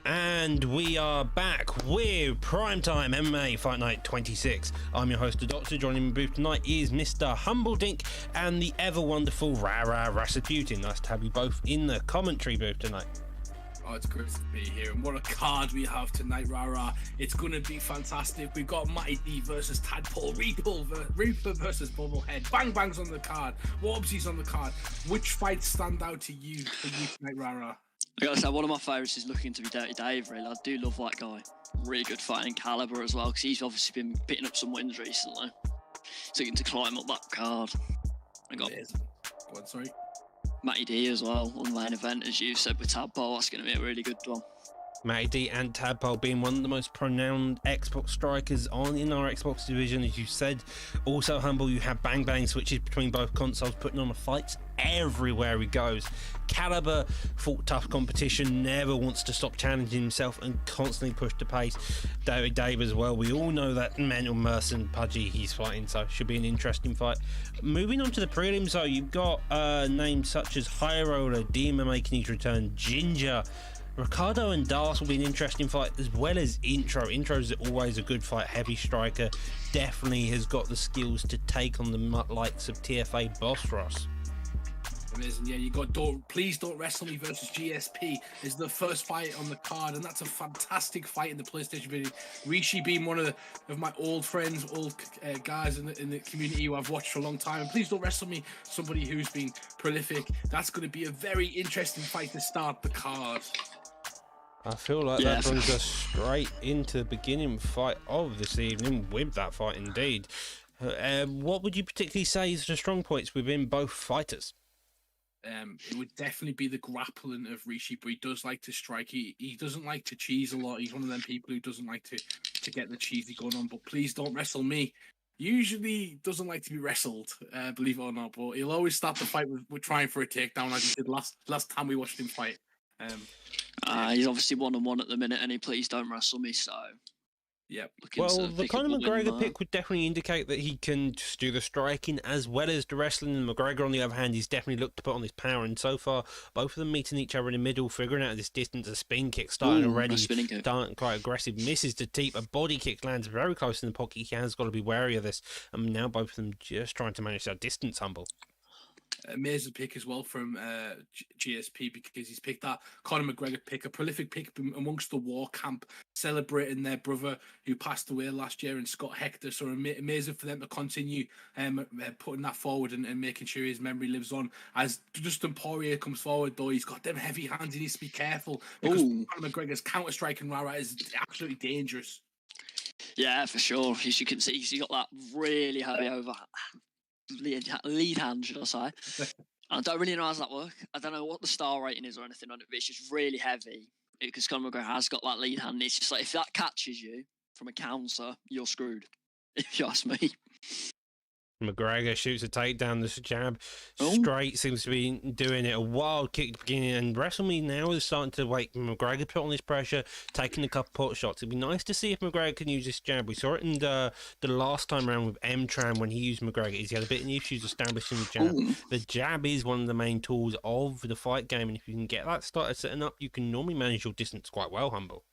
And we are back with Primetime MMA Fight Night 26. I'm your host, the Doctor. Joining me in the booth tonight is Mr. Humbledink and the ever wonderful Rara Rasputin. Nice to have you both in the commentary booth tonight. Oh, it's great to be here. And what a card we have tonight, Rara. It's going to be fantastic. We've got Matty D versus Tadpole, Reaper versus Bobblehead. Bang Bang's on the card. Wobbsy's on the card. Which fights stand out to you for you tonight, Rara? I gotta say, one of my favourites is looking to be Dirty Dave, really. I do love that guy. Really good fighting calibre as well, because he's obviously been picking up some wins recently. So to climb up that card. I got Go on, sorry. Matty D as well on the main event, as you said, with Tadpole. That's going to be a really good one. Matty D and Tadpole being one of the most renowned Xbox strikers in our Xbox division, as you said. Also, Humble, you have Bang Bang switches between both consoles, putting on the fights everywhere he goes. Caliber, fought tough competition, never wants to stop challenging himself and constantly push the pace. David Dave as well. We all know that mental Merson Pudgy he's fighting, so should be an interesting fight. Moving on to the prelims, though, you've got names such as High Roller, Demon making his return, Ginga. Ricardo and Darsh will be an interesting fight, as well as Intro. Intro's always a good fight. Heavy striker, definitely has got the skills to take on the likes of TFA Boss Ross. Amazing. Yeah, you got Please Don't Wrestle Me versus GSP is the first fight on the card, and that's a fantastic fight in the PlayStation video. Rishi being one of my old friends, old guys in the community who I've watched for a long time. And Please Don't Wrestle Me, somebody who's been prolific. That's going to be a very interesting fight to start the card. I feel like that brings us straight into the beginning fight of this evening with that fight indeed. What would you particularly say is the strong points within both fighters? It would definitely be the grappling of Rishi, but he does like to strike. He doesn't like to cheese a lot. He's one of them people who doesn't like to get the cheesy going on. But Please Don't Wrestle Me usually doesn't like to be wrestled, believe it or not. But he'll always start the fight with trying for a takedown, as he did last time we watched him fight. He's obviously 1-on-1 at the minute, and he Please Don't Wrestle Me, so... Yep. Well, the Conor McGregor pick would definitely indicate that he can just do the striking as well as the wrestling. And McGregor, on the other hand, he's definitely looked to put on his power. And so far, both of them meeting each other in the middle, figuring out this distance. A spin kick starting already, starting quite aggressive. Misses to deep. A body kick lands very close in the pocket. He has got to be wary of this. And now both of them just trying to manage that distance, Humble. Amazing pick as well from GSP, because he's picked that Conor McGregor pick, a prolific pick amongst the war camp, celebrating their brother who passed away last year, and Scott Hector. So amazing for them to continue putting that forward and making sure his memory lives on. As Justin Poirier comes forward, though, he's got them heavy hands. He needs to be careful, because Conor McGregor's counter-striking Rara is absolutely dangerous. Yeah, for sure. As you can see, he's got that really heavy lead hand, should I say. I don't really know how that works. I don't know what the star rating is or anything on it, but it's just really heavy, because Conor McGregor has got that lead hand. It's just like, if that catches you from a counter, you're screwed, if you ask me. McGregor shoots a takedown, the jab straight, seems to be doing it. A wild kick beginning, and WrestleMe now is starting to wait. McGregor put on his pressure, taking a couple pot shots. It'd be nice to see if McGregor can use this jab. We saw it in the last time around with M-Tran when he used McGregor. He had a bit of issues establishing the jab. The jab is one of the main tools of the fight game, and if you can get that started setting up, you can normally manage your distance quite well, Humble.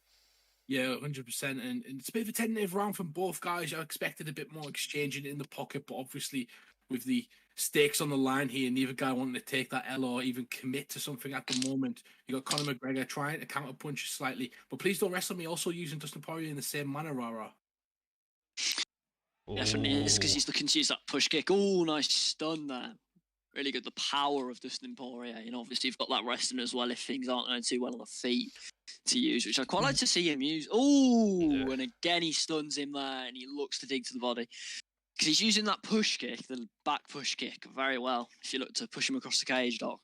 Yeah, 100%. And it's a bit of a tentative round from both guys. I expected a bit more exchanging in the pocket, but obviously with the stakes on the line here, neither guy wanting to take that L or even commit to something at the moment. You got Conor McGregor trying to counter punch slightly, but Please Don't Wrestle Me also using Dustin Poirier in the same manner, Rara. Definitely is, because he's looking to use that push kick. Oh, nice stun there. Really good. The power of Dustin Poirier. Obviously you've got that wrestling as well if things aren't going too well on the feet to use, which I'd quite like to see him use. And again he stuns him there, and he looks to dig to the body. Because he's using that push kick, the back push kick, very well. If you look to push him across the cage, Doc.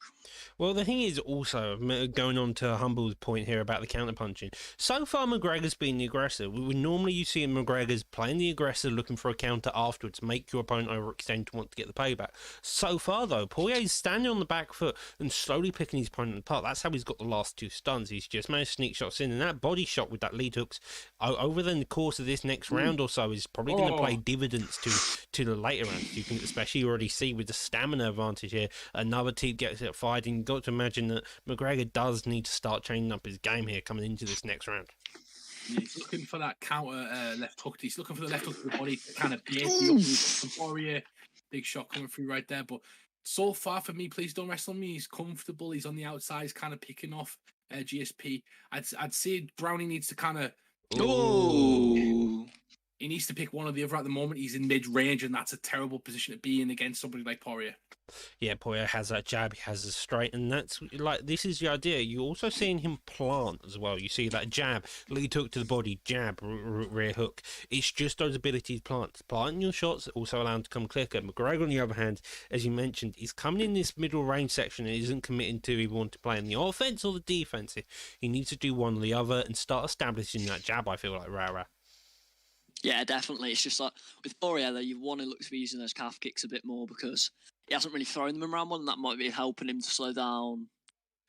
Well, the thing is also, going on to Humble's point here about the counter-punching, so far McGregor's been the aggressor. Normally you see McGregor's playing the aggressor, looking for a counter afterwards, make your opponent overextend to want to get the payback. So far, though, Poirier's standing on the back foot and slowly picking his opponent apart. That's how he's got the last two stuns. He's just managed to sneak shots in, and that body shot with that lead hooks over the course of this next round or so is probably going to play dividends to the later rounds. You can especially actually already see with the stamina advantage here, another team gets it fighting. You've got to imagine that McGregor does need to start changing up his game here coming into this next round. Yeah, he's looking for that counter left hook. He's looking for the left hook of the body to kind of bait the Poirier. Big shot coming through right there. But so far for me, please don't wrestle me. He's comfortable. He's on the outside. He's kind of picking off GSP. I'd say Brownie needs to kind of... He needs to pick one or the other at the moment. He's in mid-range, and that's a terrible position to be in against somebody like Poirier. Yeah, Poirier has that jab, he has a straight, and that's like, this is the idea. You're also seeing him plant as well. You see that jab, lead hook to the body, jab, rear hook. It's just those abilities planting your shots, also allow him to come quicker. McGregor, on the other hand, as you mentioned, is coming in this middle range section and isn't committing to he want to play in the offense or the defense. He needs to do one or the other and start establishing that jab, I feel like, Rara. Yeah, definitely. It's just like with Poirier, though, you want to look to be using those calf kicks a bit more because he hasn't really thrown them around one, and that might be helping him to slow down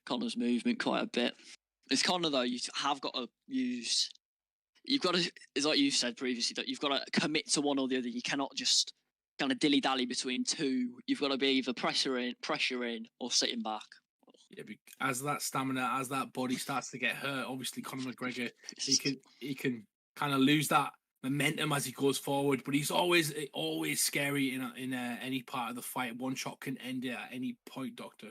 Connor's movement quite a bit. With Connor, though, you have got to use... You've got to... It's like you said previously, that you've got to commit to one or the other. You cannot just kind of dilly-dally between two. You've got to be either pressure in, or sitting back. Yeah, as that stamina, as that body starts to get hurt, obviously Conor McGregor, he can kind of lose that momentum as he goes forward, but he's always scary in any part of the fight. One shot can end it at any point, Doctor.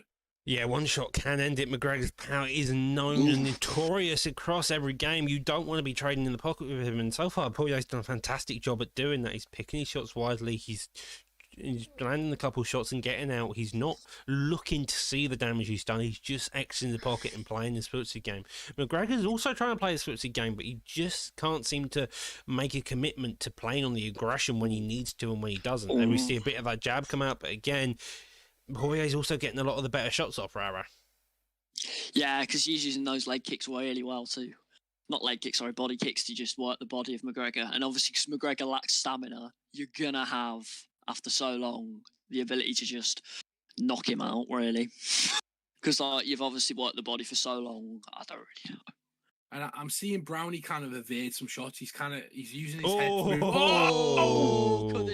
Yeah, one shot can end it. McGregor's power is known and notorious across every game. You don't want to be trading in the pocket with him, and so far Poirier's done a fantastic job at doing that. He's picking his shots wisely. He's landing a couple shots and getting out. He's not looking to see the damage he's done. He's just exiting the pocket and playing the footsie game. McGregor's also trying to play the footsie game, but he just can't seem to make a commitment to playing on the aggression when he needs to and when he doesn't. And we see a bit of that jab come out, but again, Poirier's also getting a lot of the better shots off Rara. Yeah, because he's using those leg kicks really well too. Not leg kicks, sorry, body kicks to just work the body of McGregor. And obviously, because McGregor lacks stamina, you're going to have, after so long, the ability to just knock him out, really. Because you've obviously worked the body for so long, I don't really know. And I'm seeing Brownie kind of evade some shots. He's using his head to move.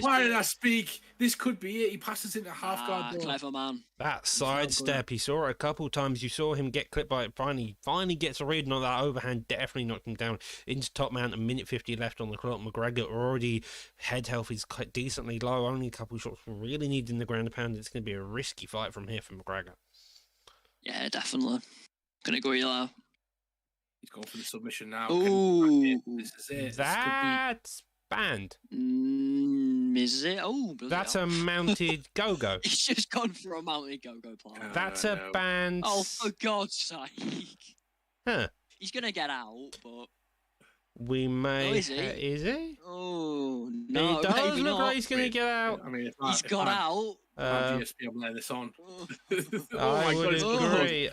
Why did I speak? This could be it. He passes into half guard. Clever man. That sidestep, he saw it a couple times. You saw him get clipped by it. Finally gets a read on that overhand. Definitely knocked him down into top mount. A minute 50 left on the clock. McGregor already head health is quite decently low. Only a couple shots really needing the ground pound. It's going to be a risky fight from here for McGregor. Yeah, definitely. Gonna go there. He's going for the submission now. Ooh, this is it. That's banned. Is it? Oh, that's a mounted go-go. He's just gone for a mounted go-go player. That's a banned. Oh, for God's sake! Huh? He's gonna get out, but we may. Oh, is he? Is he? Oh no! He does look like he's gonna get out. I mean, he's got out. GSP, I'm letting this on. I would agree.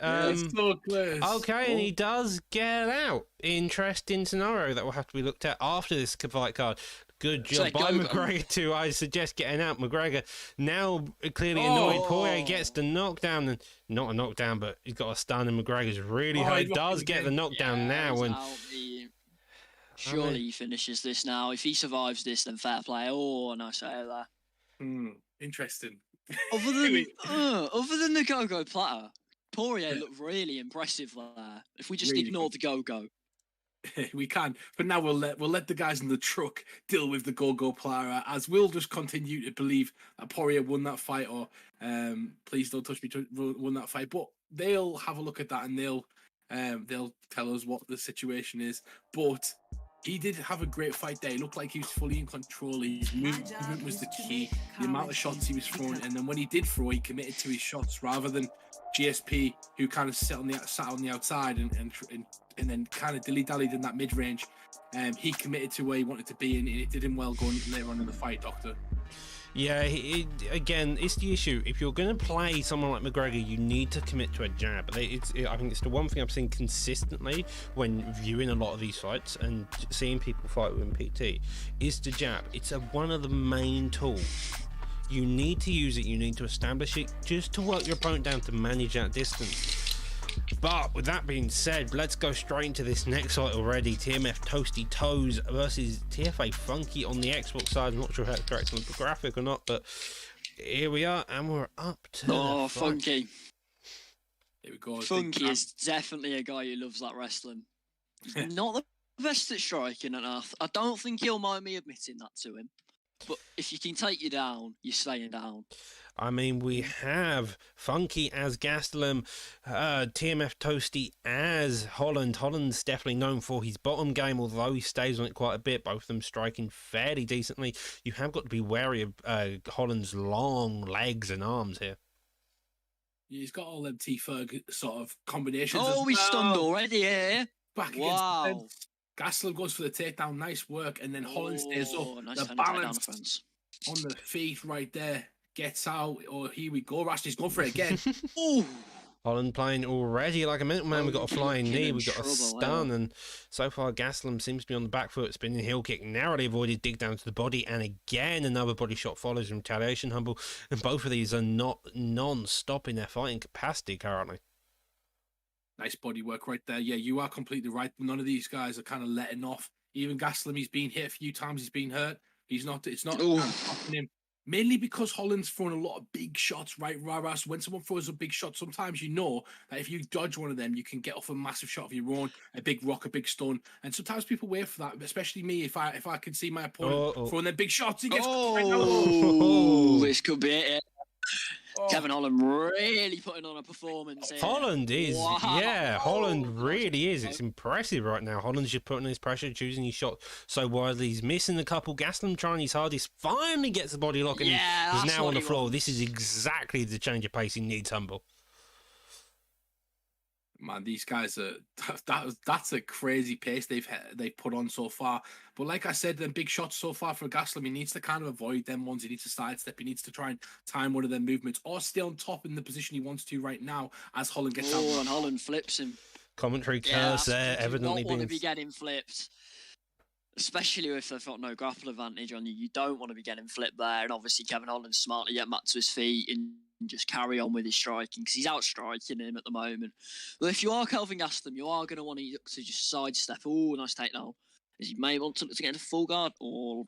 So close. Okay, and he does get out. Interesting scenario that will have to be looked at after this fight card. Good job by McGregor too. I suggest getting out. McGregor now clearly annoyed. Poirier gets the knockdown, and not a knockdown, but he's got a stun, and McGregor's really hurt. He does get the knockdown now, and surely he finishes this now. If he survives this, then fair play. Oh, nice out there. Interesting. Other than the go-go platter, Poirier looked really impressive there. If we just really ignore the go-go. We can, but now we'll let the guys in the truck deal with the go-go platter, as we'll just continue to believe that Poirier won that fight, or please don't touch me, won that fight. But they'll have a look at that and they'll tell us what the situation is. But he did have a great fight there. He looked like he was fully in control. His movement was the key. The amount of shots he was throwing, and then when he did throw, he committed to his shots rather than GSP, who kind of sat on the outside and then kind of dilly-dallied in that mid-range. He committed to where he wanted to be, and it did him well going later on in the fight, Doctor. Yeah, again, it's the issue. If you're going to play someone like McGregor, you need to commit to a jab. I think it's the one thing I've seen consistently when viewing a lot of these fights and seeing people fight with PT, is the jab. It's one of the main tools. You need to use it. You need to establish it just to work your opponent down to manage that distance. But with that being said, let's go straight into this next fight already. TMF Toasty Toes versus TFA Funky on the Xbox side. I'm not sure how it's correct on the graphic or not, but Here we are, and we're up to Oh, the fight. Funky. Here we go. Funky is definitely a guy who loves that wrestling. He's not the best at striking, and I don't think he'll mind me admitting that to him. But if you can take you down, you're staying down. I mean, we have Funky as Gastelum, TMF Toasty as Holland. Holland's definitely known for his bottom game, although he stays on it quite a bit. Both of them striking fairly decently. You have got to be wary of Holland's long legs and arms here. He's got all them T-Ferg sort of combinations. Oh, he's stunned already here. Back against the fence. Gastelum goes for the takedown. Nice work. And then Holland stays up. Nice the balance on the feet right there. Gets out. Oh, here we go. Rashley's going for it again. Ooh. Holland playing already like a mental man. We've got a flying knee. We've got a stun. Yeah. And so far, Gastelum seems to be on the back foot. Spinning heel kick. Narrowly avoided. Dig down to the body. And again, another body shot follows in retaliation. Humble. And both of these are not non-stop in their fighting capacity currently. Nice body work right there. Yeah, you are completely right. None of these guys are kind of letting off. Even Gastelum, he's been hit a few times. He's been hurt. It's not stopping him. Mainly because Holland's throwing a lot of big shots, right? So when someone throws a big shot, sometimes you know that if you dodge one of them, you can get off a massive shot of your own, a big rock, a big stun. And sometimes people wait for that, especially me. If I can see my opponent throwing them big shots, he gets This could be it. Kevin Holland really putting on a performance here. Holland is, Holland really is. It's impressive right now. Holland's just putting his pressure, choosing his shot so widely. He's missing a couple. Gastelum trying his hardest, finally gets the body lock, and he's now on the floor. This is exactly the change of pace he needs, Humble. Man, these guys are that's a crazy pace they've put on so far. But like I said, them big shots so far for Gastelum, he needs to kind of avoid them ones. He needs to sidestep. He needs to try and time one of their movements, or stay on top in the position he wants to right now as Holland gets out. And Holland flips him. Commentary curse there, evidently being. You don't want to be getting flipped, especially if they've got no grapple advantage on you. You don't want to be getting flipped there. And obviously, Kevin Holland's smartly get back to his feet and just carry on with his striking because he's out striking him at the moment. But if you are Kelvin Gastelum, you are going to want to just sidestep. Oh, nice takedown. As you may want to look to get into full guard or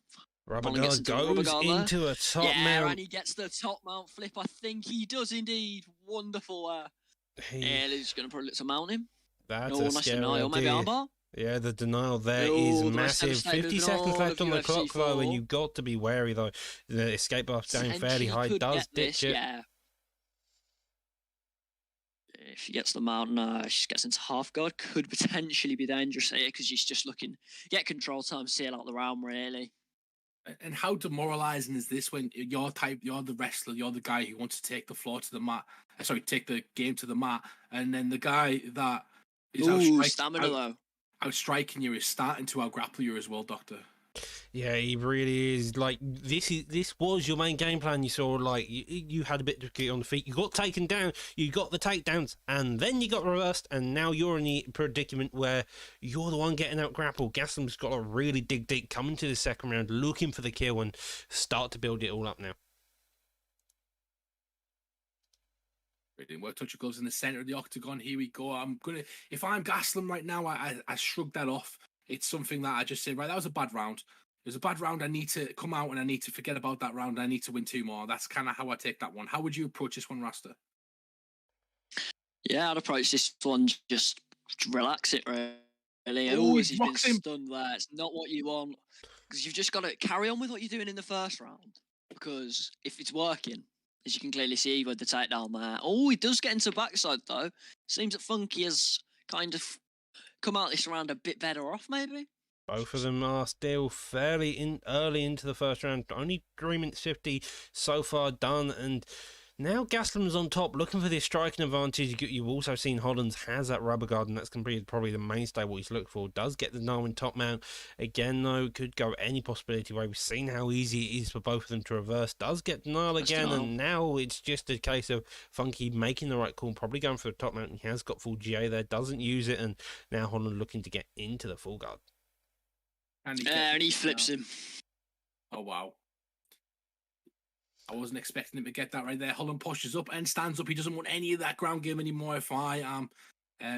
rubber guard goes into a top mount. Yeah, and he gets the top mount flip. I think he does indeed. Wonderful. He's going to probably look to mount him. That's a scary idea. Maybe armbar. Yeah, the denial there is massive. 50 seconds left on the clock, though, and you've got to be wary, though. The escape buff's down fairly high. Does ditch it. Yeah. If she gets the mount, she gets into half guard, could potentially be dangerous here because she's just looking, get control time, seal out the round, really. And how demoralizing is this when you're the wrestler, you're the guy who wants to take the floor to the mat, take the game to the mat, and then the guy that is outstriking you is starting to outgrapple you as well, Doctor. Yeah, he really is. Like, this was your main game plan. You saw, like, you had a bit to get on the feet. You got taken down. You got the takedowns, and then you got reversed, and now you're in the predicament where you're the one getting out grappled. Gastelum's got to really dig deep, come into the second round, looking for the kill, and start to build it all up now. Work touch of gloves in the center of the octagon. Here we go. If I'm Gastelum right now, I shrug that off. It's something that I just say, right, that was a bad round. It was a bad round. I need to come out and I need to forget about that round. I need to win 2 more. That's kind of how I take that one. How would you approach this one, Rasta? Yeah, I'd approach this one, just relax it, really. Always he's been stunned there. It's not what you want. Because you've just got to carry on with what you're doing in the first round. Because if it's working, as you can clearly see with the takedown there. Oh, he does get into backside, though. Seems that Funky has kind of come out this round a bit better off, maybe. Both of them are still fairly early into the first round. Only 3 minutes 50 so far done, and now Gastelum's on top, looking for this striking advantage. You've also seen Holland's has that rubber guard, and that's going to be probably the mainstay what he's looking for. Does get the Darwin top mount. Again, though, could go any possibility way. We've seen how easy it is for both of them to reverse. Does get denial again, and now it's just a case of Funky making the right call, probably going for the top mount. He has got full GA there, doesn't use it, and now Holland looking to get into the full guard. And he flips him. Oh, wow. I wasn't expecting him to get that right there. Holland pushes up and stands up. He doesn't want any of that ground game anymore. If I am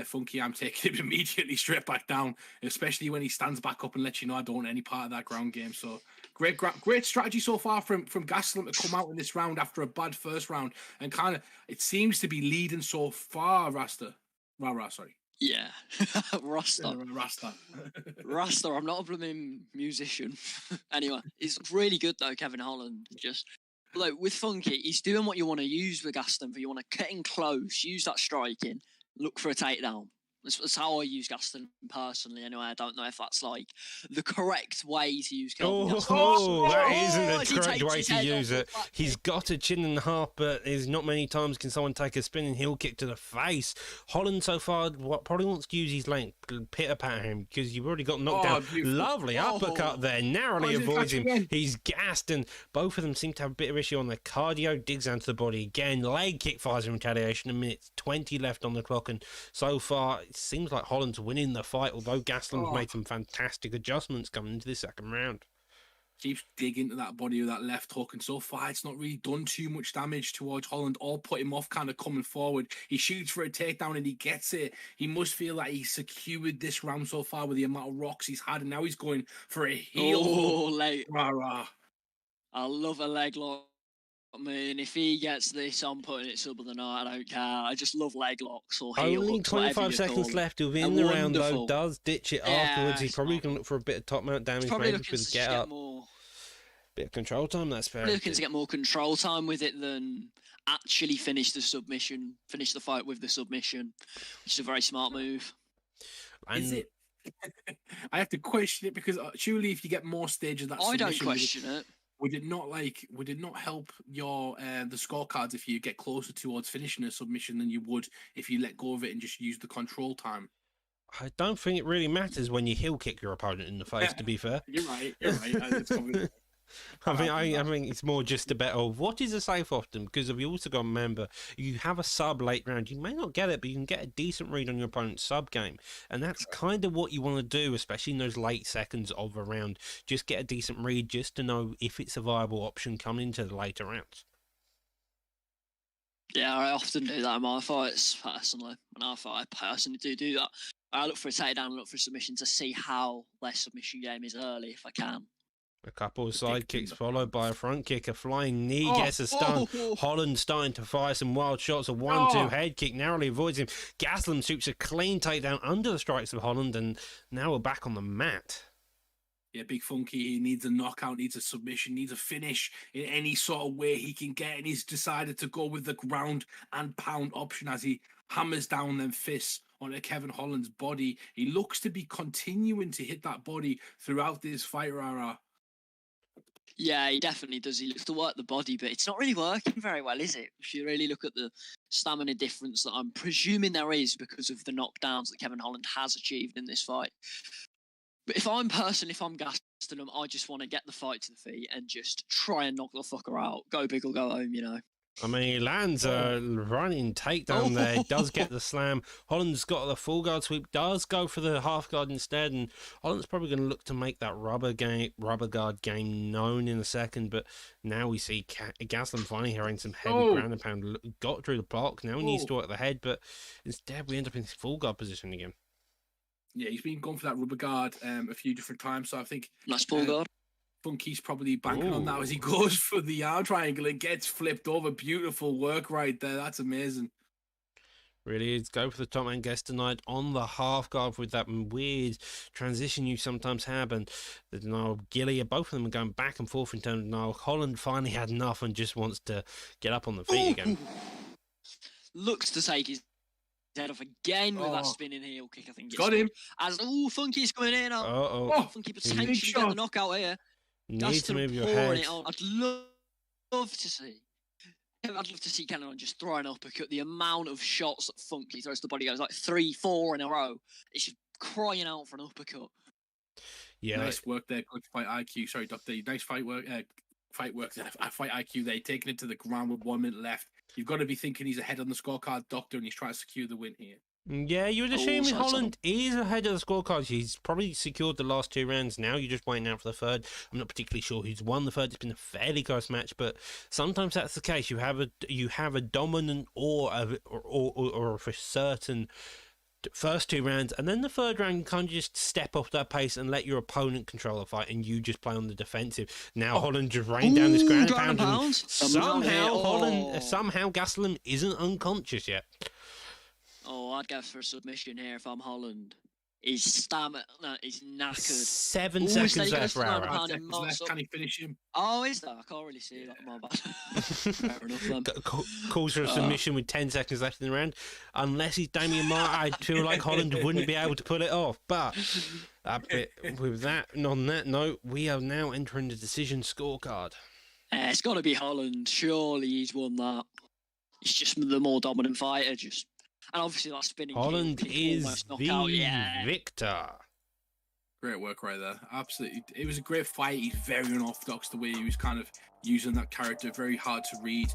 Funky, I'm taking him immediately straight back down, especially when he stands back up and lets you know I don't want any part of that ground game. So great strategy so far from Gastelum to come out in this round after a bad first round, and kind of it seems to be leading so far. Sorry. Yeah, Rasta. Rasta. I'm not a blooming musician. Anyway, it's really good though, Kevin Holland. Just like with Funky, he's doing what you want to use with Gaston. You want to cut in close, use that striking, look for a takedown. That's how I use Gaston personally. Anyway, I don't know if that's like the correct way to use Kelvin Gaston. That isn't the correct way to use it. He's got a chin and a half, but there's not many times can someone take a spinning heel kick to the face. Holland so far probably wants to use his length, pitter patter him, because you've already got knocked down. Beautiful. Lovely uppercut there, narrowly avoids him. He's gassed, and both of them seem to have a bit of issue on their cardio. Digs down to the body again. Leg kick fires in retaliation. A minute 20 left on the clock, and so far it seems like Holland's winning the fight, although Gastelum's made some fantastic adjustments coming into the second round. Keeps digging into that body with that left hook, and so far it's not really done too much damage towards Holland or put him off kind of coming forward. He shoots for a takedown and he gets it. He must feel that he's secured this round so far with the amount of rocks he's had, and now he's going for a heel hook. Rah. I love a leg lock. I mean, if he gets this, I'm putting it sub of the night. I don't care. I just love leg locks or heel Only hooks, 25 seconds left within the round, though. Does ditch it afterwards. He's probably going to look for a bit of top mount damage, maybe with get up. Bit of control time, that's fair. Looking to get more control time with it than actually finish the fight with the submission, which is a very smart move. Is it? I have to question it because surely if you get more stages of that submission... I don't question it. Would it not help your the scorecards if you get closer towards finishing a submission than you would if you let go of it and just use the control time? I don't think it really matters when you heel kick your opponent in the face, to be fair. You're right. I mean, it's more just a bet of what is a safe often, because if you also got to remember, you have a sub late round, you may not get it, but you can get a decent read on your opponent's sub game, and that's kind of what you want to do, especially in those late seconds of a round. Just get a decent read, just to know if it's a viable option coming into the later rounds. Yeah, I often do that in my fights, personally. When I fight, I personally do that. I look for a takedown and look for a submission to see how their submission game is early, if I can. A couple of side kicks followed by a front kick. A flying knee gets a stun. Holland starting to fire some wild shots. A 1-2 head kick narrowly avoids him. Gastelum shoots a clean takedown under the strikes of Holland, and now we're back on the mat. Yeah, Big Funky, he needs a knockout, needs a submission, needs a finish in any sort of way he can get, and he's decided to go with the ground and pound option as he hammers down them fists onto Kevin Holland's body. He looks to be continuing to hit that body throughout this fight, Rara. Yeah, he definitely does. He looks to work the body, but it's not really working very well, is it? If you really look at the stamina difference that I'm presuming there is because of the knockdowns that Kevin Holland has achieved in this fight. But if I'm Gastelum, I just want to get the fight to the feet and just try and knock the fucker out. Go big or go home, you know. I mean, he lands a running takedown there. Does get the slam. Holland's got the full guard sweep. Does go for the half guard instead, and Holland's probably going to look to make that rubber guard game known in a second. But now we see Gastelum finally hearing some heavy ground and pound. Got through the block. Now he needs to work the head, but instead we end up in full guard position again. Yeah, he's been going for that rubber guard a few different times, so I think nice full guard. Funky's probably banking on that as he goes for the arm triangle and gets flipped over. Beautiful work right there. That's amazing. Really is. Go for the top man guest tonight on the half guard with that weird transition you sometimes have. And the denial Gilly, both of them are going back and forth in terms of denial. Holland finally had enough and just wants to get up on the feet again. Looks to take his head off again with that spinning heel kick. I think got him. As Funky's coming in. Funky potentially get the knockout here. Need to move your head. I'd love to see. I'd love to see Cannon just throw an uppercut. The amount of shots that Funky throws to the body goes like 3-4 in a row. It's just crying out for an uppercut. Yeah, nice work there. Good fight IQ. Sorry, Doctor. Nice fight work. Fight IQ there. Taking it to the ground with 1 minute left. You've got to be thinking he's ahead on the scorecard, Doctor, and he's trying to secure the win here. Yeah, you would assume Holland is ahead of the scorecards. He's probably secured the last 2 rounds. Now you're just waiting out for the third. I'm not particularly sure who's won the third. It's been a fairly close match, but sometimes that's the case. You have a dominant or for certain first 2 rounds, and then the third round you kind of just step off that pace and let your opponent control the fight, and you just play on the defensive. Now Holland just rained down this ground and pound, and somehow Gastelum isn't unconscious yet. Oh, I'd go for a submission here if I'm Holland. His stamina is knackered. 7 seconds left, Rara. Can he finish him? Oh, is that? I can't really see that. My bad. Fair enough, then. Calls for a submission with 10 seconds left in the round. Unless he's Damien Martin, I feel like Holland wouldn't be able to pull it off. But with that, on that note, we are now entering the decision scorecard. It's got to be Holland. Surely he's won that. He's just the more dominant fighter. And obviously that spinning Holland is the victor. Great work right there. Absolutely. It was a great fight. He's very unorthodox the way he was kind of using that character. Very hard to read.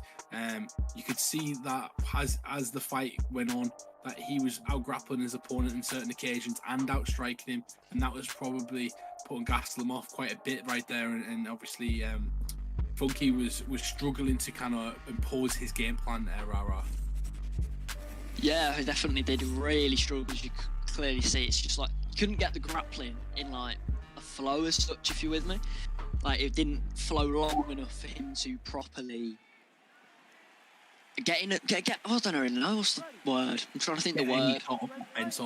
You could see that as the fight went on, that he was out-grappling his opponent in certain occasions and outstriking him. And that was probably putting Gastelum off quite a bit right there. And obviously Funky was struggling to kind of impose his game plan there, Rara. Yeah, he definitely did really struggle, as you could clearly see. It's just like, you couldn't get the grappling in like a flow as such, if you're with me. Like, it didn't flow long enough for him to properly get, I don't really know, what's the word? I'm trying to think the word.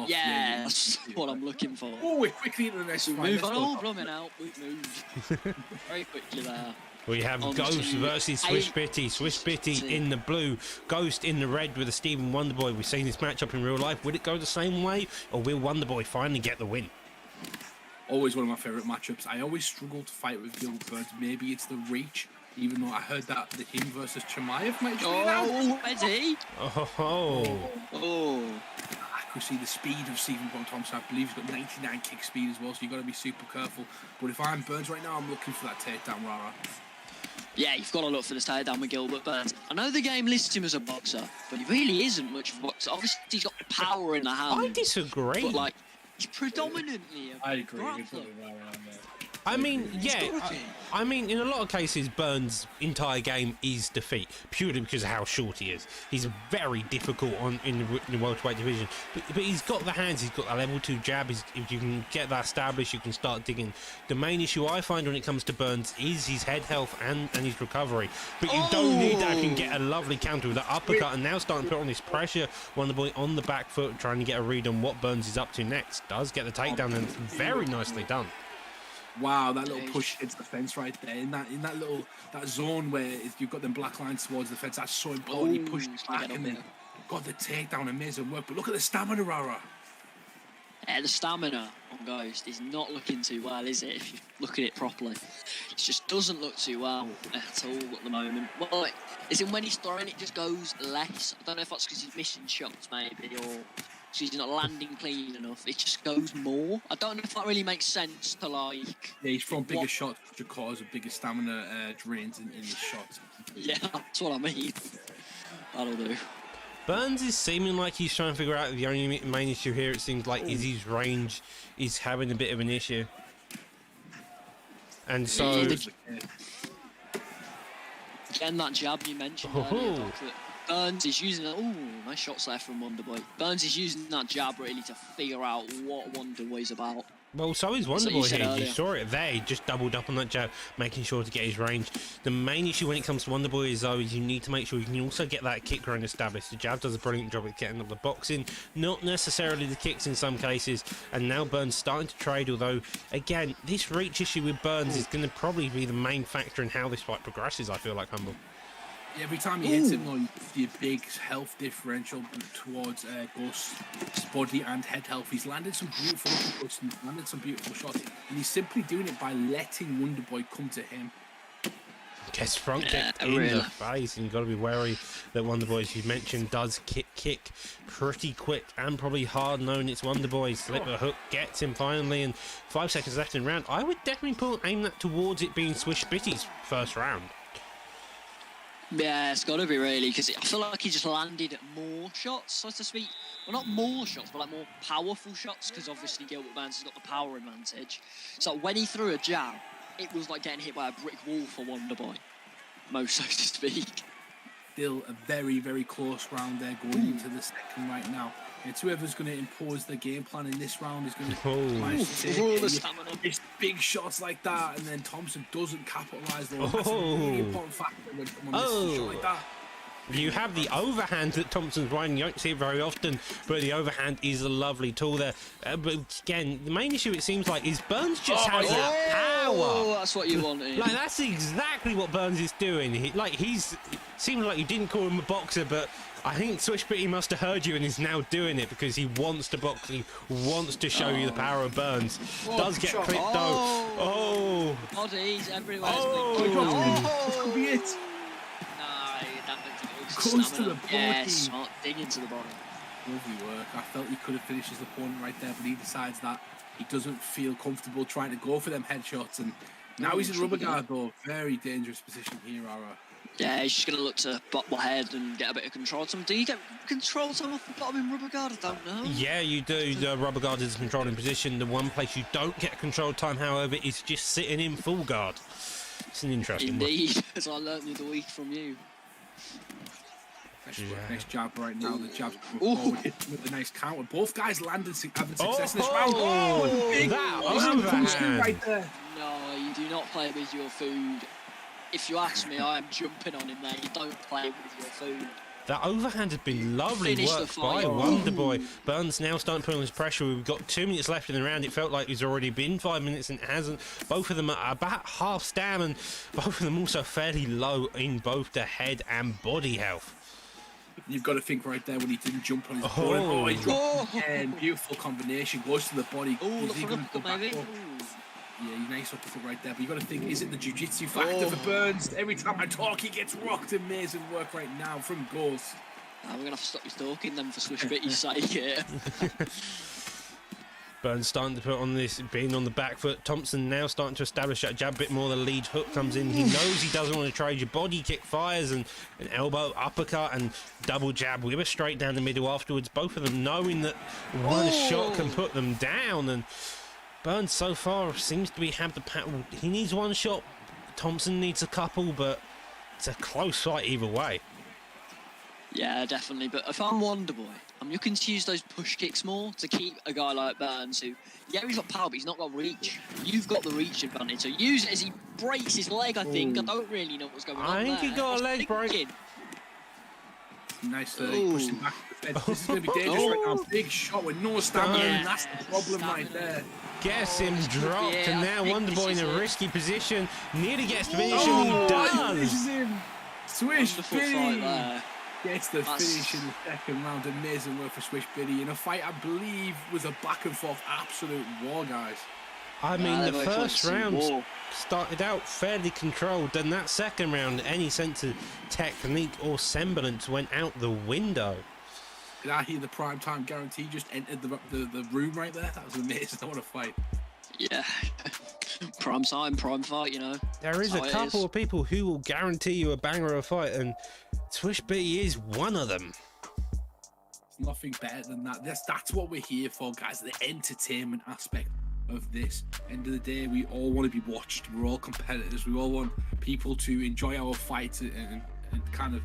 Yeah, that's what I'm looking for. Oh, we're quickly into the next fight. Move on, oh, blooming out, we've moved. Very quickly there. We have Ghost versus Swish Bitty. Swish Bitty in the blue, Ghost in the red with a Stephen Wonderboy. We've seen this matchup in real life. Will it go the same way, or will Wonderboy finally get the win? Always one of my favourite matchups. I always struggle to fight with Gilbert Burns. Maybe it's the reach, even though I heard that the him versus Chimaev might be already. Oh. Accuracy, the speed of Stephen Thompson. I believe he's got 99 kick speed as well, so you've got to be super careful. But if I'm Burns right now, I'm looking for that takedown, Rara. Yeah, you've got to look for the takedown with Gilbert Burns. I know the game lists him as a boxer, but he really isn't much of a boxer. Obviously, he's got power in the hand. I disagree. But, like, he's predominantly a I agree. I mean, yeah. I mean, in a lot of cases, Burns' entire game is defeat, purely because of how short he is. He's very difficult in the welterweight division. But he's got the hands, he's got a level 2 jab. If you can get that established, you can start digging. The main issue I find when it comes to Burns is his head health and his recovery. But you don't need that. You can get a lovely counter with that uppercut, and now starting to put on this pressure. Wonderboy on the back foot, trying to get a read on what Burns is up to next. Does get the takedown, and very nicely done. Wow, that little push hits the fence right there. In that that zone where you've got them black lines towards the fence, that's so important. He pushed it back and then got the takedown. Amazing work. But look at the stamina, Rara. Yeah, the stamina on Ghost is not looking too well, is it? If you look at it properly, it just doesn't look too well at all at the moment. Well, is it when he's throwing, it just goes less? I don't know if that's because he's missing shots, maybe, or so he's not landing clean enough. It just goes more. I don't know if that really makes sense to like. Yeah, he's throwing bigger shots to cause a bigger stamina drains in the shots. Yeah, that's what I mean. That'll do. Burns is seeming like he's trying to figure out the only main issue here. It seems like is his range is having a bit of an issue, and so again that jab you mentioned. Earlier, Burns is using it. Oh, nice shots there from Wonderboy. Burns is using that jab really to figure out what Wonderboy's about. Well, so is Wonderboy here. You saw it there. He just doubled up on that jab, making sure to get his range. The main issue when it comes to Wonderboy is, though, you need to make sure you can also get that kick run established. The jab does a brilliant job at getting up the boxing, not necessarily the kicks in some cases. And now Burns starting to trade, although, again, this reach issue with Burns is going to probably be the main factor in how this fight progresses, I feel like, Humble. Every time he hits him, you see a big health differential towards Ghost's body and head health. He's landed some beautiful uppercuts and he's landed some beautiful shots. And he's simply doing it by letting Wonderboy come to him. Gets front kicked in the face, and you've got to be wary that Wonderboy, as you mentioned, does kick pretty quick and probably hard, knowing it's Wonderboy. Slip a hook, gets him finally, and 5 seconds left in the round. I would definitely aim that towards it being Swish Bitty's first round. Yeah, it's got to be really, because I feel like he just landed more shots, so to speak. Well, not more shots, but like more powerful shots, because obviously Gilbert Burns has got the power advantage. So when he threw a jab, it was like getting hit by a brick wall for Wonderboy, most so to speak. Still a very, very close round there going into the second right now. It's whoever's going to impose the game plan in this round is going to it's big shots like that, and then Thompson doesn't capitalise. That's a really important factor when someone misses a shot like that. You have the overhand that Thompson's riding. You don't see it very often, but the overhand is a lovely tool there. But again, the main issue, it seems like, is Burns just has that power. Oh, that's what you wanted. Like, that's exactly what Burns is doing. Seems like you didn't call him a boxer, but I think Swish Bitty must have heard you and is now doing it because he wants to box. He wants to show you the power of Burns. Does get clipped though. Bodies everywhere. This could be it. Goes to the body. Yes, dig into the body. Lovely work. I felt he could have finished his opponent right there, but he decides that he doesn't feel comfortable trying to go for them headshots. And now he's in rubber guard, though. Very dangerous position here, Ara. Yeah, he's just going to look to Bobblehead and get a bit of control time. Do you get control time off the bottom in rubber guard? I don't know. Yeah, you do. The rubber guard is a controlling position. The one place you don't get control time, however, is just sitting in full guard. It's an interesting one. Indeed, as I learned the other week from you. Nice jab right now. The jab's forward with a nice counter. Both guys landed having success in this round. Big overhand right there. No, you do not play with your food. If you ask me, I am jumping on him there. You don't play with your food. That overhand has been lovely work by Wonderboy. Burns now starting to put on his pressure. We've got 2 minutes left in the round. It felt like it's already been 5 minutes and it hasn't. Both of them are about half stam, and both of them also fairly low in both the head and body health. You've got to think right there when he didn't jump on his opponent. He dropped again. Beautiful combination. Goes to the body. He's even the back up. Yeah, nice uppercut right there. But you've got to think, is it the jiu-jitsu factor for Burns? Every time I talk, he gets rocked. Amazing work right now from Ghost. We're going to have to stop his talking then for Swish Bitty's sake here. Burns starting to put on this, being on the back foot. Thompson now starting to establish that jab a bit more. The lead hook comes in. He knows he doesn't want to trade your body kick fires, and an elbow, uppercut, and double jab with a straight down the middle afterwards. Both of them knowing that one shot can put them down. And Burns so far seems to have the pattern. He needs one shot. Thompson needs a couple, but it's a close fight either way. Yeah, definitely. But if I'm Wonderboy, I'm looking to use those push kicks more to keep a guy like Burns who, yeah, he's got power, but he's not got reach. You've got the reach advantage, so use it as he breaks his leg, I think. I don't really know what's going on I think there. he got a leg break. Nice, pushing back. This is going to be dangerous right now. Big shot with no stamina, and that's the problem right there. Gets him dropped, and now Wonderboy in a risky position. Nearly gets the finish, and he does. Swish Bitty gets the finish in the second round. Amazing work for Swish Bitty in a fight I believe was a back and forth absolute war, guys. I mean, the first round started out fairly controlled, then that second round, any sense of technique or semblance went out the window. Did I hear the prime time guarantee just entered the room right there? That was amazing. I want to fight. Yeah. Prime time, prime fight, you know. There is a couple of people who will guarantee you a banger of a fight, and Swish Bitty is one of them. There's nothing better than that. That's what we're here for, guys. The entertainment aspect of this. End of the day, we all want to be watched. We're all competitors. We all want people to enjoy our fights and kind of,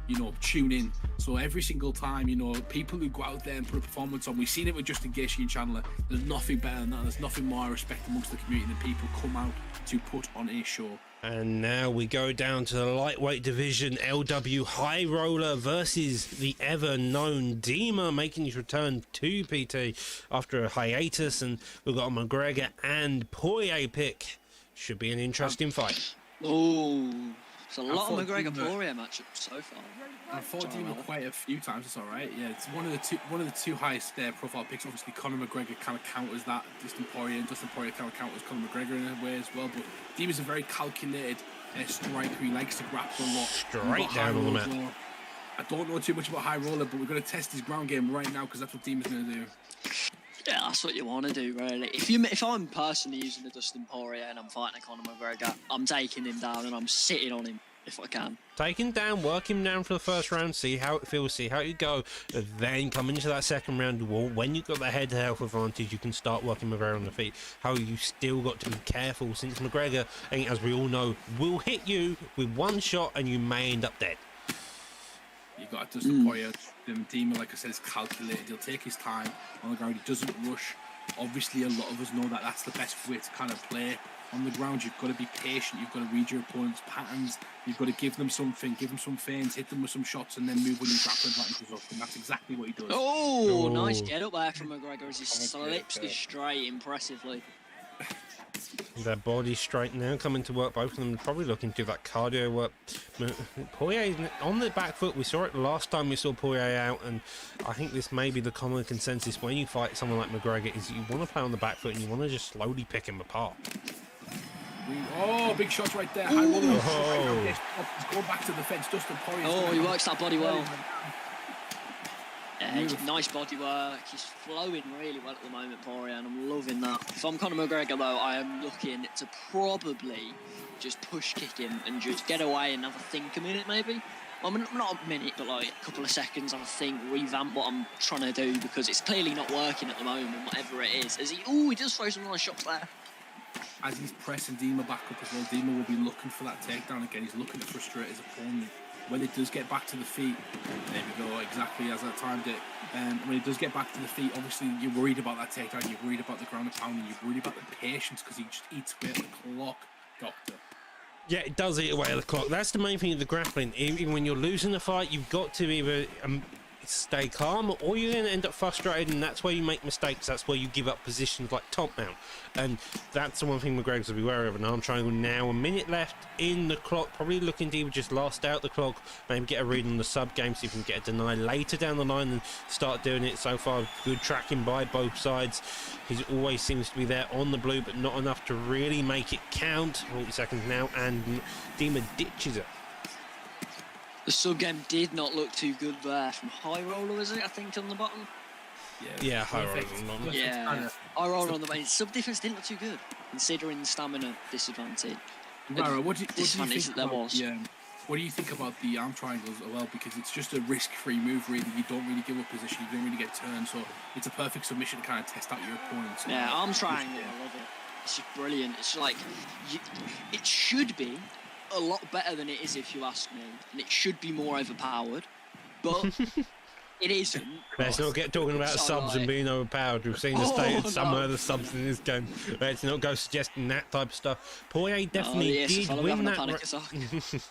you know, tune in. So every single time, you know, people who go out there and put a performance on, we've seen it with Justin Gaethje and Chandler. There's nothing better than that. There's nothing more I respect amongst the community than people come out to put on a show. And now we go down to the lightweight division. LW High Roller versus the ever-known Dima, making his return to PT after a hiatus. And we've got a McGregor and Poirier pick. Should be an interesting fight. Oh, it's a lot of McGregor Poirier matchups so far. I fought Dima quite a few times. It's all right. Yeah, it's one of the two highest profile picks. Obviously, Conor McGregor kind of counters that. Dustin Poirier kind of counters Conor McGregor in a way as well. But Dima's a very calculated striker. He likes to grapple a lot. Straight down on the mat. I don't know too much about High Roller, but we're going to test his ground game right now because that's what Dima's going to do. Yeah, that's what you want to do, really. If I'm personally using the Dustin Poirier and I'm fighting a Conor McGregor, I'm taking him down and I'm sitting on him if I can. Take him down, work him down for the first round, see how it feels, see how you go. Then come into that second round. Well, when you've got the head health advantage, you can start working McGregor on the feet. How you still got to be careful, since McGregor, as we all know, will hit you with one shot and you may end up dead. You got Dustin Poirier. Dima, like I said, is calculated. He'll take his time on the ground. He doesn't rush. Obviously, a lot of us know that that's the best way to kind of play on the ground. You've got to be patient. You've got to read your opponent's patterns. You've got to give them something, give them some feints, hit them with some shots, and then move when your grappling advantage is up. And that's exactly what he does. Oh, nice get up there from McGregor as he slips this straight impressively. Their body straight now, coming to work. Both of them probably looking to do that cardio work. Poirier on the back foot. We saw it last time we saw Poirier out, and I think this may be the common consensus when you fight someone like McGregor is you want to play on the back foot and you want to just slowly pick him apart. Oh, big shots right there. High roller. He's going back to the fence. Dustin Poirier. Oh, he works that body well. Yeah, nice body work. He's flowing really well at the moment, Poirier, and I'm loving that. If I'm Conor McGregor, though, I am looking to probably just push kick him and just get away and have a think a minute, maybe. Well, not a minute, but like a couple of seconds, have a think, revamp what I'm trying to do, because it's clearly not working at the moment, whatever it is. He does throw some nice shots there. As he's pressing Dima back up as well, Dima will be looking for that takedown again. He's looking to frustrate his opponent. When it does get back to the feet, there we go, exactly as I timed it. When it does get back to the feet, obviously you're worried about that takedown, you're worried about the ground and pounding, you're worried about the patience, because he just eats away at the clock, Doctor. Yeah, it does eat away at the clock. That's the main thing of the grappling. Even when you're losing the fight, you've got to either stay calm or you're going to end up frustrated, and that's where you make mistakes. That's where you give up positions like top mount, and that's the one thing McGregor's will be wary of. An arm triangle now, a minute left in the clock, probably looking to either just last out the clock, maybe get a read on the sub game, see if we can get a deny later down the line and start doing it. So far, good tracking by both sides. He always seems to be there on the blue, but not enough to really make it count. 40 seconds now, and Dima ditches it. The sub game did not look too good there from High Roller, was it? I think on the bottom. Yeah, High Roller. Yeah, High Roller on the bottom. Sub defense didn't look too good, considering the stamina disadvantage. Rara, what do you think that was? What do you think about the arm triangles as well? Because it's just a risk-free move, really. You don't really give up position, you don't really get turned, so it's a perfect submission to kind of test out your opponent. So yeah, arm triangle, I love it. It's just brilliant. It's like it should be a lot better than it is, if you ask me, and it should be more overpowered, but it isn't. Let's not get talking about subs and being overpowered. We've seen the state of some of the subs in this game. Let's not go suggesting that type of stuff. Poirier definitely did win that.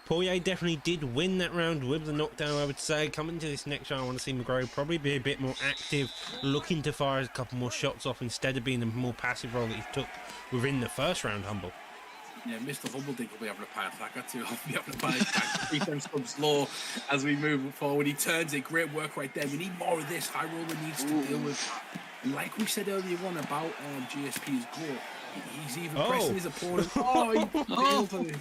Poirier definitely did win that round with the knockdown, I would say. Coming to this next round, I want to see McGregor probably be a bit more active, looking to fire a couple more shots off instead of being the more passive role that he took within the first round, Humble. Yeah, Mr. Humbledick will be having a power attacker too. I'll be having a power attack. Defense comes low as we move forward. He turns it. Great work right there. We need more of this. High Roller needs to deal with. And like we said earlier on about GSP's goal, he's even pressing his opponent. He failed.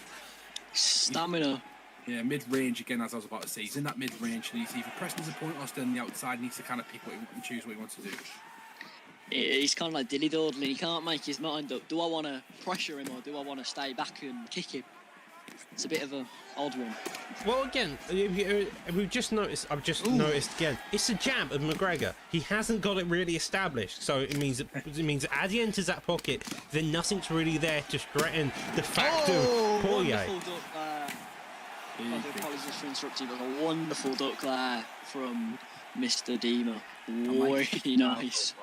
Stamina. Yeah, mid-range again, as I was about to say. He's in that mid-range, and he's either pressing his opponent or staying on the outside. He needs to kind of pick what and choose what he wants to do. He's kind of like dilly-dawdling. He can't make his mind up. Do I want to pressure him or do I want to stay back and kick him? It's a bit of an odd one. Well, again, we've just noticed. I've just noticed again. It's a jab of McGregor. He hasn't got it really established, so it means that as he enters that pocket, then nothing's really there to threaten the fact of Poirier. Wonderful duck there. I do apologise for interrupting, but a wonderful duck there from Mr. Dima. Really nice.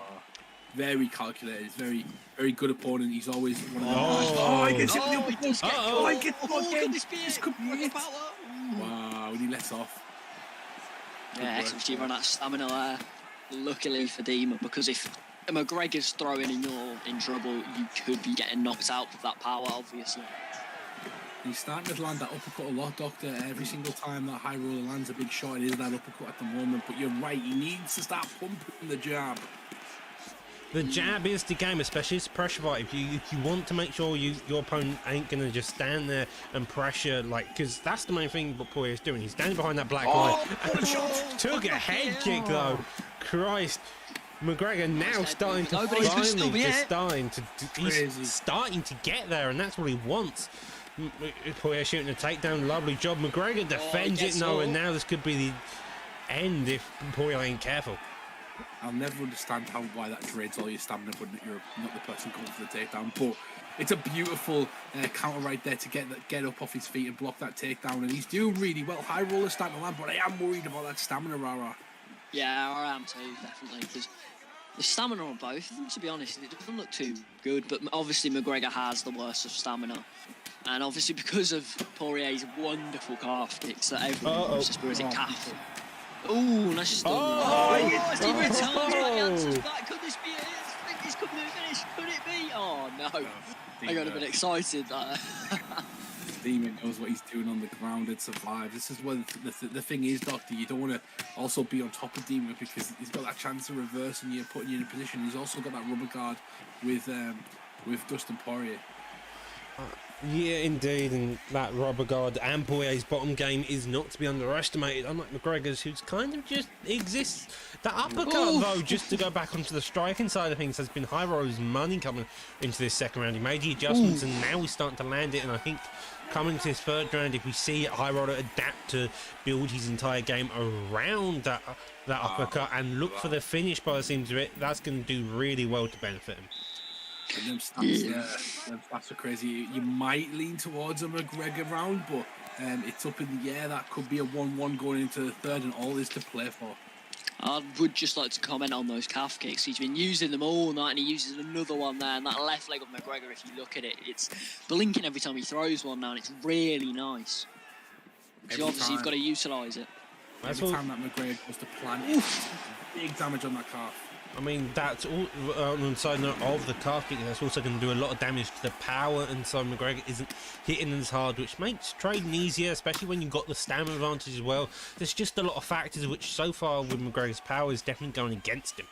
Very calculated, very, very good opponent. He's always one of the he gets hit with the this could be it. Wow, when he lets off. Yeah, excellent achievement on that stamina there. Luckily for Dima, because if McGregor's throwing and you're in trouble, you could be getting knocked out with that power, obviously. He's starting to land that uppercut a lot, Doctor. Every single time that High Roller lands a big shot, it is that uppercut at the moment. But you're right, he needs to start pumping the jab. The jab is the game, especially as pressure fight. If you want to make sure your opponent ain't going to just stand there and pressure, because that's the main thing what Poirier's doing. He's standing behind that black line. Took a head kick, though. Christ. McGregor now starting to he's starting to get there, and that's what he wants. Poirier shooting a takedown. Lovely job. McGregor defends it, and now this could be the end if Poirier ain't careful. I'll never understand why that drains all your stamina when you're not the person going for the takedown. But it's a beautiful counter right there to get up off his feet and block that takedown. And he's doing really well. High roller starting to land, but I am worried about that stamina, Rara. Yeah, I am too, definitely. Because the stamina on both of them, to be honest, it doesn't look too good. But obviously McGregor has the worst of stamina. And obviously because of Poirier's wonderful calf kicks that everyone loves to spirit calf. Oh, nice just done. It's he returns back, he answers back. Could this be it? This could be the finish. Could it be? Oh, no. I got a bit excited. Demon knows what he's doing on the ground and survives. This is what the thing is, Doctor. You don't want to also be on top of Demon because he's got that chance of reversing you, putting you in a position. He's also got that rubber guard with Dustin Poirier. Yeah, indeed, and that rubber guard and Poirier's bottom game is not to be underestimated, unlike McGregor's, who's kind of just exists. That uppercut, though, just to go back onto the striking side of things, has been high roller's money coming into this second round. He made the adjustments, and now he's starting to land it, and I think coming to this third round, if we see high roller adapt to build his entire game around that uppercut and look for the finish by the seams of it, that's going to do really well to benefit him. And them stats are crazy. You might lean towards a McGregor round, but it's up in the air. That could be a 1-1 going into the third, and all is to play for. I would just like to comment on those calf kicks. He's been using them all night, and he uses another one there. And that left leg of McGregor, if you look at it, it's blinking every time he throws one now, and it's really nice. So obviously, you've got to utilise it. Every time that McGregor goes to plant, big damage on that calf. I mean, that's all on the side note of the calf kick. That's also going to do a lot of damage to the power, and so McGregor isn't hitting as hard, which makes trading easier, especially when you've got the stamina advantage as well. There's just a lot of factors which, so far, with McGregor's power, is definitely going against him.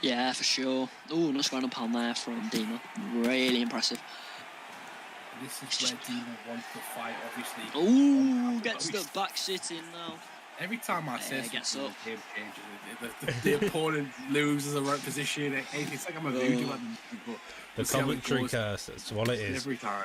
Yeah, for sure. Oh, nice ground and pound there from Dima. Really impressive. This is where Dima wants to fight, obviously. Oh, gets the back sitting now. Every time I say something, up. the game changes. The opponent loses the right position. It's like I'm a voodoo at them. The commentary curse, that's what it is. Every time.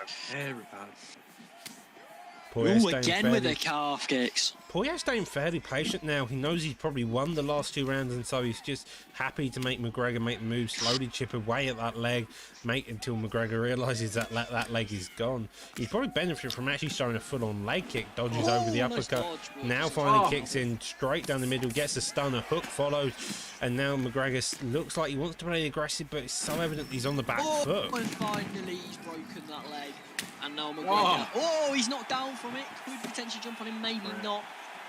Ooh, again with the calf kicks. Poirier's staying fairly patient now. He knows he's probably won the last two rounds, and so he's just happy to make McGregor make the move, slowly chip away at that leg, until McGregor realises that that leg is gone. He'd probably benefit from actually throwing a full-on leg kick, dodges over the uppercut, nice dodge, now finally kicks in straight down the middle, gets a stunner, hook follows, and now McGregor looks like he wants to play aggressive, but it's so evident he's on the back foot. And finally he's broken that leg. And now McGregor, he's not down from it. Could potentially jump on him, maybe not.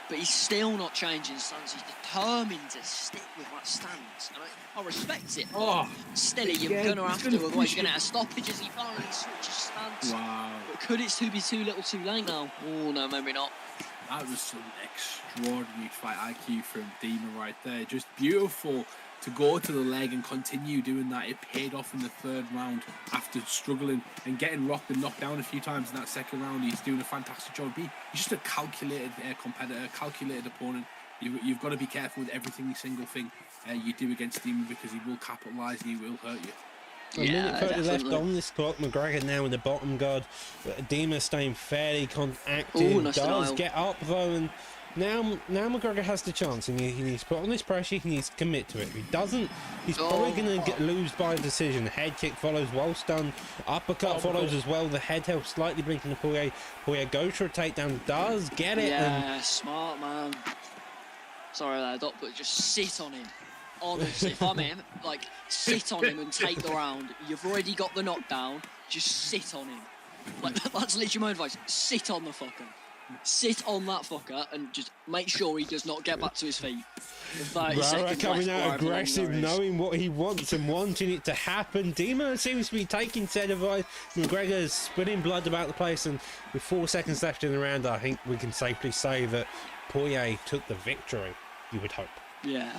But he's still not changing stance. He's determined to stick with that stance. And I respect it. Still, you're going to have to, otherwise you're going to have stoppages. He finally switches stance. Wow. But could it be too little too late now? Oh, no, maybe not. That was some extraordinary fight IQ from Dima right there. Just beautiful to go to the leg and continue doing that. It paid off in the third round after struggling and getting rocked and knocked down a few times in that second round. He's doing a fantastic job. He's just a calculated competitor, calculated opponent. You've got to be careful with every single thing you do against him, because he will capitalise and he will hurt you. A minute 30 left on this clock. McGregor now in the bottom guard. Dima staying fairly active. Nice does denial. get up though, and now McGregor has the chance, and he needs to put on this pressure. He needs to commit to it. If he doesn't, he's probably going to lose by decision. Head kick follows, well stunned. Uppercut follows as well. The head held slightly blinking to Poirier. Poirier goes for a takedown, does get it. Yeah, smart man. Sorry there, Doc, but just sit on him. Honestly, if I'm him, sit on him and take the round. You've already got the knockdown. Just sit on him. That's literally my advice. Sit on the fucker. Sit on that fucker and just make sure he does not get back to his feet. 30 seconds coming left, out aggressive, there is. knowing what he wants and wanting it to happen. Dima seems to be taking said advice. McGregor's spitting blood about the place, and with 4 seconds left in the round, I think we can safely say that Poirier took the victory, you would hope. Yeah.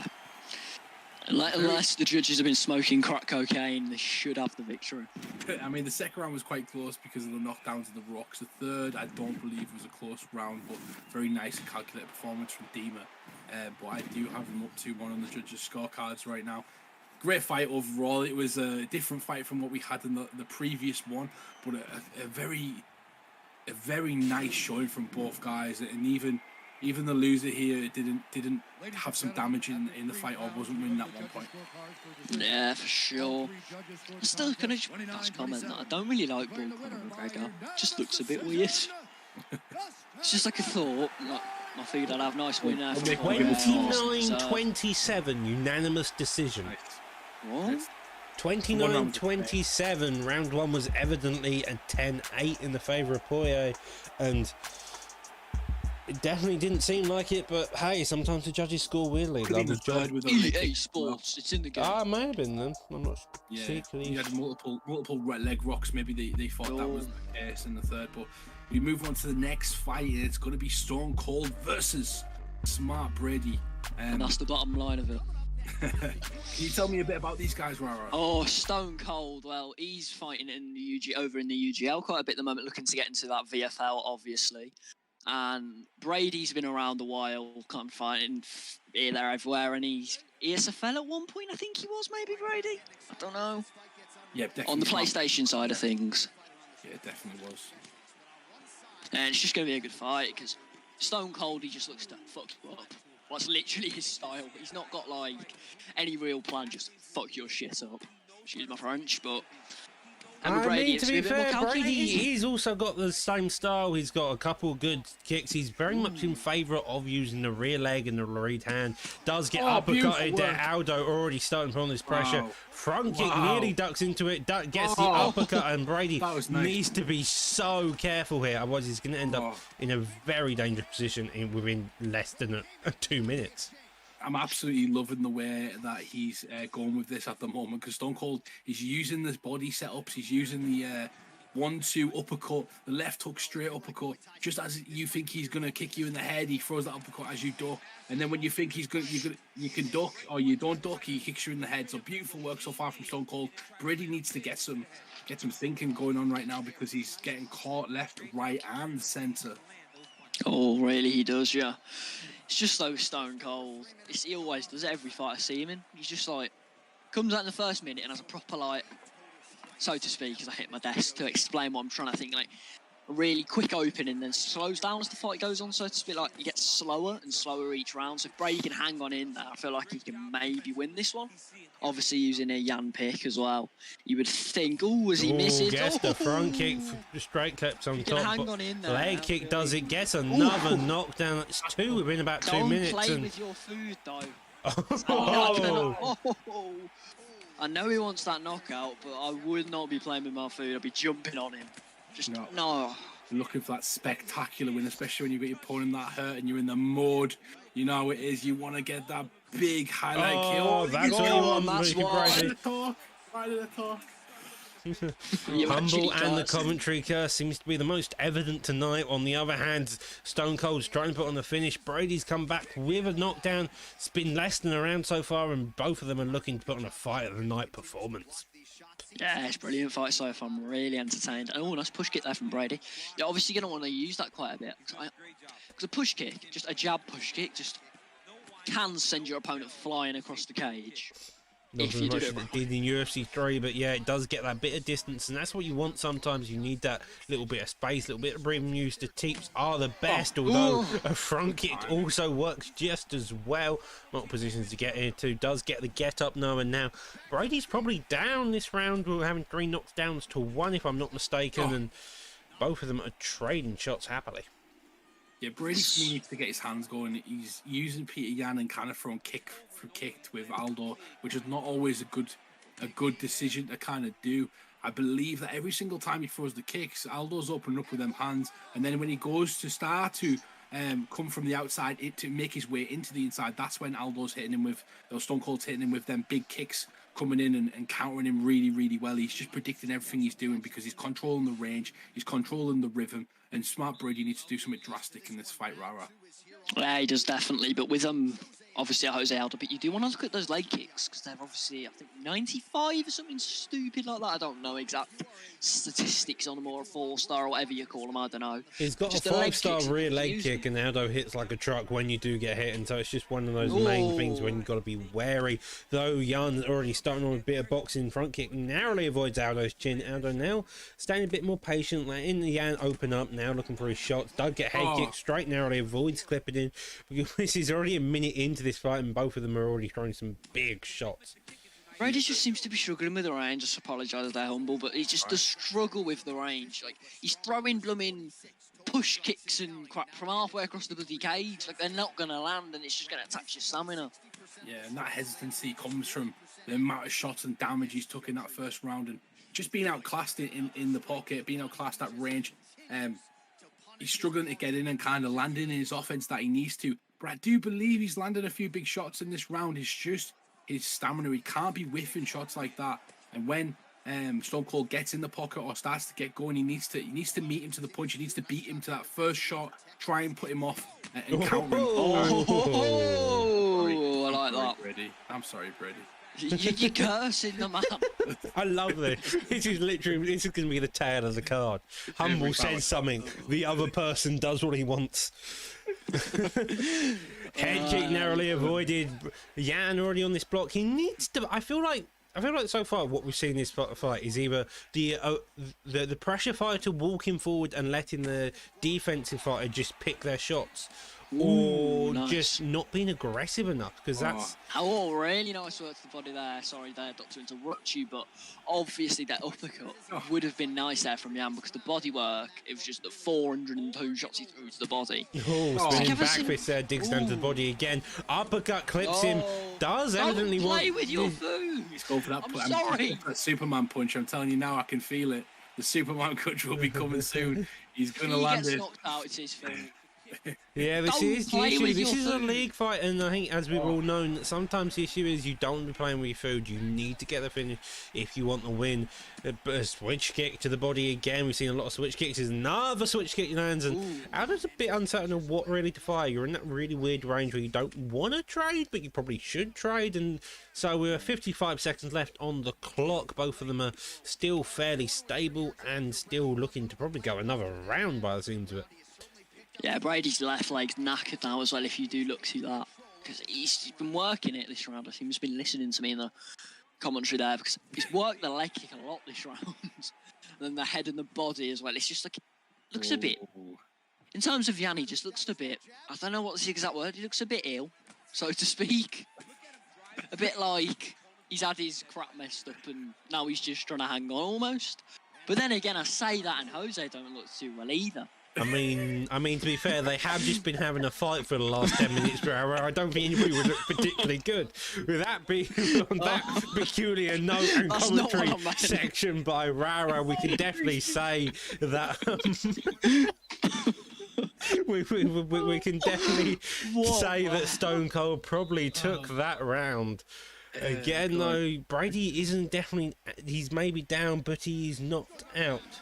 Unless the judges have been smoking crack cocaine, they should have the victory. I mean, the second round was quite close because of the knockdowns of the rocks. The third, I don't believe, was a close round, but very nice and calculated performance from Dima. But I do have him up 2-1 on the judges' scorecards right now. Great fight overall. It was a different fight from what we had in the previous one, but a very nice showing from both guys. And even even the loser here didn't have some damage in the fight or wasn't winning at one point. Yeah, for sure. Still, can I just comment that I don't really like Conor McGregor. Just looks a bit weird. It's just like a thought. Like, I figured I'd have a nice win after 29-27 unanimous decision. What? 29-27. Round one was evidently a 10-8 in the favour of Poirier, and it definitely didn't seem like it. But hey, sometimes the judges score weirdly. EA Sports, it's in the game. Ah, may have been then. I'm not secretly. You had multiple leg rocks. Maybe they thought that was the case in the third. But we move on to the next fight, and it's going to be Stone Cold versus Smart Brady. And that's the bottom line of it. Can you tell me a bit about these guys, Rara? Oh, Stone Cold. Well, he's fighting in the over in the UGL quite a bit at the moment, looking to get into that VFL, obviously. And Brady's been around a while, kind of fighting here, there, everywhere, and he's ESFL at one point, I think he was, maybe, Brady? I don't know. Yeah, definitely. On the PlayStation side of things. Yeah, it definitely was. And it's just going to be a good fight, because Stone Cold, he just looks to fuck you up. Well, that's literally his style. He's not got, like, any real plan, just fuck your shit up. Excuse my French, but... to be fair, Brady, he's also got the same style. He's got a couple of good kicks. He's very much in favour of using the rear leg and the right hand. Does get uppercutted there. Aldo already starting to put on this pressure. Front kick nearly ducks into it. Gets the uppercut, and Brady needs to be so careful here. Otherwise, he's going to end up in a very dangerous position within less than 2 minutes. I'm absolutely loving the way that he's going with this at the moment, because Stone Cold is using this body setups. He's using the 1-2 uppercut, the left hook straight uppercut. Just as you think he's going to kick you in the head, he throws that uppercut as you duck. And then when you think you can duck or you don't duck, he kicks you in the head. So beautiful work so far from Stone Cold. Brady needs to get some thinking going on right now, because he's getting caught left, right, and centre. Oh, really? He does, yeah. It's just so Stone Cold. He always does it every fight I see him in. He's just like, comes out in the first minute and has a proper, like, so to speak, as I hit my desk to explain what I'm trying to think, like, a really quick opening, then slows down as the fight goes on, so to speak. Like, he gets slower and slower each round. So if Brady can hang on in there, I feel like he can maybe win this one. Obviously using a Yan pick as well. You would think, as he misses. Gets the front kick, straight clips on top. Hang on in there. Leg kick does it, gets another knockdown. It's two within about 2 minutes. Don't play with your food, though. Oh. I know he wants that knockout, but I would not be playing with my food. I'd be jumping on him. No. Looking for that spectacular win, especially when you get your opponent that hurt and you're in the mud. You know how it is. You want to get that big highlight kill. That's what you want. That's Right at the talk. Humble and the commentary curse seems to be the most evident tonight. On the other hand, Stone Cold's trying to put on the finish. Brady's come back with a knockdown. It's been less than a round so far, and both of them are looking to put on a fight of the night performance. Yeah, it's a brilliant fight so far. I'm really entertained. Oh, nice push kick there from Brady. You're obviously going to want to use that quite a bit. Because a push kick, just a jab push kick, just can send your opponent flying across the cage. Not as much as it did in UFC 3, but yeah, it does get that bit of distance, and that's what you want sometimes. You need that little bit of space, little bit of breathing use. The tips are the best, although a front kick also works just as well. Multiple positions to get into, does get the get up now, and now Brady's probably down this round. We're having 3 knockdowns to 1, if I'm not mistaken, and both of them are trading shots happily. Yeah, Brady needs to get his hands going. He's using Peter Yan and kind of throwing kicked with Aldo, which is not always a good decision to kind of do. I believe that every single time he throws the kicks, Aldo's opening up with them hands, and then when he goes to start to come from the outside to make his way into the inside, that's when Aldo's hitting him with, or Stone Cold's hitting him with them big kicks, coming in and countering him really, really well. He's just predicting everything he's doing because he's controlling the range, he's controlling the rhythm, and Smart Brady needs to do something drastic in this fight, Rara. Yeah, he does definitely, but with obviously Jose Aldo, but you do want to look at those leg kicks because they're obviously, I think, 95 or something stupid like that. I don't know exact statistics on them, or a 4-star or whatever you call them. I don't know. He's got Just a the leg 5-star kicks, rear he's leg using kick, and Aldo hits like a truck when you do get hit, and so it's just one of those main things when you've got to be wary. Though Jan's already starting on a bit of boxing, front kick narrowly avoids Aldo's chin. Aldo now staying a bit more patient, letting Jan open up, now looking for his shots. Does get head kick straight, narrowly avoids clipping in, because this is already a minute into this fight, and both of them are already throwing some big shots. Brady just seems to be struggling with the range. Just apologise, they're humble, but he just does struggle with the range. Like, he's throwing blooming push kicks and crap from halfway across the bloody cage. Like, they're not going to land, and it's just going to tax your stamina. Yeah, and that hesitancy comes from the amount of shots and damage he's took in that first round, and just being outclassed in the pocket, being outclassed at range. He's struggling to get in and kind of landing in his offense that he needs to. But I do believe he's landed a few big shots in this round. It's just his stamina. He can't be whiffing shots like that. And when Stone Cold gets in the pocket or starts to get going, he needs to meet him to the punch. He needs to beat him to that first shot, try and put him off and counter him. I like that. Brady. I'm sorry, Brady. You're cursing the man. I love this. This is going to be the tale of the card. Humble says something, the other person does what he wants. Head kick narrowly avoided. Jan already on this block. He needs to. I feel like so far what we've seen in this fight is either the pressure fighter walking forward and letting the defensive fighter just pick their shots, or just not being aggressive enough, because that's... Oh, really nice work to the body there. Sorry there, not to interrupt you, but obviously that uppercut would have been nice there from Jan, because the body work, it was just the 402 shots he threw to the body. Spinning back fist there, digs down to the body again. Uppercut clips him. Does evidently want... play with your food. He's going for that, I'm sorry. That Superman punch. I'm telling you now, I can feel it. The Superman punch will be coming soon. He's going to land it. He gets knocked out, it's his food. Yeah, this is the issue. This is a league fight, and I think, as we've all known, sometimes the issue is you don't be playing with your food. You need to get the finish if you want to win. A switch kick to the body again. We've seen a lot of switch kicks. There's another switch kick lands, and Aldo's a bit uncertain of what really to fire. You're in that really weird range where you don't want to trade, but you probably should trade. And so we're 55 seconds left on the clock. Both of them are still fairly stable and still looking to probably go another round by the seams of it. Yeah, Brady's left leg's knackered now as well, if you do look to that. Because he's been working it this round. I think he's been listening to me in the commentary there, because he's worked the leg kick a lot this round. And then the head and the body as well. It's just like, looks a bit... In terms of Jan, he just looks a bit... I don't know what's the exact word. He looks a bit ill, so to speak. A bit like he's had his crap messed up and now he's just trying to hang on almost. But then again, I say that and Jose don't look too well either. I mean, to be fair, they have just been having a fight for the last 10 minutes per hour. I don't think anybody would look particularly good. With that being on that peculiar note and commentary section by Rara, we can definitely say that we can definitely say that Stone Cold probably took that round. Again, though, Brady isn't definitely... He's maybe down, but he's not out.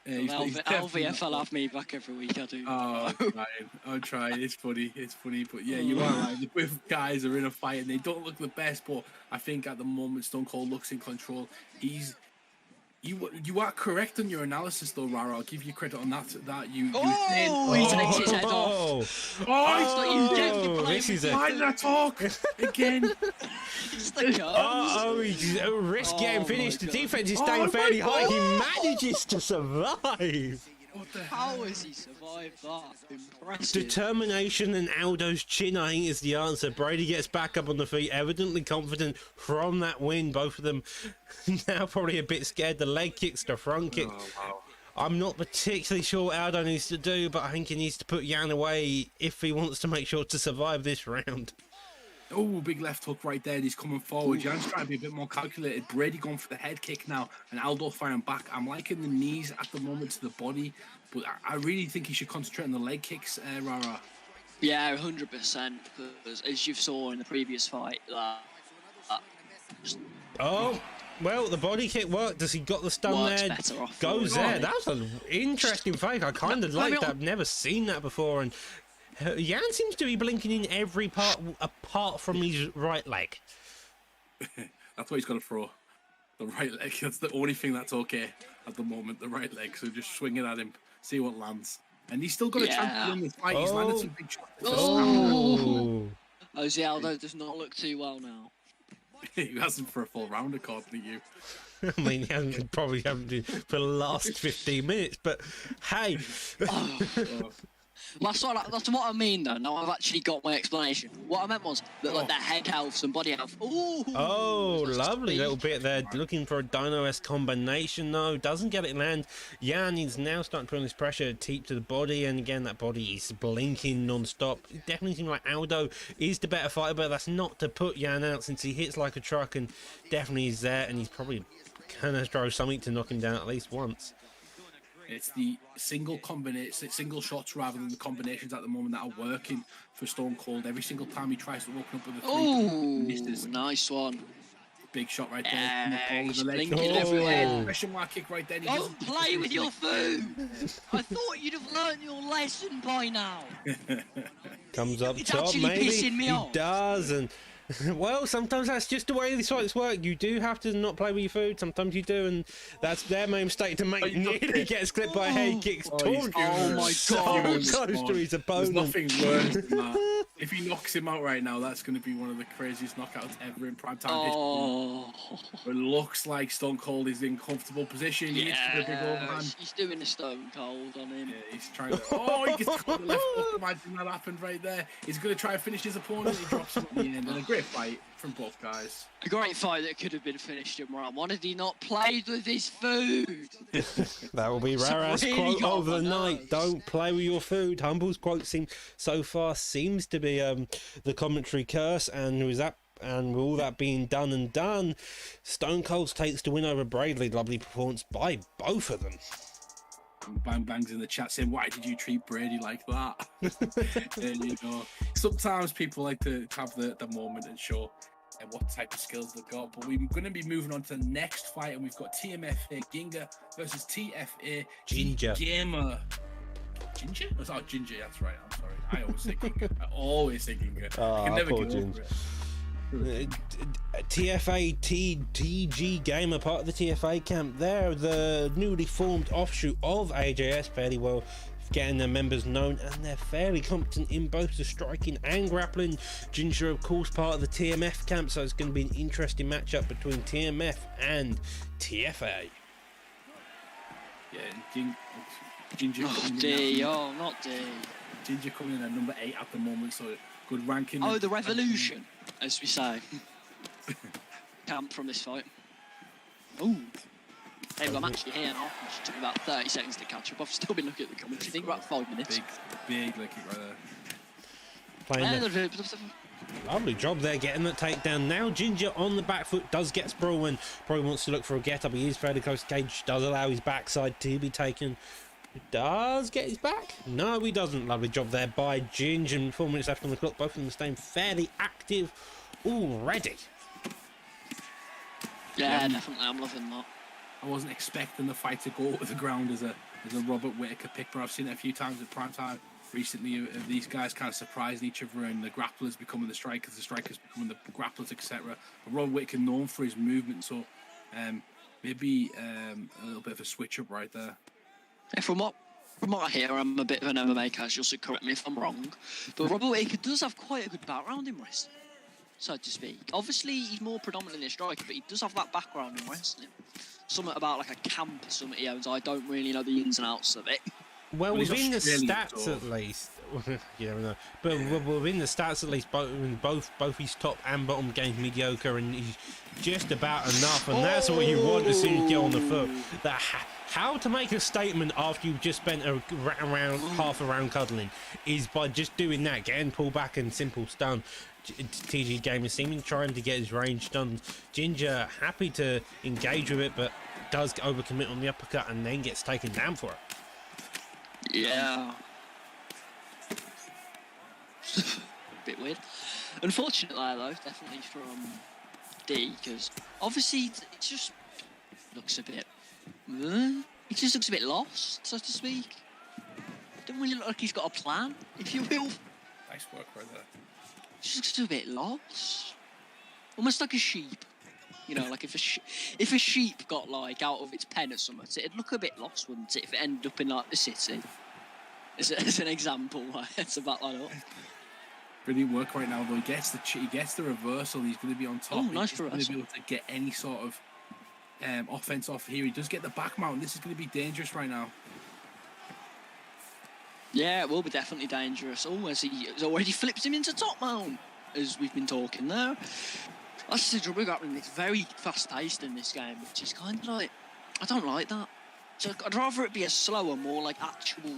LVF will have me back every week, I do. I'm trying. It's funny, but yeah, you are right. Both guys are in a fight and they don't look the best, but I think at the moment Stone Cold looks in control. You are correct on your analysis, though, Rara. I'll give you credit on that. He takes his head off. Why did I talk again? It's the guns. He's risk getting finished. The defense is staying fairly high. He manages to survive. How has he survived that? Impressive. Determination and Aldo's chin, I think, is the answer. Brady gets back up on the feet, evidently confident from that win. Both of them now probably a bit scared. The leg kicks, the front kick. I'm not particularly sure what Aldo needs to do, but I think he needs to put Jan away if he wants to make sure to survive this round. Oh, big left hook right there. He's coming forward. Jan's trying to be a bit more calculated. Brady going for the head kick now, and Aldo firing back. I'm liking the knees at the moment to the body, but I really think he should concentrate on the leg kicks, Rara. Yeah, 100%. Because as you saw in the previous fight, well, the body kick worked. Does he got the stun there? Goes there. That's an interesting fake. I kind of like that. I've never seen that before, and Jan seems to be blinking in every part apart from his right leg. That's what he's got to throw. The right leg. That's the only thing that's okay at the moment. The right leg. So just swing it at him, see what lands. And he's still got a chance to win this fight. He's landed some big shots. Oh, Aldo does not look too well now. He hasn't for a full round, according to you. I mean, he hasn't probably haven't been for the last 15 minutes, but hey. That's what I mean, though. Now I've actually got my explanation. What I meant was that, like, the head health and body health. Ooh, Lovely little bit there. Looking for a Dino-esque combination, though. Doesn't get it land. Jan is now starting to put on this pressure deep to the body, and again, that body is blinking non-stop. It definitely seems like Aldo is the better fighter, but that's not to put Jan out since he hits like a truck and definitely is there, and he's probably going to throw something to knock him down at least once. It's the single shots rather than the combinations at the moment that are working for Stone Cold. Every single time he tries to open up with a three, nice one. Big shot right there. He's blinking everywhere. Question mark kick right there. Don't play with your food. I thought you'd have learned your lesson by now. Comes up It's top, actually maybe pissing me he off. does, and well, sometimes that's just the way these fights work. You do have to not play with your food. Sometimes you do, and that's their main mistake to make. Nearly gets clipped by a head kick. Oh my so God. close to his opponent. There's nothing worse than that. If he knocks him out right now, that's going to be one of the craziest knockouts ever in primetime history. It looks like Stone Cold is in comfortable position. He hits for the big overhand. He's doing a Stone Cold on him. Yeah, he's trying to. Oh, he gets caught the left hook. Imagine that happened right there. He's going to try and finish his opponent. He drops him at the end. And a great fight from both guys. A great fight that could have been finished in round one had he not played with his food. That will be Rara's really quote of the night. Don't play with your food. Humble's quote so far seems to be the commentary curse, and with all that being done and done, Stone Cold takes the win over Brady. Lovely performance by both of them. Bang Bang's in the chat saying, why did you treat Brady like that? And, you know, sometimes people like to have the moment and show what type of skills they've got. But we're going to be moving on to the next fight, and we've got TMFA Ginga versus TFA Ginga. Ginger? Oh, Ginger, that's right. I'm sorry. I always say Ginga. I always say Ginga. I can never get over it. TFA TG Gamer, part of the TFA camp. They're the newly formed offshoot of AJS, fairly well getting their members known, and they're fairly competent in both the striking and grappling. Ginger, of course, part of the TMF camp, so it's going to be an interesting matchup between TMF and TFA. Yeah, Ginger. Not D. Ginger coming in at number 8 at the moment, so good ranking. Oh, the revolution, as we say. Camp from this fight. Ooh. Hey, well, I'm actually here now. It took me about 30 seconds to catch up. I've still been looking at the commentary. I think about 5 minutes. Big leg kick right Playing lovely job there, getting that takedown. Now Ginger on the back foot does get sprawl and probably wants to look for a get up. He is fairly close to cage, does allow his backside to be taken. Does get his back? No, he doesn't. Lovely job there by Ginger, and 4 minutes left on the clock. Both of them staying fairly active already. Yeah, definitely. I'm loving that. I wasn't expecting the fight to go to the ground as a Robert Whittaker pick, but I've seen it a few times at primetime recently of these guys kind of surprising each other, and the grapplers becoming the strikers becoming the grapplers, etc. But Robert Whittaker known for his movement, so maybe a little bit of a switch up right there. Yeah, from what I hear, I'm a bit of an MMA casual, so correct me if I'm wrong. But Robert Whittaker does have quite a good background in wrestling, so to speak. Obviously, he's more predominantly a striker, but he does have that background in wrestling. Something about like a camp or something he owns. I don't really know the ins and outs of it. Well, within the stats at least, you never know. But within the stats at least, both his top and bottom games mediocre, and he's just about enough. And that's what you want as soon as you get on the foot. How to make a statement after you've just spent half a round cuddling is by just doing that, getting pulled back and simple stun. TG Gamer seeming trying to get his range done. Ginger happy to engage with it, but does overcommit on the uppercut and then gets taken down for it. Yeah. Bit weird. Unfortunately, though, definitely from D, because obviously it just looks a bit. It just looks a bit lost, so to speak. Doesn't really look like he's got a plan, if you will. Nice work right there. Just a bit lost. Almost like a sheep. You know, like if a sheep got like out of its pen or something, it'd look a bit lost, wouldn't it? If it ended up in like the city, as an example, to back that up. Brilliant work right now, though. He gets the reversal. He's going to be on top. Oh, nice He's going to be able to get any sort of offense off here. He does get the back mount. This is going to be dangerous right now. Yeah, it will be definitely dangerous. Oh, as he's already flipped him into top mount, as we've been talking there. That's the trouble grappling. It's very fast-paced in this game, which is kind of like, I don't like that. So I'd rather it be a slower, more like actual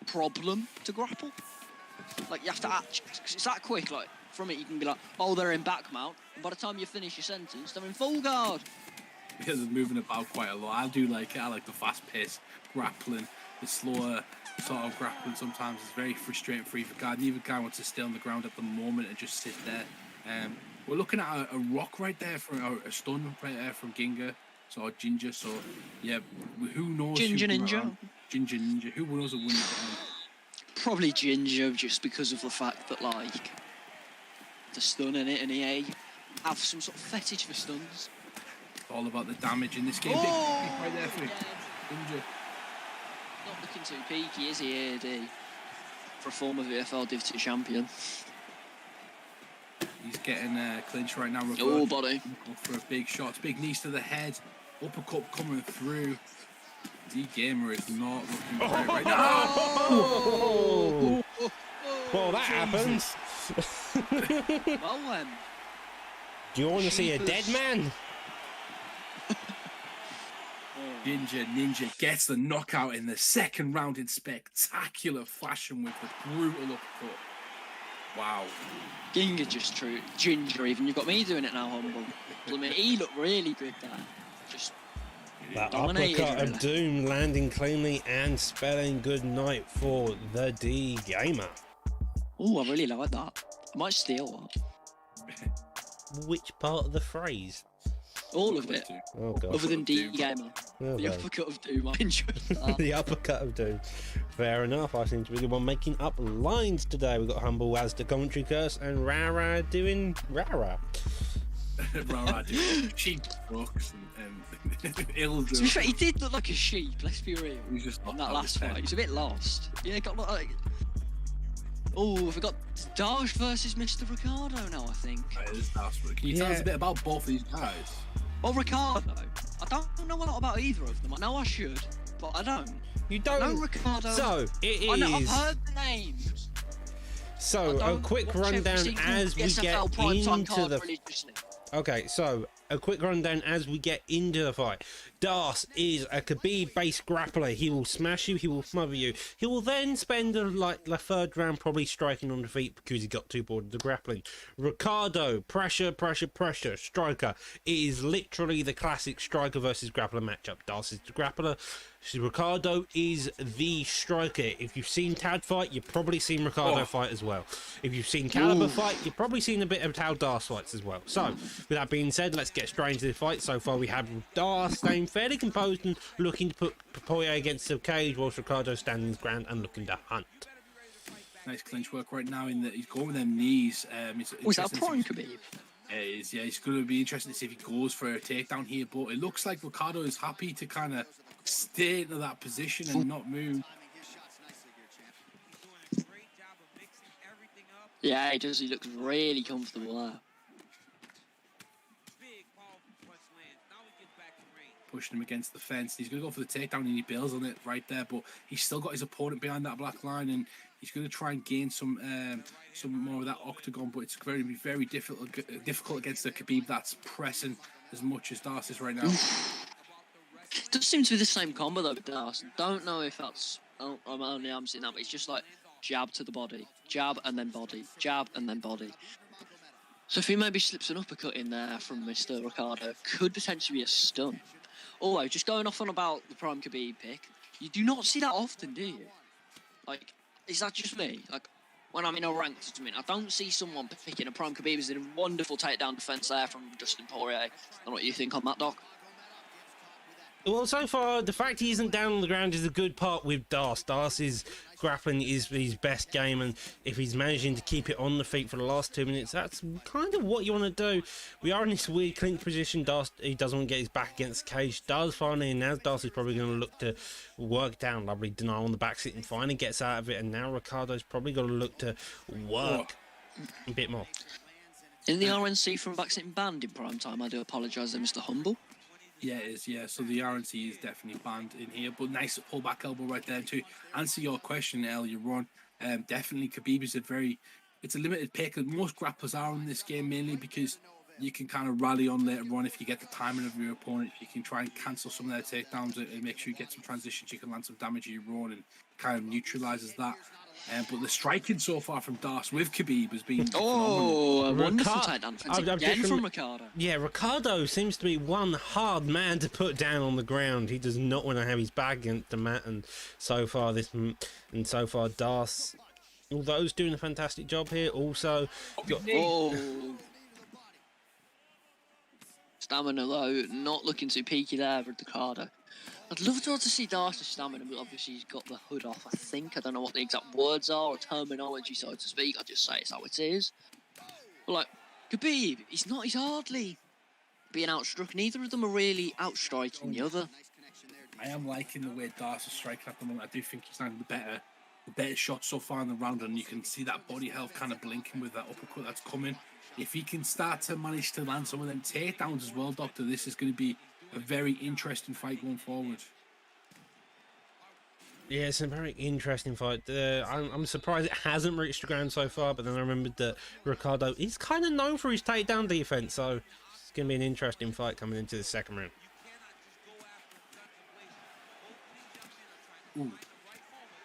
problem to grapple. Like you have to cause it's that quick. Like from it, you can be like, oh, they're in back mount, and by the time you finish your sentence, they're in full guard. Because it's moving about quite a lot. I do like it. I like the fast-paced grappling, the slower sort of grappling. Sometimes it's very frustrating for either guy. Neither guy wants to stay on the ground at the moment and just sit there. We're looking at a rock right there, a stun right there from Ginga, so Ginger. So yeah, who knows? Ginger Ninja. Ginger Ninja. Who knows who win that one? Probably Ginger, just because of the fact that like the stun in it, and he have some sort of fetish for stuns. It's all about the damage in this game. Oh, big right there for yeah. Ginger. Not looking too peaky, is he, AD? For a former VFL Div 2 champion. He's getting clinch right now. Oh, body. For a big shot. It's big knees to the head. Uppercut coming through. D-Gamer is not looking great right now. Oh! Well, that happens. Well, Do you want to see a dead man? Ginger Ninja gets the knockout in the second round in spectacular fashion with the brutal uppercut. Wow. Ginga just true. Ginger, even. You've got me doing it now, Humble. I mean, he looked really good there. Just That dominated, uppercut really. of Doom landing cleanly and spelling good night for the D-Gamer. Oh, I really like that. I might steal that. Which part of the phrase? All of it. Oh, God. Other than D-Gamer. Oh, The God. uppercut of Doom, I enjoyed that. The uppercut of Doom. Fair enough. I seem to be the one making up lines today. We've got Humble as the commentary curse and Rara doing Rara. Rara doing cheap books and ill To be fair, he did look like a sheep, let's be real. He's just In that last fight, he's a bit lost. Yeah, got like... Oh, we got Darsh versus Mr. Ricardo now, I think. Can you tell us a bit about both of these guys? Well, Ricardo, I don't know a lot about either of them. I know I should, but I don't. You I know don't. Ricardo. So it I know, I've is. heard the names. So I a don't quick watch rundown every single as we SFL get primetime into card the. religiously. Okay, so a quick rundown as we get into the fight. Darsh is a Khabib-based grappler. He will smash you, he will smother you. He will then spend the third round probably striking on the feet because he got too bored of the grappling. Ricardo, pressure, striker. It is literally the classic striker versus grappler matchup. Darsh is the grappler. Ricardo is the striker. If you've seen Tad fight, you've probably seen Ricardo fight as well. If you've seen Caliber fight, you've probably seen a bit of how Darsh fights as well. So, with that being said, let's get straight into the fight. So far, we have Darsh staying fairly composed and looking to put Poirier against the cage, whilst Ricardo standing his ground and looking to hunt. Nice clinch work right now. He's going with them knees. Was that prime Khabib? It is, yeah. It's going to be interesting to see if he goes for a takedown here, but it looks like Ricardo is happy to kind of stay into that position and not move. Yeah, he does. He looks really comfortable there. Pushing him against the fence. He's going to go for the takedown and he bails on it right there, but he's still got his opponent behind that black line and he's going to try and gain some more of that octagon, but it's going to be very difficult against the Khabib that's pressing as much as Darsh is right now. It does seem to be the same combo though with Darsh. Don't know if that's... I'm seeing that, but it's just like jab to the body, jab and then body, jab and then body. So if he maybe slips an uppercut in there from Mr. Ricardo, could potentially be a stun. Although, just going off on about the prime Khabib pick, you do not see that often, do you? Like, is that just me? Like, when I'm in a ranked tournament, I don't see someone picking a prime Khabib as a wonderful takedown defense there from Dustin Poirier. I don't know what you think on that, Doc. Well, so far, the fact he isn't down on the ground is a good part with Darsh. Darsh's grappling is his best game, and if he's managing to keep it on the feet for the last 2 minutes, that's kind of what you want to do. We are in this weird clinch position. Darsh, he doesn't want to get his back against the cage. Does finally, and now Darsh is probably going to look to work down. Lovely denial on the back sit and finally gets out of it, and now Ricardo's probably got to look to work a bit more. In the RNC from back sitting banned in prime time, I do apologise there, Mr. Humble. Yeah, it is. Yeah, so the RNC is definitely banned in here, but nice pullback elbow right there to answer your question earlier on. Definitely, Khabib is it's a limited pick. Most grapplers are in this game mainly because you can kind of rally on later on if you get the timing of your opponent. If you can try and cancel some of their takedowns and make sure you get some transitions, you can land some damage in your own and kind of neutralizes that. But the striking so far from Darsh with Khabib has been a wonderful takedown again from Ricardo. Yeah, Ricardo seems to be one hard man to put down on the ground. He does not want to have his back against the mat, and so far Darsh, although he's doing a fantastic job here, also stamina though, not looking too peaky there with Ricardo. I'd love to see Darsh's stamina, but obviously he's got the hood off, I think. I don't know what the exact words are or terminology, so to speak. I just say it's how it is. But like, Khabib, he's hardly being outstruck. Neither of them are really outstriking the other. I am liking the way Darsh is striking at the moment. I do think he's landing the better shot so far in the round, and you can see that body health kind of blinking with that uppercut that's coming. If he can start to manage to land some of them takedowns as well, Doctor, this is going to be a very interesting fight going forward. Yeah, it's a very interesting fight. I'm surprised it hasn't reached the ground so far, but then I remembered that Ricardo is kind of known for his takedown defense, so it's going to be an interesting fight coming into the second round. Ooh.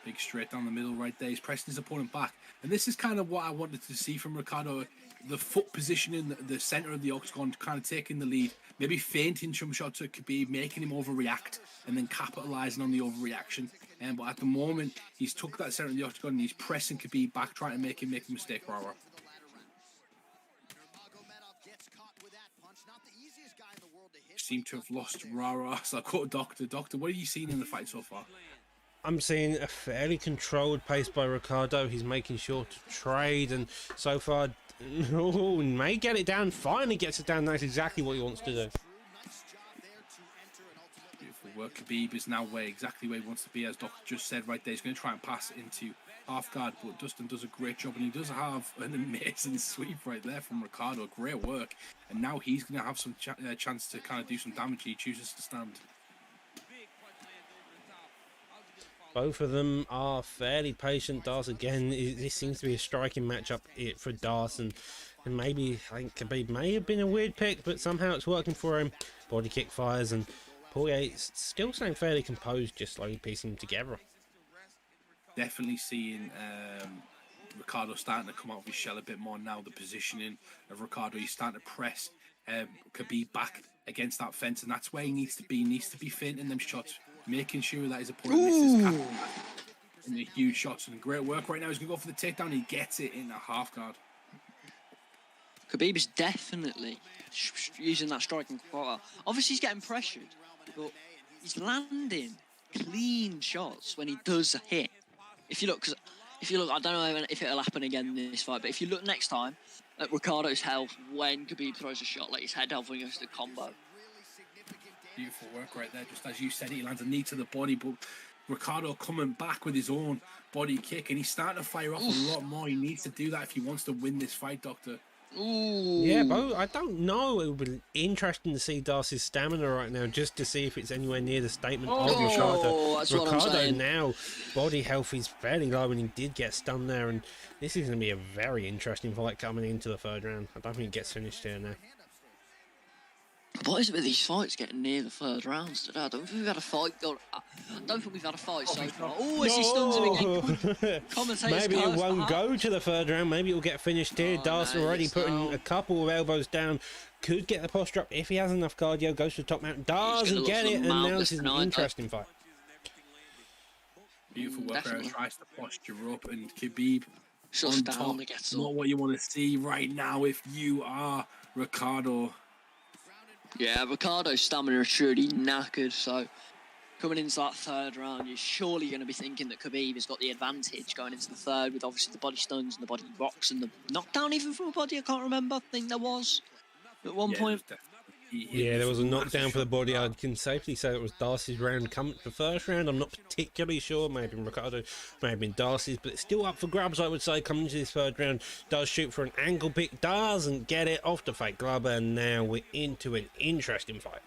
Big straight down the middle right there. He's pressing his opponent back. And this is kind of what I wanted to see from Ricardo. The foot position in the center of the octagon, kind of taking the lead, maybe feinting some shots at Khabib, making him overreact, and then capitalizing on the overreaction. But at the moment, he's took that center of the octagon and he's pressing Khabib back, trying to make him make a mistake, Rara. Seem to have lost Rara. So I caught Doctor. Doctor, what have you seen in the fight so far? I'm seeing a fairly controlled pace by Ricardo. He's making sure to trade, and so far, may get it down. Finally gets it down. That's exactly what he wants to do. Beautiful work. Khabib is now exactly where he wants to be, as Doc just said right there. He's going to try and pass into half guard, but Dustin does a great job, and he does have an amazing sweep right there from Ricardo. Great work. And now he's going to have some chance to kind of do some damage. He chooses to stand. Both of them are fairly patient. Darsh, again, this seems to be a striking matchup for Darsh, and maybe I think Khabib may have been a weird pick, but somehow it's working for him. Body kick fires, and Poirier still staying fairly composed, just slowly piecing them together. Definitely seeing Ricardo starting to come out of his shell a bit more now. The positioning of Ricardo, he's starting to press Khabib back against that fence, and that's where he needs to be. He needs to be feinting them shots, making sure that his opponent misses and the huge shots. And great work right now. He's going to go for the takedown. He gets it in a half guard. Khabib is definitely using that striking quite well. Obviously, he's getting pressured, but he's landing clean shots when he does hit. If you look, I don't know if it'll happen again in this fight, but if you look next time at Ricardo's health when Khabib throws a shot, like his head health when he goes to combo. Beautiful work right there. Just as you said, he lands a knee to the body, but Ricardo coming back with his own body kick, and he's starting to fire off a lot more. He needs to do that if he wants to win this fight, Doctor. Ooh. Yeah, but I don't know. It would be interesting to see Darsh's stamina right now, just to see if it's anywhere near the statement of Ricardo. That's what I'm saying. Now, body health is fairly low, and he did get stunned there, and this is going to be a very interesting fight coming into the third round. I don't think it gets finished here now. What is it with these fights getting near the third rounds today? I don't think we've had a fight. I don't think we've had a fight so far. Oh, as he stuns him again. Maybe it won't go to the third round. Maybe it'll get finished here. Darsh already putting a couple of elbows down. Could get the posture up if he has enough cardio. Goes to the top mount. Doesn't get it, and now this is an interesting fight. Beautiful work there. Tries to posture up, and Khabib on top. Not what you want to see right now if you are Ricardo. Yeah, Ricardo's stamina is truly knackered, so coming into that third round, you're surely going to be thinking that Khabib has got the advantage going into the third with obviously the body stuns and the body rocks and the knockdown even from a body, I can't remember. I think there was at one point. Yeah, there was a knockdown for the body. I can safely say it was Darcy's round coming to the first round. I'm not particularly sure. Maybe Ricardo, maybe Darcy's, but it's still up for grabs, I would say, coming to this third round. Does shoot for an ankle pick, doesn't get it off the fake glove, and now we're into an interesting fight.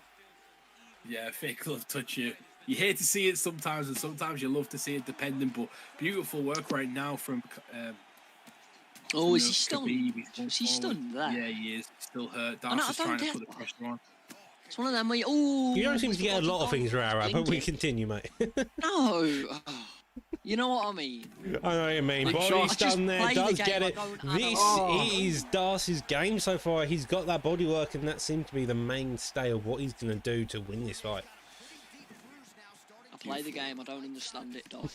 Yeah, fake glove touch you. You hate to see it sometimes, and sometimes you love to see it depending, but beautiful work right now from... is he stunned? Is he stunned there? Yeah, he is. He's still hurt. Darsh is trying to put the pressure on. It's one of them where you don't seem to get a lot of things right, but we continue, mate. No. You know what I mean? I know what you mean. Body stun there, does get it. This is Darcy's game so far. He's got that body work, and that seems to be the mainstay of what he's going to do to win this fight. I play the game, I don't understand it, dog.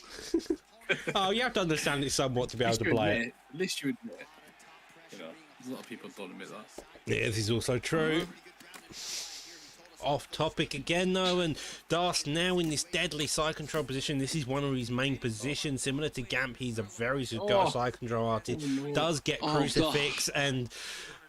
Oh, you have to understand it somewhat to be able to play it. At least you admit it. You know, there's a lot of people don't admit that. Yeah, this is also true. Off topic again, though, and Darsh now in this deadly side control position. This is one of his main positions. Similar to Gamp, he's a very good side control artist. Does get crucifix and...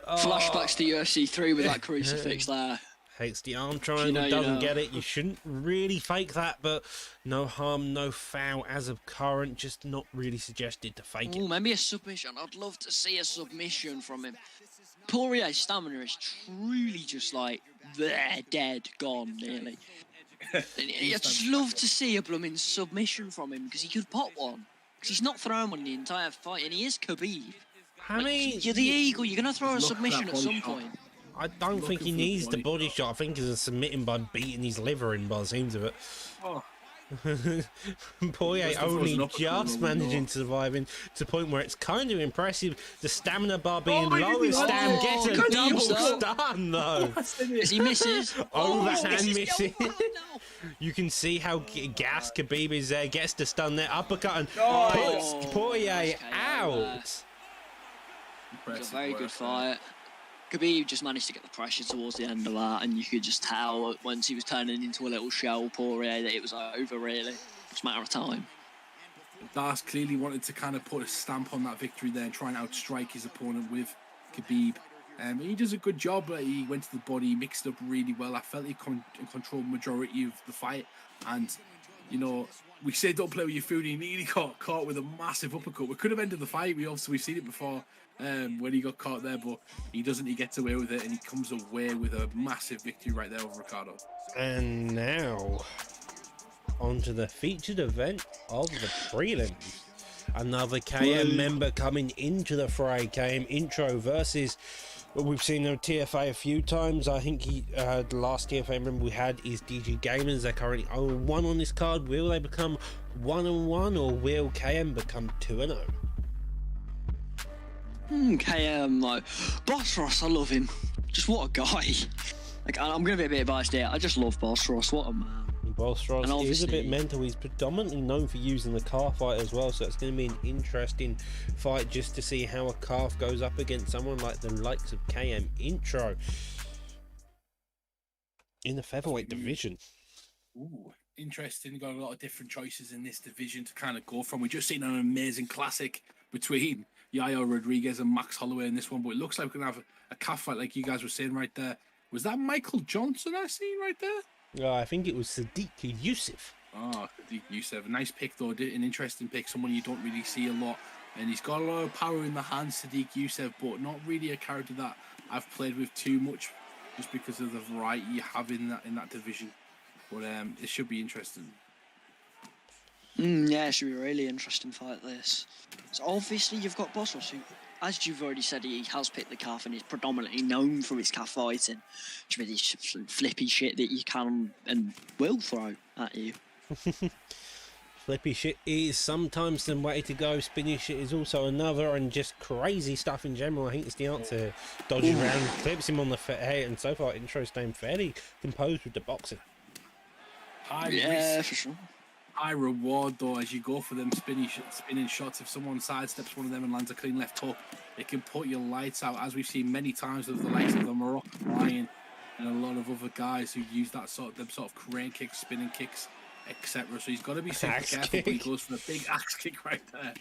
flashbacks to UFC 3 with that crucifix there. Hates the arm triangle, doesn't get it. You shouldn't really fake that, but no harm, no foul as of current. Just not really suggested to fake it. Maybe a submission. I'd love to see a submission from him. Poirier's stamina is truly just like, there, dead, gone, nearly. I'd just love to see a blooming submission from him, because he could pop one. Because he's not thrown one the entire fight, and he is Khabib. You're the Eagle, you're going to throw a submission at some point. I don't think he needs the body shot. I think he's submitting by beating his liver in by the seams of it. Poirier only just managing to survive to the point where it's kind of impressive. The stamina bar being low as Stam gets a double stun though. As he misses. Overhand missing. You can see how gassed Khabib is there. Gets the stun there. Uppercut and puts Poirier out. It's a very good fight. Khabib just managed to get the pressure towards the end of that, and you could just tell once he was turning into a little shell, Poirier, that it was over, really. It's a matter of time. Darsh clearly wanted to kind of put a stamp on that victory there and try and outstrike his opponent with Khabib. He does a good job. He went to the body, mixed up really well. I felt he controlled the majority of the fight. And, you know, we say don't play with your food. He nearly got caught with a massive uppercut. We could have ended the fight. We've seen it before. When he got caught there, but he doesn't. He gets away with it, and he comes away with a massive victory right there over Ricardo. And now, onto the featured event of the prelims. Another KM member coming into the fray. KM Intro versus... We've seen the TFA a few times. I think the last TFA member we had is DG Gamers. They're currently 0-1 on this card. Will they become 1-1, or will KM become 2-0? KM, though. Boss Ross, I love him. Just what a guy. Like, I'm going to be a bit biased here. I just love Boss Ross. What a man. Boss Ross is a bit mental. He's predominantly known for using the car fight as well, so it's going to be an interesting fight just to see how a calf goes up against someone like the likes of KM Intro in the featherweight division. Ooh, interesting. Got a lot of different choices in this division to kind of go from. We just seen an amazing classic between Yayo Rodriguez and Max Holloway in this one, but it looks like we're going to have a calf fight like you guys were saying right there. Was that Michael Johnson I seen right there? I think it was Sadiq Youssef. Oh, Sadiq Youssef. Nice pick, though. An interesting pick. Someone you don't really see a lot. And he's got a lot of power in the hands, Sadiq Youssef, but not really a character that I've played with too much just because of the variety you have in that division. But it should be interesting. Yeah, it should be a really interesting fight, this. So obviously you've got Boss Ross, who, as you've already said, he has picked the calf and is predominantly known for his calf fighting. Which means flippy shit that you can and will throw at you. Flippy shit is sometimes the way to go. Spinny shit is also another, and just crazy stuff in general. I think it's the answer. Dodges around, clips him on the head, and so far intro staying fairly composed with the boxing. Yeah, for sure. High reward though as you go for them spinning shots. If someone sidesteps one of them and lands a clean left hook, it can put your lights out, as we've seen many times with the likes of the Moroccan Lion. and a lot of other guys who use them sort of crane kicks, spinning kicks, etc. So he's got to be super Axe careful when he kick. goes for a big axe kick right there.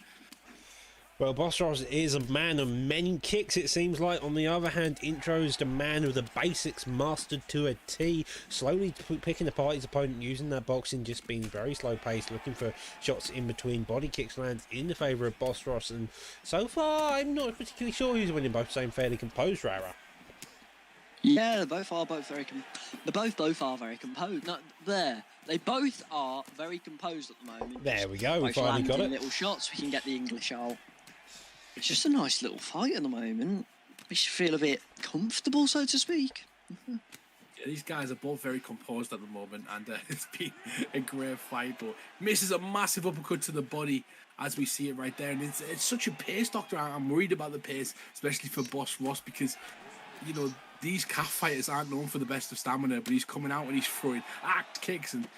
Well, Boss Ross is a man of many kicks, it seems like. On the other hand, Intro's the man of the basics mastered to a T. Slowly picking apart his opponent, using that boxing, just being very slow paced, looking for shots in between. Body kicks lands in the favour of Boss Ross, and so far, I'm not particularly sure who's winning, both saying fairly composed, Rara. Yeah, they both are very composed. No, there. They both are very composed at the moment. There we go, we Both finally got landing it. little shots, we can get the English out. It's just a nice little fight at the moment. Makes you feel a bit comfortable, so to speak. Yeah, these guys are both very composed at the moment, and it's been a great fight. But misses a massive uppercut to the body, as we see it right there. And it's such a pace, Doctor. I'm worried about the pace, especially for Boss Ross, because, you know, these calf fighters aren't known for the best of stamina, but he's coming out and he's throwing axe kicks, and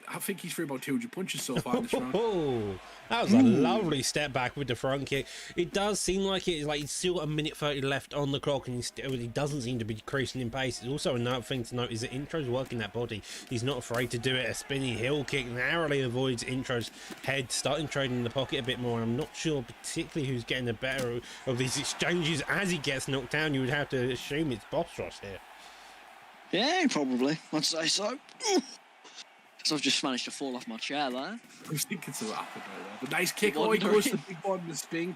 I think he's threw about 200 punches so far in this round. Oh, that was a lovely step back with the front kick. It does seem like it's like he's still got a minute 30 left on the clock, and he doesn't seem to be decreasing in pace. It's also another thing to note is that Intro's working that body. He's not afraid to do it. A spinny heel kick narrowly avoids Intro's head, starting trading in the pocket a bit more. I'm not sure particularly who's getting the better of these exchanges as he gets knocked down. You would have to assume it's Boss Ross here. Yeah, probably. I'd say so. So I've just managed to fall off my chair there. I was thinking something happened right there. But nice kick. Oh, he goes for the big one, the spin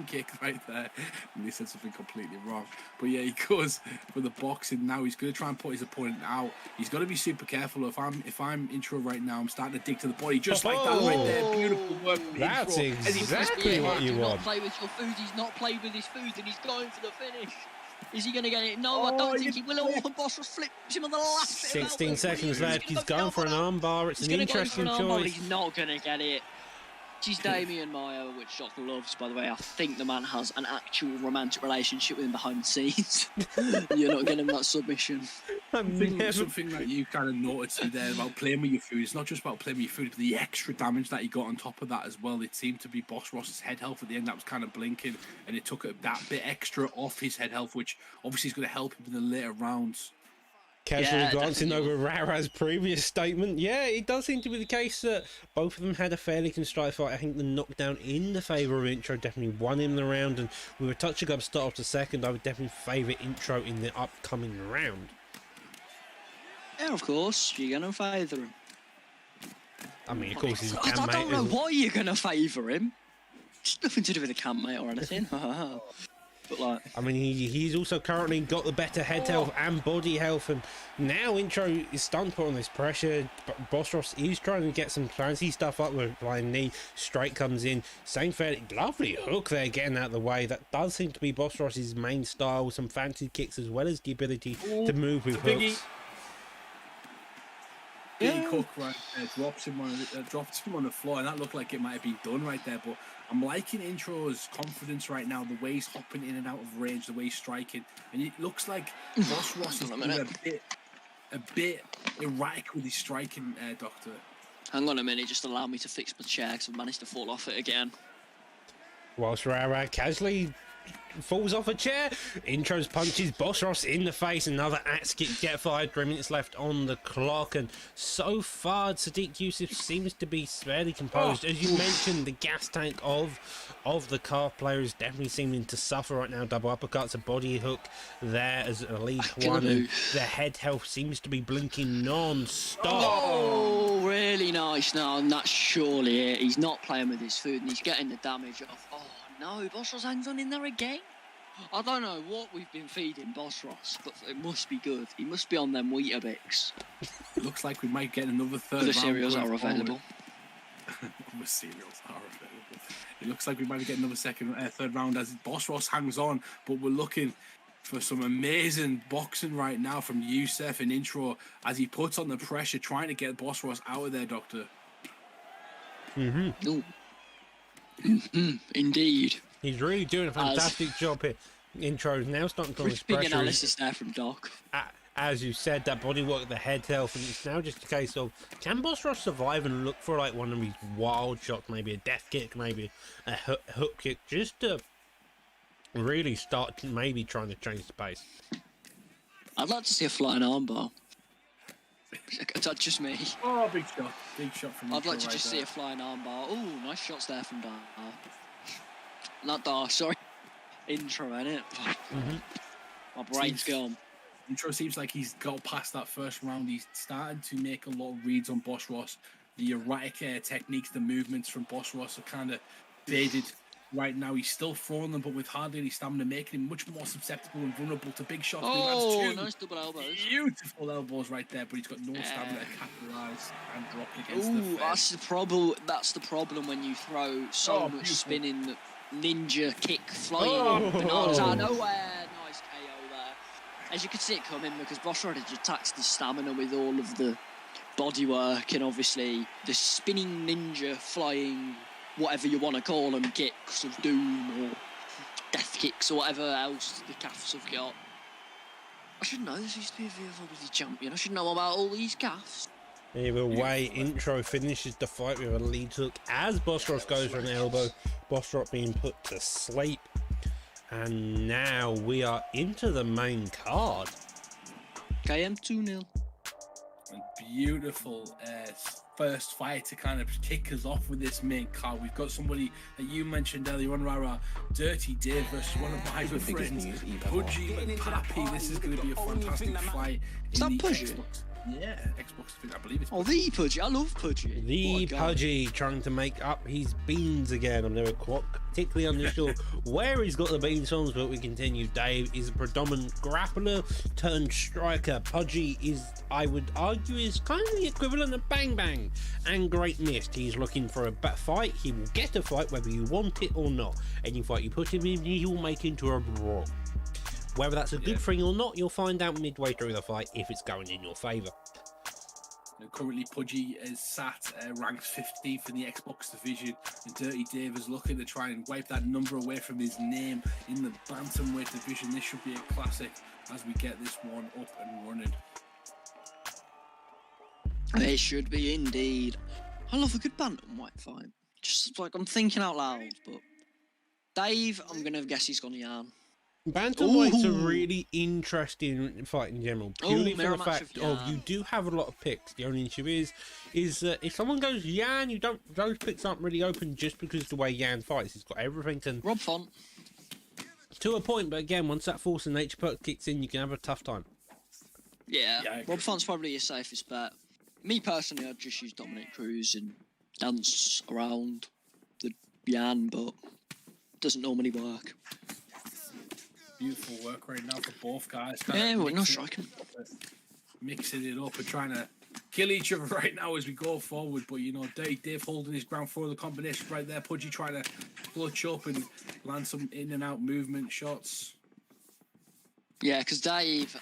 kick right there. And he said something completely wrong. But yeah, he goes for the boxing now. He's going to try and put his opponent out. He's got to be super careful. If I'm Intro right now, I'm starting to dig to the body just like that right there. Beautiful work. That's Intro. exactly what you want. Play with your food. He's not played with his food, and he's going for the finish. Is he going to get it? No, I don't think he will. Oh, Boss Ross flips him on the last 16 seconds left. He's going for an armbar. It's an interesting choice. He's not going to get it. She's Damien Maya, which Doc loves, by the way. I think the man has an actual romantic relationship with him behind the scenes. You're not getting that submission. I think something that you kind of noticed there about playing with your food. It's not just about playing with your food, but the extra damage that he got on top of that as well. It seemed to be Boss Ross's head health at the end that was kind of blinking, and it took that bit extra off his head health, which obviously is going to help him in the later rounds. Casually glancing over Rara's previous statement, yeah, it does seem to be the case that both of them had a fairly constructive fight. I think the knockdown in the favour of Intro definitely won him the round, and with a touch of up start off the second, I would definitely favour Intro in the upcoming round. Yeah, of course, you're going to favour him. I mean, of course, he's a I campmate. don't know why you're going to favour him. It's nothing to do with the campmate or anything. But like, I mean, he's also currently got the better head health and body health, and now Intro is starting to put on this pressure. But Boss Ross is trying to get some fancy stuff up with flying knee. Straight comes in, same fairly lovely hook there, getting out of the way. That does seem to be Boss Ross's main style. Some fancy kicks as well as the ability to move with hooks. Big hook right there, drops him on the floor, and that looked like it might have been done right there. But I'm liking Intro's confidence right now, the way he's hopping in and out of range, the way he's striking, and it looks like Boss Ross is a bit erratic with his striking, Doctor. Hang on a minute, just allow me to fix my chair because I've managed to fall off it again. Whilst Rara casually falls off a chair, Intro's punches Boss Ross in the face. Another axe kick get fired. 3 minutes left on the clock, and so far Sadiq Yusuf seems to be fairly composed. As you mentioned, the gas tank of the calf player is definitely seeming to suffer right now. Double uppercuts, a body hook there as a lead one, and the head health seems to be blinking non-stop. Oh, really nice now, and that's surely it. He's not playing with his food, and he's getting the damage off. Oh no, Boss Ross hangs on in there again. I don't know what we've been feeding Boss Ross, but it must be good. He must be on them Weetabix. Looks like we might get another third The round. cereals are available. The cereals are available. It looks like we might get another third round as Boss Ross hangs on, but we're looking for some amazing boxing right now from Yusuf and Intro as he puts on the pressure, trying to get Boss Ross out of there, Doctor. Indeed. He's really doing a fantastic job here. Intro's now starting to Big pressure. analysis there from Doc. As you said, that bodywork, the head health, and it's now just a case of, can Boss Ross survive and look for like one of these wild shots, maybe a death kick, maybe a hook kick, just to really start maybe trying to change the pace. I'd like to see a flying armbar. That's just me. Oh, big shot from. I'd like to just see a flying armbar. Oh, nice shots there from Darsh. Not Darsh, sorry. Intro, innit? My brain's gone. Intro seems like he's got past that first round. He's started to make a lot of reads on Boss Ross. The erratic techniques, the movements from Boss Ross are kind of faded. Right now, he's still throwing them, but with hardly any stamina, making him much more susceptible and vulnerable to big shots. Oh, nice double elbows. Beautiful elbows right there, but he's got no stamina to capitalise and drop against the fence. That's the problem. That's the problem when you throw so much spinning ninja kick flying bananas out of nowhere. Nice KO there. As you could see it coming, because Boss Ross had attacked the stamina with all of the bodywork and obviously the spinning ninja flying, whatever you want to call them, kicks of doom or death kicks or whatever else the calves have got. I should know, this used to be a VFW champion. I should know about all these calves. Either way, Intro finishes the fight with a lead hook as Boss Ross goes for an elbow. Boss Ross being put to sleep. And now we are into the main card. KM 2-0. Beautiful first fight to kind of kick us off with this main card. We've got somebody that you mentioned earlier on, Rara, Dirty Dave versus one of my good friends, Pudgy and Pappy. This is going to be a fantastic fight. Is that Pudgy? Yeah, Xbox, I believe it's Pudgy. Oh, the Pudgy. I love Pudgy. The Pudgy trying to make up his beans again. I'm never quite particularly unsure where he's got the beans from, but we continue. Dave is a predominant grappler turned striker. Pudgy is, I would argue, is kind of the equivalent of Bang Bang and Great Mist. He's looking for a fight. He will get a fight whether you want it or not. Any fight you put him in, he will make into a brawl. Whether that's a good thing or not, you'll find out midway through the fight if it's going in your favour. Currently, Pudgy is sat ranked 15th in the Xbox division, and Dirty Dave is looking to try and wipe that number away from his name in the bantamweight division. This should be a classic as we get this one up and running. It should be indeed. I love a good bantamweight fight. Just like I'm thinking out loud, but Dave, I'm gonna guess he's gone yarn. Bantamweight's a really interesting fight in general, purely for the fact of you do have a lot of picks. The only issue is if someone goes Yan, you don't, those picks aren't really open just because of the way Yan fights. He's got everything Rob Font. To a point, but again, once that force of nature perk kicks in, you can have a tough time. Yeah, Rob Font's probably your safest bet. Me personally, I'd just use Dominic Cruz and dance around the Yan, but it doesn't normally work. Beautiful work right now for both guys. Yeah, we're not striking. Mixing it up and trying to kill each other right now as we go forward. But, you know, Dave holding his ground for the combination right there. Pudgy trying to clutch up and land some in and out movement shots. Yeah, because Dave,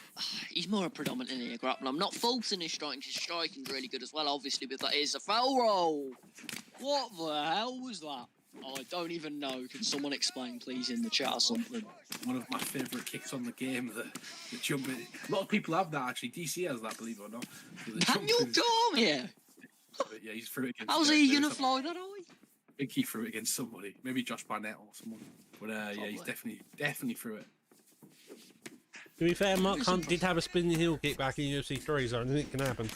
he's more a predominant in a grappler. I'm not faulting his striking. His striking's really good as well, obviously, but that is a foul roll. What the hell was that? Oh, I don't even know. Can someone explain, please, in the chat or something? One of my favourite kicks on the game, the jumping. A lot of people have that, actually. DC has that, believe it or not. Daniel Dormier! Yeah, he's threw it against... How's he going to fly that high? I think he threw it against somebody. Maybe Josh Barnett or someone. But yeah, he's definitely threw it. To be fair, Mark Hunt did have a spinning heel kick back in UFC 3, so I think it can happen.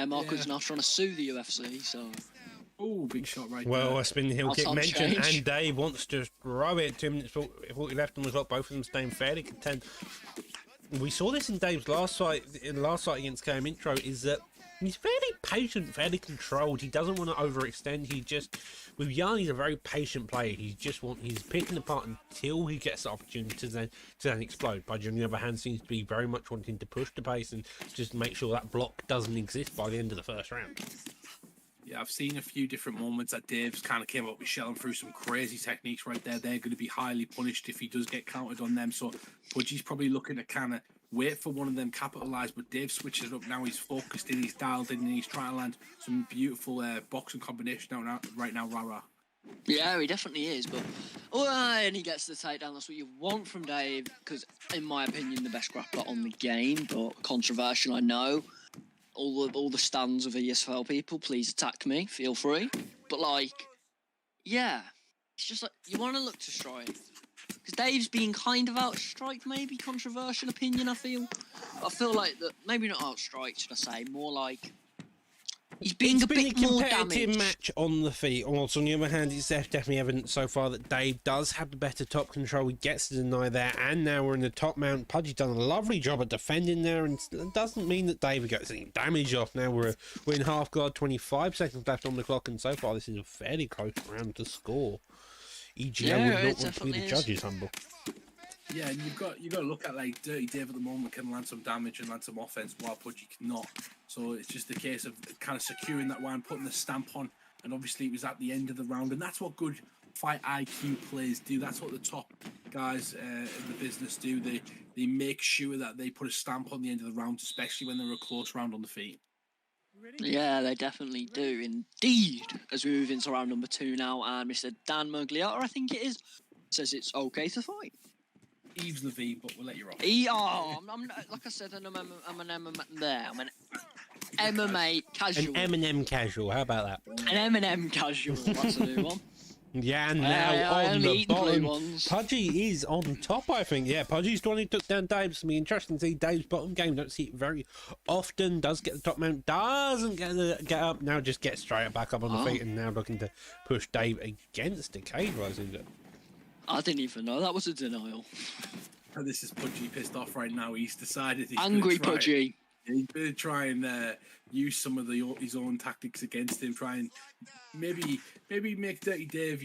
Mark was not trying to sue the UFC, so... Oh, big shot right there. Well, a spinning heel kick mentioned, and Dave wants to throw it. 2 minutes 40 left, and we've got both of them staying fairly content. We saw this in Dave's last fight against KM Intro, is that he's fairly patient, fairly controlled. He doesn't want to overextend. He just, with Yarn, he's a very patient player. He's picking apart until he gets the opportunity to then explode. Pudgy, on the other hand, seems to be very much wanting to push the pace and just make sure that block doesn't exist by the end of the first round. Yeah, I've seen a few different moments that Dave's kind of came up with, shelling through some crazy techniques right there. They're going to be highly punished if he does get counted on them. So Pudgy's probably looking to kind of wait for one of them capitalise, but Dave switches up now. He's focused in, he's dialed in, and he's trying to land some beautiful boxing combination right now, Rara. Yeah, he definitely is, but and he gets the takedown. That's what you want from Dave, because in my opinion, the best grappler on the game, but controversial, I know. All the stands of ESFL people, please attack me, feel free. But like, yeah, it's just like you want to look to strike, because Because Dave's being kind of outstriked, maybe controversial opinion. I feel like that maybe not outstriked, should I say? More like he's being a bit more damaged. Match on the feet. Also, on the other hand, it's definitely evident so far that Dave does have the better top control. He gets to deny there, and now we're in the top mount. Pudgy's done a lovely job at defending there, and it doesn't mean that Dave gets any damage off. Now we're in half guard, 25 seconds left on the clock, and so far this is a fairly close round to score. EGL would not want to be the judges, Humble. Yeah, and you've got to look at like Dirty Dave at the moment can land some damage and land some offense while Pudgy cannot. So it's just a case of kind of securing that one, putting the stamp on, and obviously it was at the end of the round, and that's what good fight IQ players do. That's what the top guys in the business do. They make sure that they put a stamp on the end of the round, especially when they're a close round on the feet. Yeah, they definitely do indeed. As we move into round number 2 now, and Mr. Dan Mugliata, I think it is, says it's okay to fight. Eve's the V, but we'll let you off. I'm like I said, I'm an MMA casual. An M&M casual, how about that? An M&M casual, that's a new one. Yeah, and now on the bottom, ones. Pudgy is on top, I think. Yeah, Pudgy's the one who took down Dave. It's going to be interesting to see Dave's bottom game. Don't see it very often. Does get the top mount, doesn't get up. Now just gets straight back up on the feet, and now looking to push Dave against Decade Rising. I didn't even know that was a denial. And this is Pudgy pissed off right now. He's decided he's angry Pudgy. He's going to try and use some of his own tactics against him. Try and maybe make Dirty Dave,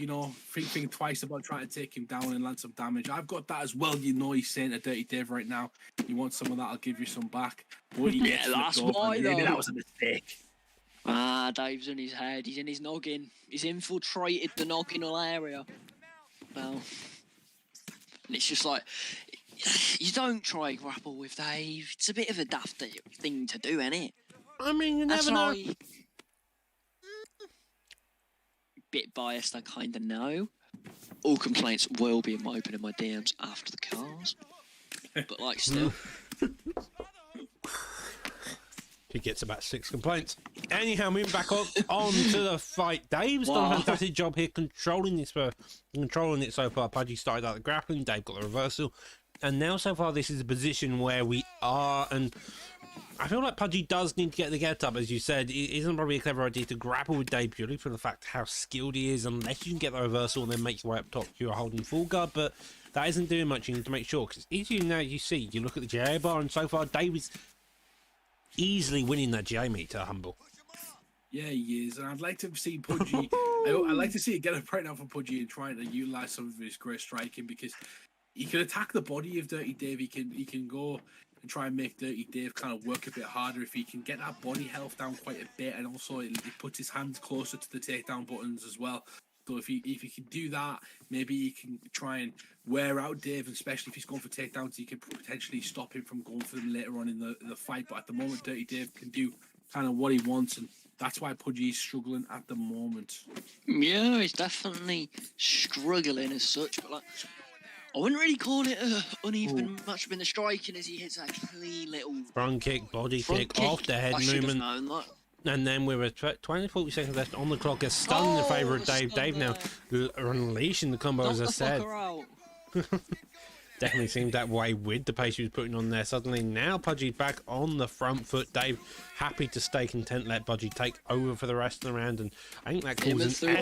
think twice about trying to take him down and land some damage. I've got that as well. He's saying to Dirty Dave right now, you want some of that, I'll give you some back. But yeah, that's why though. That was a mistake. Dave's in his head. He's in his noggin. He's infiltrated the nogginal area. Well, and it's just like, you don't try grapple with Dave. It's a bit of a daft thing to do, isn't it? I mean, you never know. Bit biased, I kind of know. All complaints will be opening my DMs after the cars. But, like, still. He gets about 6 complaints. Anyhow, moving back on to the fight. Dave's done a fantastic job here controlling it so far. Pudgy started out the grappling. Dave got the reversal. And now, so far, this is a position where we are. And I feel like Pudgy does need to get the get up, as you said. It isn't probably a clever idea to grapple with Dave purely for the fact how skilled he is, unless you can get the reversal and then make your way up top. You're holding full guard, but that isn't doing much. You need to make sure, because it's easier now. You see, you look at the GA bar, and so far, Dave is easily winning that GA meter, Humble. Yeah, he is, and I'd like to see Pudgy. I'd like to see it get a right now for Pudgy and trying to utilize some of his great striking, because he can attack the body of Dirty Dave. He can go and try and make Dirty Dave kind of work a bit harder if he can get that body health down quite a bit, and also it puts his hands closer to the takedown buttons as well. So if he can do that, maybe he can try and wear out Dave, and especially if he's going for takedowns, he can potentially stop him from going for them later on in the fight. But at the moment, Dirty Dave can do kind of what he wants, and that's why Pudgy is struggling at the moment. Yeah, he's definitely struggling as such, but like, I wouldn't really call it an uneven matchup in the striking as he hits that clean little front kick, body kick, off the head movement. And then we're at 40 seconds left on the clock. A stun in the favour of Dave. Dave now unleashing the combo, as I said. Definitely seemed that way with the pace he was putting on there. Suddenly now Pudgy back on the front foot. Dave happy to stay content, let Pudgy take over for the rest of the round, and I think that calls an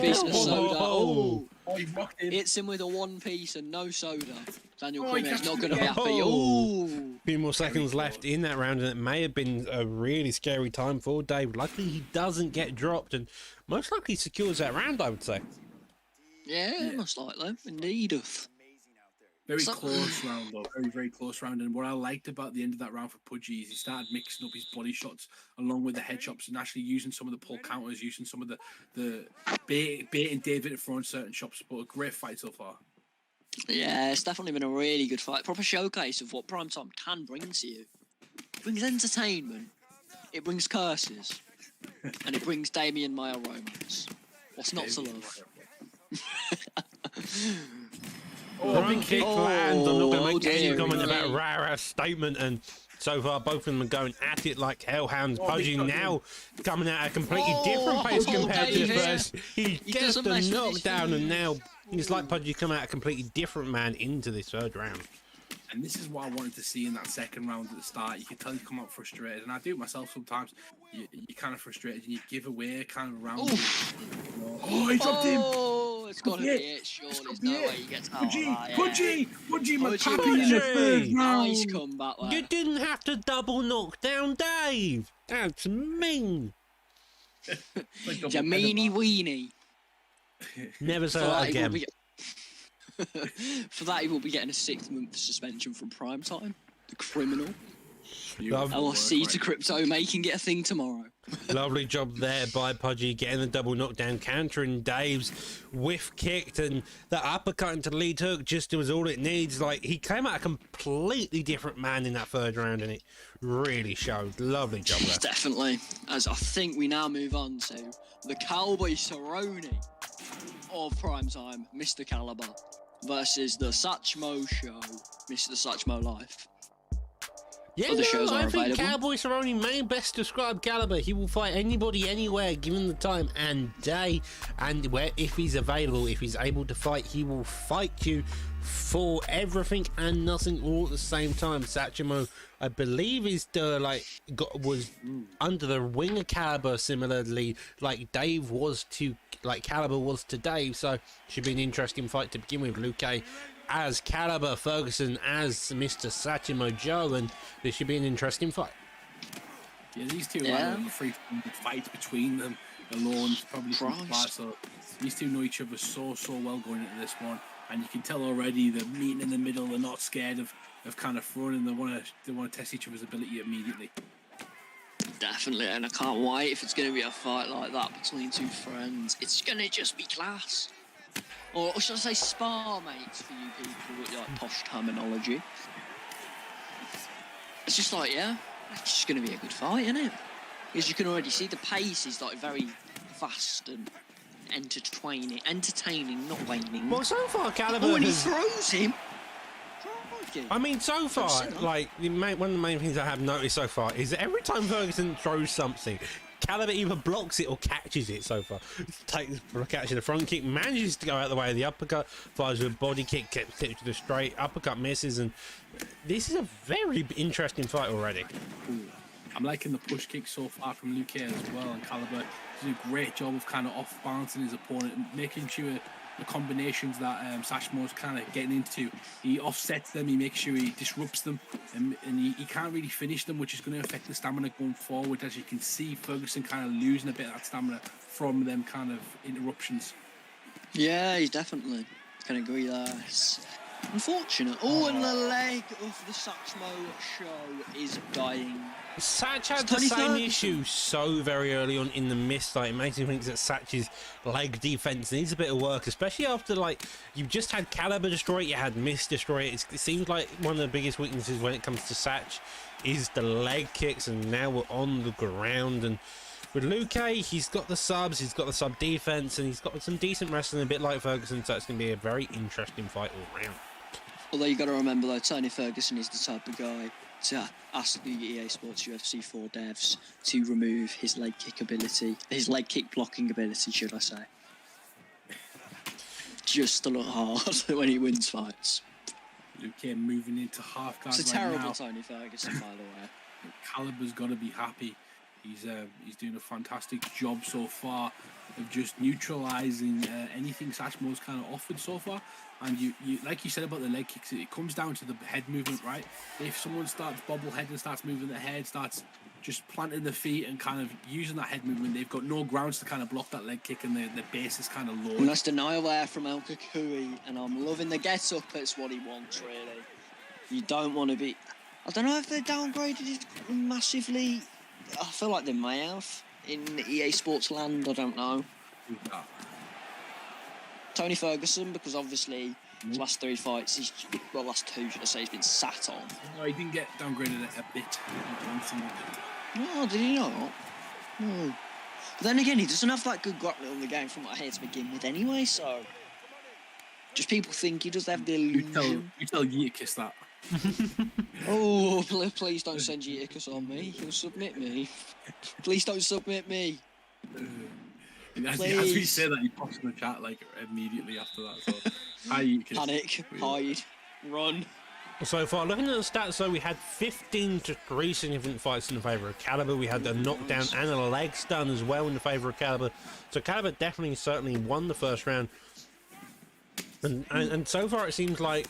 He rocked him. Hits him with a one piece and no soda. Daniel Cormier's not going to be happy. A few more seconds left in that round, and it may have been a really scary time for Dave. Luckily he doesn't get dropped, and most likely secures that round, I would say. Yeah, most likely, indeed. Very close round, though. Very, very close round. And what I liked about the end of that round for Pudgy is he started mixing up his body shots along with the head chops and actually using some of the pull counters, using some of the baiting David at front certain shots. But a great fight so far. Yeah, it's definitely been a really good fight. Proper showcase of what primetime can bring to you. It brings entertainment. It brings curses. And it brings Damien Mayer romance. What's not to love? Front kick lands. I'm not going to make any comment about Rara's statement, and So far, both of them are going at it like hellhounds. Oh, Pudgy big now coming at a completely different pace compared to the first. He gets doesn't the mess with his knockdown, and feet. now it's like Pudgy coming at a completely different man into this third round. And this is what I wanted to see in that second round at the start. You could tell you come out frustrated, and I do it myself sometimes. You're kind of frustrated, and you give away kind of round. Oh, he dropped him! Oh, it's got to be it, surely. There's no way he gets out of that. Pudgy, my Pudgy, pappy in the Pudgy. third round. Nice comeback there. You didn't have to double knock down Dave. That's mean. Jamini weenie. Never say For that that, he will again. be For that, he will be getting a 6-month suspension from prime time. The criminal. LSC to crypto, making it a thing tomorrow. Lovely job there by Pudgy, getting the double knockdown, countering Dave's whiff kicked, and the uppercut into the lead hook just was all it needs. Like, he came out a completely different man in that third round, and it really showed. Lovely job there. Definitely. As I think we now move on to the Cowboy Cerrone of primetime, Mr. Caliber, versus the Satchmo Show, Mr. Satchmo Life. Yeah, Other shows I are think available. Cowboy Cerrone may best describe Caliber. He will fight anybody, anywhere, given the time and day. And where, if he's available, if he's able to fight, he will fight you for everything and nothing all at the same time. Satchmo, I believe, is was under the wing of Caliber, similarly, like Dave was to, like Caliber was to Dave. So should be an interesting fight to begin with. Luke as Caliber, Ferguson as Mr. Satchmo Joe, and this should be an interesting fight. Yeah, these two are a free fight between them alone. Probably so these two know each other so well going into this one, and you can tell already they're meeting in the middle. They're not scared of kind of throwing, and they want to test each other's ability immediately. Definitely, and I can't wait if it's going to be a fight like that between two friends. It's going to just be class. Or should I say spar mates for you people with like posh terminology. It's just like, yeah, it's just going to be a good fight, isn't it? Because you can already see the pace is like very fast and entertaining, not waning. Well, so far Caliber Oh, and he has... throws him. I mean, so far, like, one of the main things I have noticed so far is that every time Ferguson throws something, Caliber either blocks it or catches it so far. Catches the front kick, manages to go out the way of the uppercut, fires with a body kick, gets it to the straight, uppercut misses, and this is a very interesting fight already. I'm liking the push kick so far from Luke as well, and Caliber does a great job of kind of off-balancing his opponent and making sure the combinations that Satchmo's kind of getting into, he offsets them, he makes sure he disrupts them, and he can't really finish them, which is going to affect the stamina going forward. As you can see, Ferguson kind of losing a bit of that stamina from them kind of interruptions. Yeah, he's definitely can agree there. It's unfortunate. Oh, and the leg of the Satchmo Show is dying. Satch had the same issue so very early on in the miss. Like, it makes me think that Satch's leg defense needs a bit of work, especially after, like, you've just had Caliber destroy it, you had Miss destroy it. It seems like one of the biggest weaknesses when it comes to Satch is the leg kicks, and now we're on the ground. And with Luke, he's got the subs, he's got the sub defense, and he's got some decent wrestling, a bit like Ferguson, so it's going to be a very interesting fight all round. Although you got to remember though, Tony Ferguson is the type of guy to ask the EA Sports UFC 4 devs to remove his leg kick ability, his leg kick blocking ability, should I say. Just to look hard when he wins fights. Luke moving into half guard. It's a right terrible now. Tony Ferguson, by the way. Caliber's got to be happy. He's doing a fantastic job so far of just neutralising anything Satchmo's kind of offered so far. And you like you said about the leg kicks, it comes down to the head movement, right? If someone starts bobblehead and starts moving the head, starts just planting the feet and kind of using that head movement, they've got no grounds to kind of block that leg kick, and the base is kind of low. Nice denial there from El Kakui, and I'm loving the get up. It's what he wants, really. You don't want to be. I don't know if they downgraded it massively. I feel like they may have in EA Sports land. I don't know. Tony Ferguson, because obviously his last 3 fights, last 2 should I say, he's been sat on. No, he didn't get downgraded a bit. No, did he not? No. But then again, he doesn't have that good grappling on the game from what I hear to begin with anyway, so... Just people think he does have the illusion. You tell Yeet kiss that. Oh, please don't send your Icus on me. He'll submit me. Please don't submit me. As we say that, he pops in the chat like immediately after that. So, panic, hide, run. So far, looking at the stats, though, we had 15 to 3 significant fights in the favour of Caliber. We had a knockdown and a leg stun as well in the favour of Caliber. So Caliber certainly won the first round. And so far, it seems like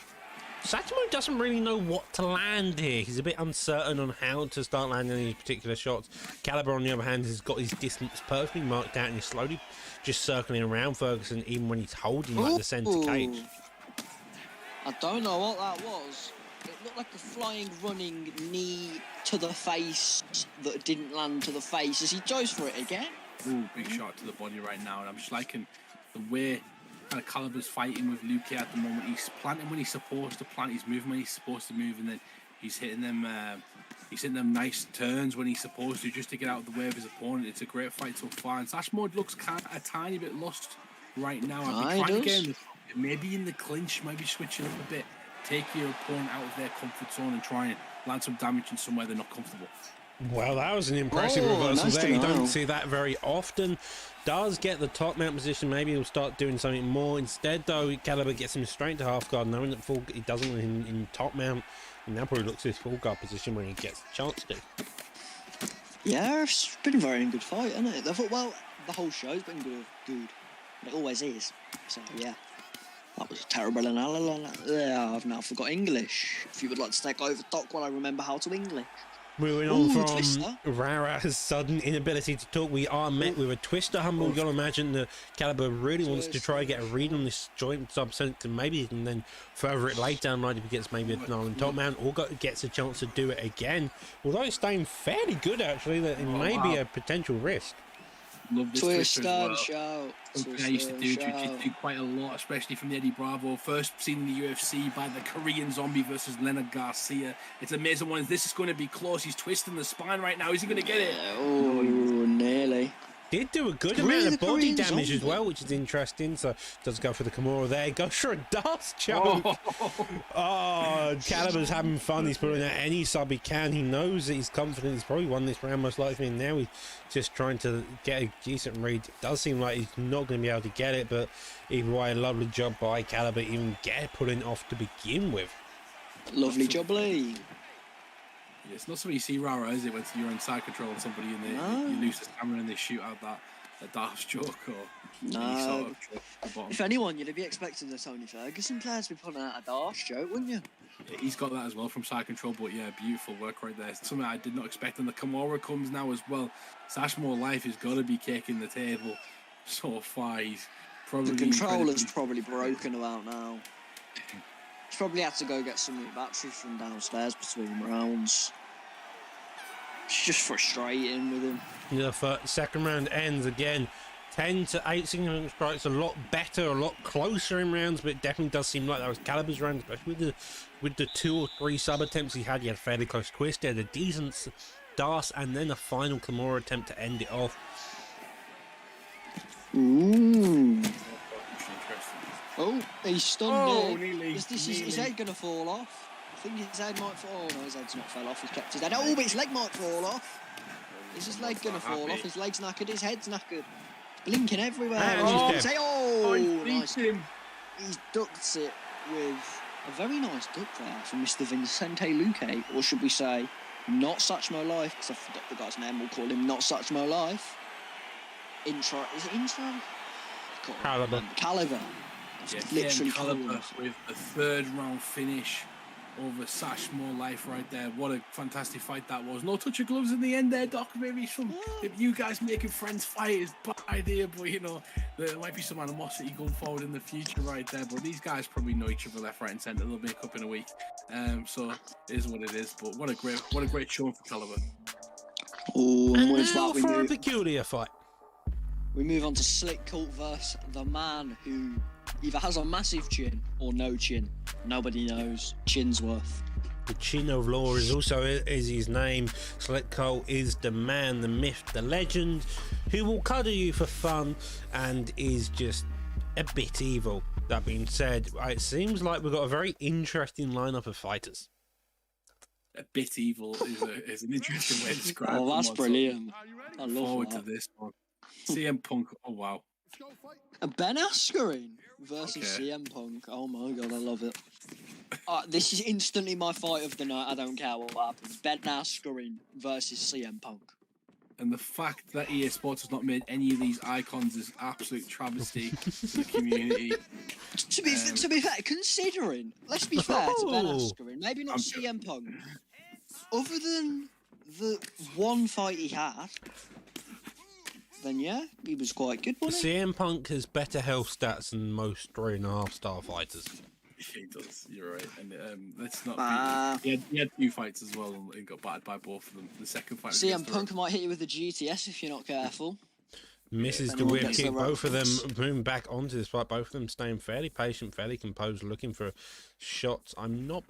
Satchmo doesn't really know what to land here. He's a bit uncertain on how to start landing these particular shots. Caliber, on the other hand, has got his distance perfectly marked out, and he's slowly just circling around Ferguson, even when he's holding like the centre cage. I don't know what that was. It looked like a flying, running knee to the face that didn't land to the face as he goes for it again. Ooh, big shot to the body right now, and I'm just liking the way kind of Caliber's fighting with Luke at the moment. He's planting when he's supposed to plant, he's moving when he's supposed to move, and then he's hitting them nice turns when he's supposed to, just to get out of the way of his opponent. It's a great fight so far, and Satchmo looks kind of a tiny bit lost right now. I'd be trying again, maybe in the clinch, maybe switching up a bit, take your opponent out of their comfort zone and try and land some damage in somewhere they're not comfortable. Well, that was an impressive reversal there. You don't see that very often. Does get the top mount position. Maybe he'll start doing something more. Instead, though, Caliber gets him straight to half guard, knowing that he doesn't want him in top mount. And now probably looks at his full guard position when he gets the chance to. Yeah, it's been a very good fight, hasn't it? I thought, well, the whole show's been good. It always is. So, yeah. That was a terrible analogy. I've now forgot English. If you would like to take over, Doc, while I remember how to English. Moving on from Rara's sudden inability to talk, we are met with a twister humble. You've got to imagine that Caliber really wants to try and get a read on this joint subset, and maybe he can then further it late down line if he gets maybe a null and top mount, or gets a chance to do it again. Although it's staying fairly good, actually, that it may be a potential risk. Love this twister as well. Shout. Something I used to do jiu-jitsu quite a lot, especially from the Eddie Bravo. First seen in the UFC by the Korean Zombie versus Leonard Garcia. It's amazing one. This is going to be close. He's twisting the spine right now. Is he going to get it? Oh, nearly. Did do a good amount of body damage as well, which is interesting. So does go for the Kimura there. Goes for a Darsh choke. Oh, Caliber's having fun. He's putting out any sub he can. He knows that he's confident. He's probably won this round most likely. And now he's just trying to get a decent read. It does seem like he's not going to be able to get it. But either way, a lovely job by Caliber. Even putting it off to begin with. Lovely job, Lee. Yeah, it's not something you see rara, is it? When you're in side control and somebody and you lose the stamina and they shoot out that Darsh joke or any sort of joke at the bottom. If anyone, you'd be expecting the Tony Ferguson players to be putting out a Darsh joke, wouldn't you? Yeah, he's got that as well from side control, but yeah, beautiful work right there. It's something I did not expect, and the Kimura comes now as well. Satchmo life has got to be kicking the table so far. He's probably the controller's probably broken about now. He's probably had to go get some new batteries from downstairs between rounds. It's just frustrating with him. The second round ends again. 10 to 8 significant strikes, a lot better, a lot closer in rounds, but it definitely does seem like that was Caliber's round, especially with the 2 or 3 sub attempts he had. He had a fairly close twist, he had a decent Darsh, and then a final Kimura attempt to end it off. Ooh. Oh, he's stunned. Is his head going to fall off? I think his head might fall. Oh, no, his head's not fell off. He's kept his head. Oh, but his leg might fall off. Is his leg going to fall off? His leg's knackered. His head's knackered. Blinking everywhere. Nice. He's ducked it with a very nice duck there from Mr. Vincente Luque. Or should we say, not Satchmo Life, because I forgot the guy's name. We'll call him not Satchmo Life. Intro. Is it intro? Caliber. Yeah, literally Caliber with a 3rd round finish over Satchmo Life right there. What a fantastic fight that was. No touch of gloves in the end there, Doc. Maybe if you guys making friends fight is a bad idea, but you know, there might be some animosity going forward in the future right there. But these guys probably know each other left, right, and centre. They'll make up in a week. So it is what it is. But what a great showing for Caliber. Oh, and now for a peculiar fight. We move on to Slick Cult versus the man who either has a massive chin or no chin. Nobody knows. Chinsworth. The chin of law is also is his name. Slick Cult is the man, the myth, the legend, who will cuddle you for fun and is just a bit evil. That being said, it seems like we've got a very interesting lineup of fighters. a bit evil is an interesting way to describe. Oh, that's brilliant. I love Forward that. to this one. CM Punk. Oh wow. And Ben Askren versus CM Punk. Oh my god, I love it. This is instantly my fight of the night. I don't care what happens. Ben Askren versus CM Punk. And the fact that EA Sports has not made any of these icons is absolute travesty to the community. To be fair, considering, let's be fair to Ben Askren, maybe not CM Punk. Other than the one fight he had, then yeah, he was quite good, wasn't he? CM Punk has better health stats than most 3.5-star fighters. He does, you're right. And let's not be... He had 2 fights as well and got battered by both of them. The second fight... CM Punk might hit you with a GTS if you're not careful. Misses the whip kick. Both of them moving back onto this fight. Both of them staying fairly patient, fairly composed, looking for shots. I'm not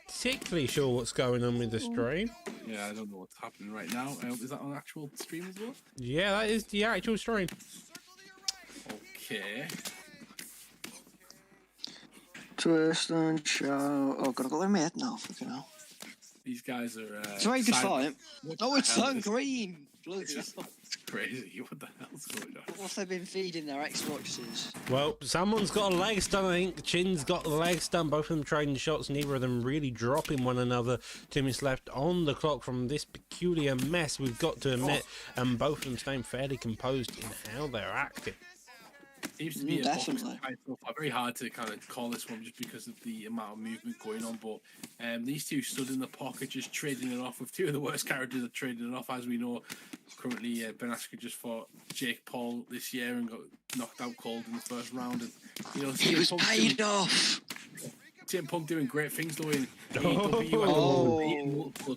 particularly sure what's going on with the stream. Yeah, I don't know what's happening right now. Is that on actual stream as well? Yeah, that is the actual stream. Okay. Twist and shout. Oh, God, I've got in my head now. Fucking hell. These guys are... it's a very good fight. Oh, it's turned green. It's crazy. What the hell's going on? What have they been feeding their Xboxes? Well, someone's got a leg stun. I think Chin's got the leg stun. Both of them trading shots. Neither of them really dropping one another. 2 minutes left on the clock from this peculiar mess, we've got to admit. And both of them staying fairly composed in how they're acting. Seems to be definitely very hard to kind of call this one just because of the amount of movement going on. But these two stood in the pocket, just trading it off with 2 of the worst characters that traded it off. As we know, currently Ben Askren just fought Jake Paul this year and got knocked out cold in the first round. And you know, he was paid off. CM Punk doing great things though in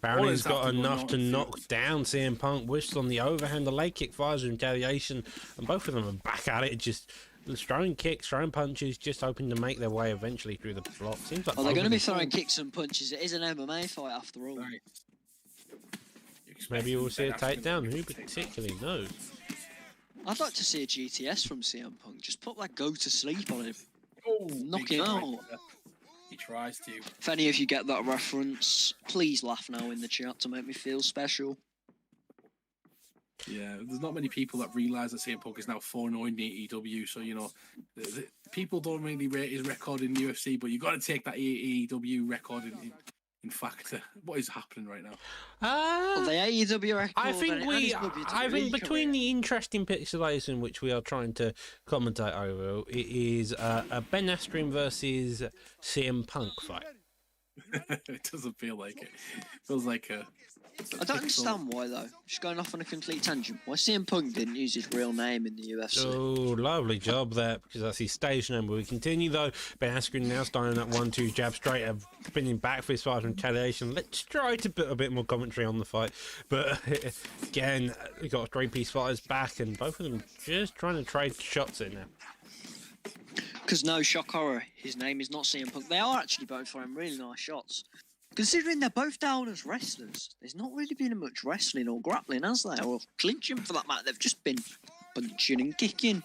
Barry's got enough to knock down CM Punk. Wishes on the overhand, the leg kick fires in retaliation, and both of them are back at it, just throwing kicks, throwing punches, just hoping to make their way eventually through the block. Seems like they're going to be throwing kicks and punches. It is an MMA fight after all. Right. Maybe we'll see a takedown. Who particularly knows? I'd like to see a GTS from CM Punk. Just put that go to sleep on him. Oh, knock him out. He tries to. If any of you get that reference, please laugh now in the chat to make me feel special. Yeah, there's not many people that realise that CM Punk is now 4-0 in the AEW, so you know, the people don't really rate his record in the UFC, but you got to take that AEW record in fact. What is happening right now? Well, the AEW record. I think between the interesting pixelation which we are trying to commentate over, it is a Ben Askren versus CM Punk fight. It doesn't feel like it. It feels like a... I don't understand why though. Just going off on a complete tangent. Why CM Punk didn't use his real name in the UFC? Oh, lovely job there, because that's his stage name. But we continue though. Ben Askren now starting that 1-2 jab straight, spinning back for his fight from retaliation. Let's try to put a bit more commentary on the fight. But again, we got 3-piece fighters back, and both of them just trying to trade shots in there. Because no, shock horror, his name is not CM Punk. They are actually both throwing really nice shots. Considering they're both down as wrestlers, there's not really been much wrestling or grappling, has there? Or clinching for that matter. They've just been punching and kicking.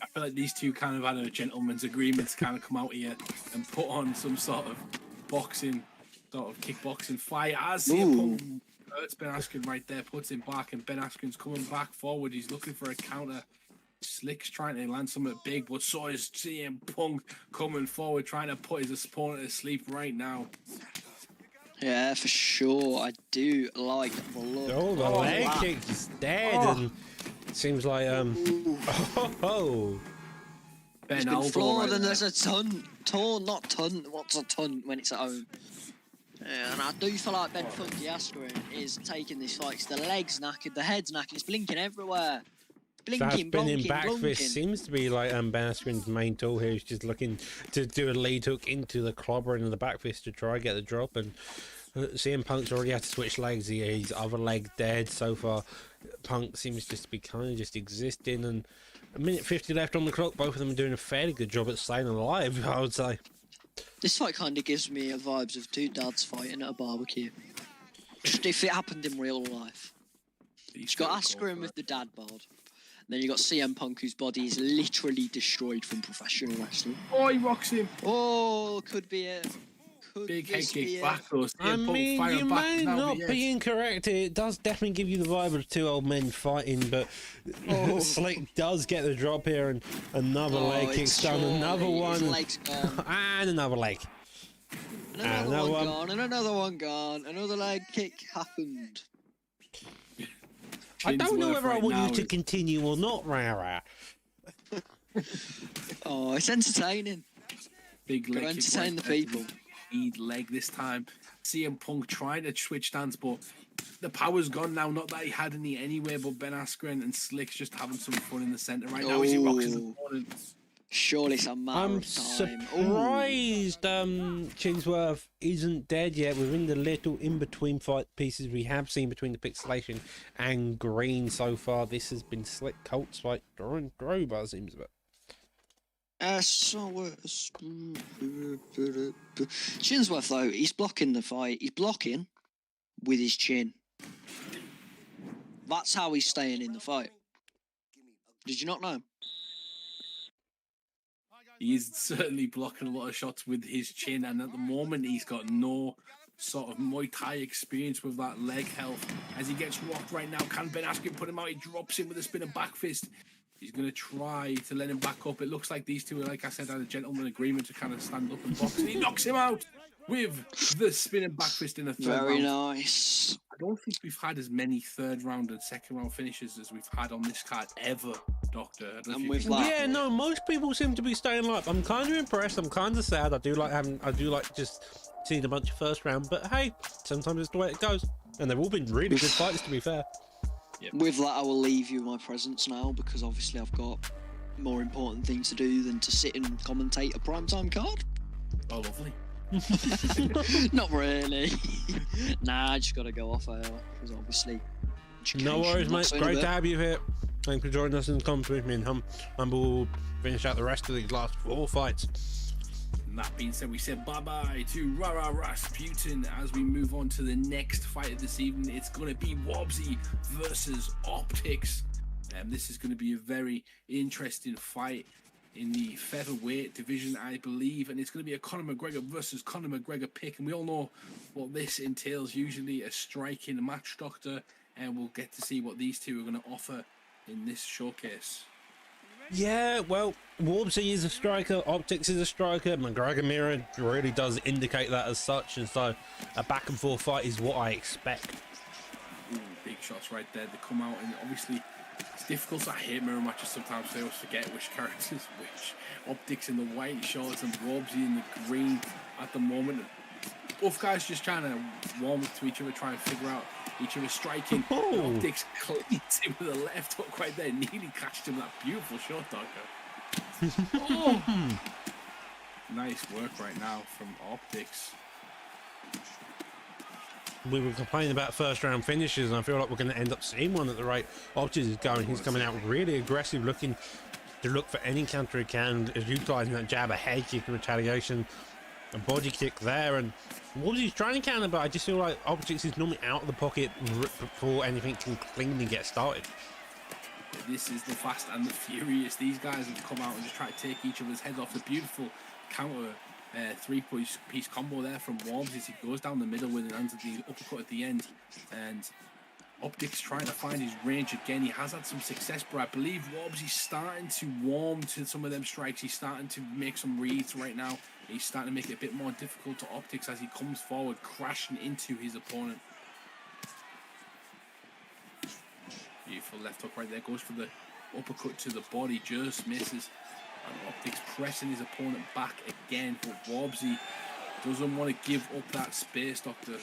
I feel like these two kind of had a gentleman's agreement to kind of come out here and put on some sort of boxing, sort of kickboxing fight. As CM Punk hurts Ben Askren right there, puts him back, and Ben Askren's coming back forward. He's looking for a counter. Slick's trying to land something big, but so is CM Punk coming forward, trying to put his opponent to sleep right now. Yeah, for sure. I do like the look. Oh, the leg kick's dead, and it seems like He's been floored, and there's a not ton. What's a ton when it's at home? Yeah, and I do feel like Ben Funky Askren is taking this fight. 'Cause the legs knackered, the head's knackered, it's blinking everywhere. That spinning back fist seems to be like Ben Askren's main tool here. He's just looking to do a lead hook into the clobber and the back fist to try and get the drop. And CM Punk's already had to switch legs. His other leg dead so far. Punk seems just to be kind of just existing. And a minute 50 left on the clock. Both of them are doing a fairly good job at staying alive, I would say. This fight kind of gives me vibes of two dads fighting at a barbecue. Just if it happened in real life. You've got Askren with the dad bod. Then you got CM Punk, whose body is literally destroyed from professional wrestling. Oh, he rocks him. Oh, could be it. Could Big head this kick be back it? though. I mean, you may not yes. be incorrect. It does definitely give you the vibe of two old men fighting, but Slick does get the drop here, and another leg kick's done, another one, His leg's gone. and another leg. And another one gone, and another one gone. Another leg kick happened. I don't know whether I want you to is- continue or not, Rara. Oh, it's entertaining. Big leg Gotta kick entertain the people. Lead leg this time. CM Punk trying to switch stance, but the power's gone now. Not that he had any anywhere, but Ben Askren and Slick's just having some fun in the center right now as he rocks his opponent. Surely it's a matter I'm of time. surprised Chinsworth isn't dead yet. Within the little in-between fight pieces we have seen between the pixelation and green so far, this has been Slick Colt's fight drawing through by the seems of it. Chinsworth though, he's blocking the fight. He's blocking with his chin. That's how he's staying in the fight. Did you not know? He's certainly blocking a lot of shots with his chin, and at the moment he's got no sort of Muay Thai experience with that leg health. As he gets rocked right now, can Ben Askren put him out? He drops him with a spinning back fist. He's going to try to let him back up. It looks like these two, like I said, had a gentleman agreement to kind of stand up and box, and he knocks him out with the spinning back fist in the third round. Very nice. I don't think we've had as many third round and second round finishes as we've had on this card ever, Doctor. I don't know if And you with think- that, Yeah, no, most people seem to be staying alive. I'm kind of impressed. I'm kind of sad. I do like just seeing a bunch of first round, but hey, sometimes it's the way it goes. And they've all been really good fights, to be fair. with that, I will leave you my presence now because obviously I've got more important things to do than to sit and commentate a primetime card. Oh, lovely. Not really. Nah, I just got to go off air because obviously. No worries, education, mate. that's in a Great bit. to have you here. Thanks for joining us in the comments with me, and Humble will finish out the rest of these last 4 fights. And that being said, we said bye-bye to Rara Rasputin as we move on to the next fight of this evening. It's going to be Wobbsy versus Optics. This is going to be a very interesting fight in the featherweight division, I believe. And it's going to be a Conor McGregor versus Conor McGregor pick. And we all know what this entails, usually a striking match, Doctor. And we'll get to see what these two are going to offer in this showcase. Yeah, well, Wobbsy is a striker, Optics is a striker, McGregor mirror really does indicate that as such, and so a back and forth fight is what I expect. Ooh, big shots right there. They come out, and obviously it's difficult. I hate mirror matches sometimes. I always forget which characters which. Optics in the white shorts and Wobbsy in the green at the moment. Both guys just trying to warm up to each other, try and figure out each other striking. Oh. Optics cleans him with a left hook right there. Nearly catched him that beautiful shot, Doctor. Oh. Nice work right now from Optics. We were complaining about first round finishes, and I feel like we're going to end up seeing one at the rate Optics is going. He's coming out really aggressive, looking to look for any counter he can, utilising that jab, a head kick in retaliation, a body kick there, and Wobbsy's trying to counter, but I just feel like Optics is normally out of the pocket before anything can cleanly get started. This is the Fast and the Furious. These guys have come out and just try to take each other's heads off. A beautiful counter three-piece combo there from Wobbsy as he goes down the middle with an uppercut at the end. And Optics trying to find his range again. He has had some success, but I believe Wobbsy's starting to warm to some of them strikes. He's starting to make some reads right now. He's starting to make it a bit more difficult to Optics as he comes forward, crashing into his opponent. Beautiful left hook right there. Goes for the uppercut to the body, just misses. And Optics pressing his opponent back again, but Wobbsy doesn't want to give up that space, Doctor.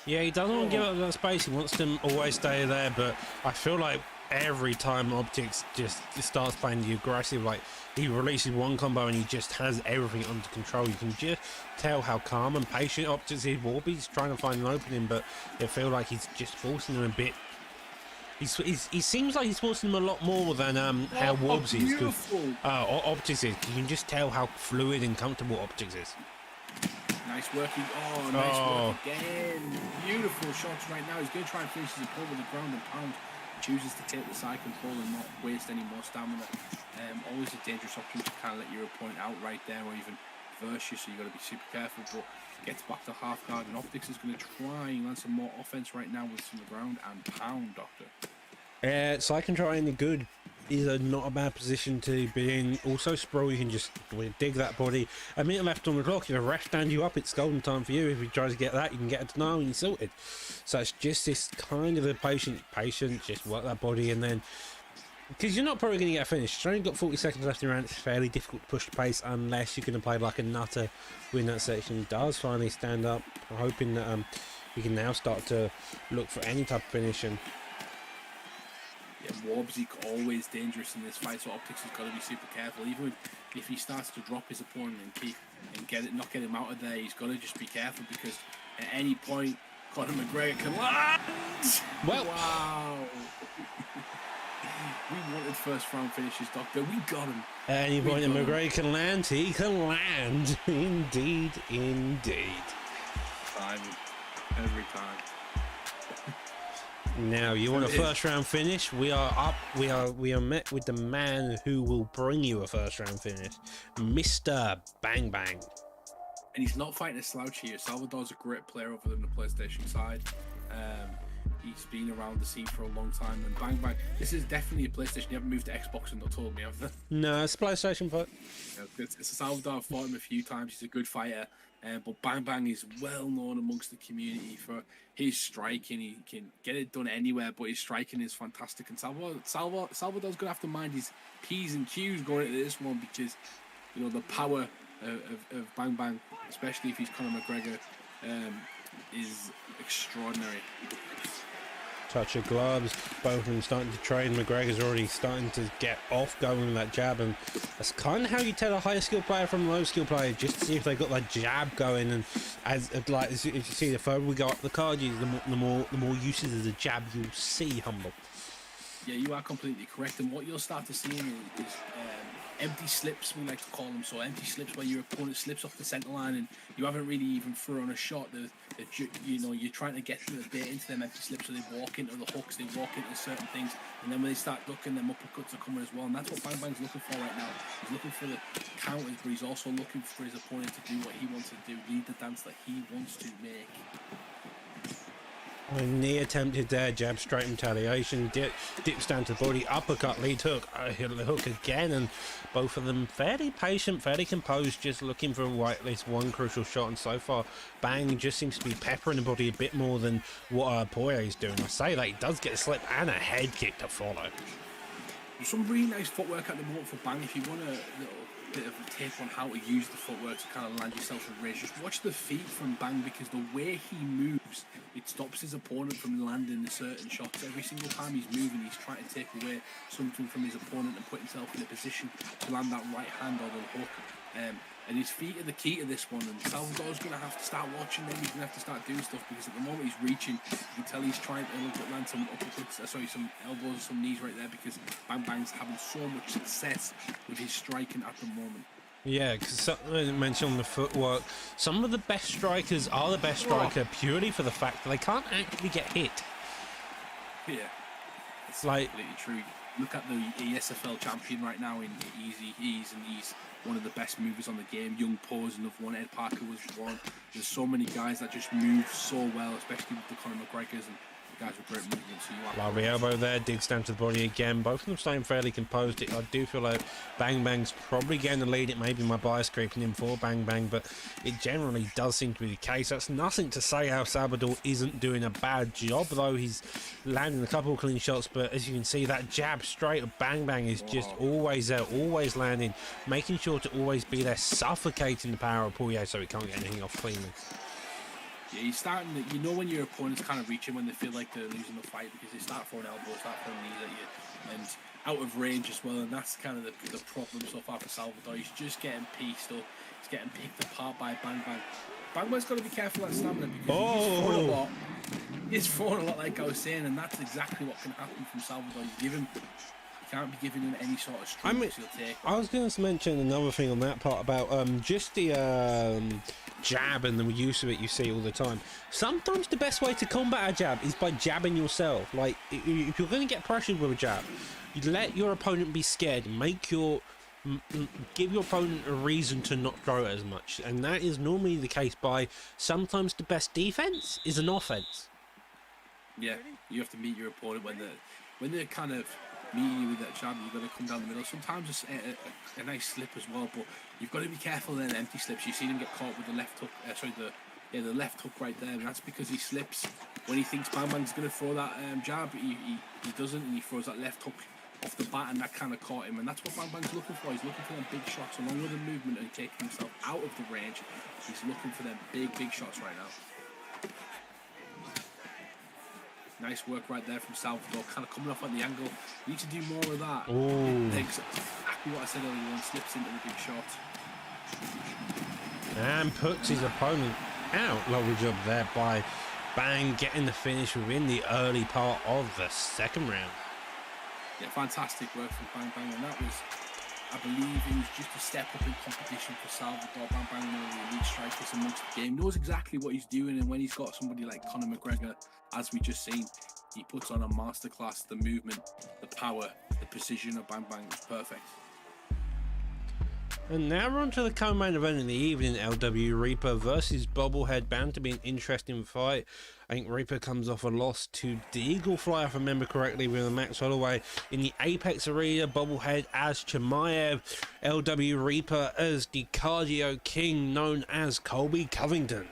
Yeah, he doesn't want to give up that space. He wants to always stay there, but I feel like every time Optics just starts playing the aggressive, like he releases one combo and he just has everything under control. You can just tell how calm and patient Optics is. Wobbsy's trying to find an opening, but it feels like he's just forcing him a bit. He seems like he's forcing him a lot more than how Wobbsy is. Optics is. You can just tell how fluid and comfortable Optics is. Nice working. Oh, nice work again. Beautiful shots right now. He's going to try and finish his opponent with the ground and pound. Chooses to take the side control and not waste any more stamina. Always a dangerous option to kind of let your opponent out right there or even verse you, so you've got to be super careful. But gets back to half guard, and Optics is going to try and land some more offense right now with some ground and pound, Doctor. Psych and try any good is not a bad position to be in. Also, Sprawl, you can just dig that body. A minute left on the clock. If a ref stand you up, it's golden time for you. If he tries to get that, you can get a denial and you're sorted. So it's just this kind of a patient, just work that body, and then because you're not probably going to get a finish. It's only got 40 seconds left in the round. It's fairly difficult to push the pace unless you're going to play like a nutter win that section. He does finally stand up, hoping that he can now start to look for any type of finish. And yeah, Wobbsy always dangerous in this fight, so Optics has got to be super careful. Even if he starts to drop his opponent and not get him out of there, he's got to just be careful, because at any point Conor McGregor can land. Well, wow. We wanted first round finishes, Doctor. We got him. At any point that McGregor can land, he can land. Indeed, indeed. Every time. Now, you want a first round finish? We are up. We are met with the man who will bring you a first round finish, Mr. Bang Bang. And he's not fighting a slouch here. Salvador's a great player over on the PlayStation side. He's been around the scene for a long time, and Bang Bang, this is definitely a PlayStation. You haven't moved to Xbox and not told me, have they? No, it's a PlayStation fight. It's a Salvador. I've fought him a few times. He's a good fighter, but Bang Bang is well known amongst the community for his striking. He can get it done anywhere, but his striking is fantastic. And Salvador's gonna have to mind his P's and Q's going into this one, because you know the power of Bang Bang, especially if he's Conor McGregor, is extraordinary. Touch of gloves, both of them starting to train. McGregor's already starting to get off going with that jab, and that's kind of how you tell a higher skill player from a low skill player, just to see if they got that jab going. And as if you see, the further we go up the card, the more uses of the jab you'll see, Humble. Yeah, you are completely correct, and what you'll start to see is empty slips, we like to call them. So empty slips where your opponent slips off the centre line and you haven't really even thrown a shot. You're trying to get them a bit into them empty slips, so they walk into the hooks, they walk into certain things, and then when they start ducking, them uppercuts are coming as well. And that's what Bang Bang's looking for right now. He's looking for the counters, but he's also looking for his opponent to do what he wants to do, lead the dance that he wants to make. Knee attempted there, jab straight retaliation, dips down to the body, uppercut, lead hook, hit the hook again, and both of them fairly patient, fairly composed, just looking for at least one crucial shot. And so far, Bang just seems to be peppering the body a bit more than what Poirier is doing. I say that he does get a slip and a head kick to follow. There's some really nice footwork at the moment for Bang. If you want a little bit of a tip on how to use the footwork to kind of land yourself in range, just watch the feet from Bang, because the way he moves, it stops his opponent from landing certain shots. Every single time he's moving, he's trying to take away something from his opponent and put himself in a position to land that right hand or the hook. And his feet are the key to this one, and Salvador's going to have to start watching them. He's going to have to start doing stuff, because at the moment he's reaching, you can tell he's trying to land some uppercuts, some elbows or some knees right there, because Bang Bang's having so much success with his striking at the moment. Yeah, because I mentioned on the footwork, some of the best strikers are the best striker purely for the fact that they can't actually get hit. Yeah, it's like completely true. Look at the ESFL champion right now in Easy Ease, and he's one of the best movers on the game. Young Pose, another one. Ed Parker was one. There's so many guys that just move so well, especially with the Conor McGregors and guys with great movement. So Larry elbow there, digs down to the body again. Both of them staying fairly composed. I do feel like Bang Bang's probably getting the lead. It may be my bias creeping in for Bang Bang, but it generally does seem to be the case. That's nothing to say how Salvador isn't doing a bad job, though. He's landing a couple of clean shots, but as you can see, that jab straight of Bang Bang is just always there, always landing, making sure to always be there, suffocating the power of Poirier so he can't get anything off cleanly. Yeah, he's starting to, you know, when your opponent's kind of reaching when they feel like they're losing the fight, because they start throwing elbows, start throwing knees at you, and out of range as well. And that's kind of the problem so far for Salvador. He's just getting pieced up, he's getting picked apart by Bang Bang. Bang Bang's got to be careful at stamina, because he's throwing a lot, like I was saying, and that's exactly what can happen from Salvador. You can't be giving him any sort of strength he'll take. I was going to mention another thing on that part about just the jab and the use of it you see all the time. Sometimes the best way to combat a jab is by jabbing yourself. Like, if you're going to get pressured with a jab, you let your opponent be scared, make your give your opponent a reason to not throw it as much, and that is normally the case by sometimes the best defense is an offense. Yeah, you have to meet your opponent when they're kind of meeting you with that jab. You've got to come down the middle. Sometimes it's a nice slip as well, but you've got to be careful then empty slips. You've seen him get caught with the left hook. The left hook right there, and that's because he slips when he thinks Bang Bang's going to throw that jab. He doesn't, and he throws that left hook off the bat, and that kind of caught him. And that's what Bang Bang's looking for. He's looking for them big shots along with the movement and taking himself out of the range. He's looking for them big shots right now. Nice work right there from Salvador, kind of coming off at the angle. You need to do more of that. Exactly what I said earlier, one slips into the big shot. And puts his opponent out. Lovely job there by Bang, getting the finish within the early part of the second round. Yeah, fantastic work from Bang Bang, and that was, I believe, it was just a step up in competition for Salvador. Bang Bang, one of the elite strikers amongst the game, knows exactly what he's doing, and when he's got somebody like Conor McGregor, as we just seen, he puts on a masterclass. The movement, the power, the precision of Bang Bang is perfect. And now we're on to the co-main event in the evening, LW Reaper versus Bobblehead, bound to be an interesting fight. I think Reaper comes off a loss to the Eagle Fly, if I remember correctly, with Max Holloway in the Apex Arena. Bobblehead as Chimaev, LW Reaper as the Cardio King, known as Colby Covington.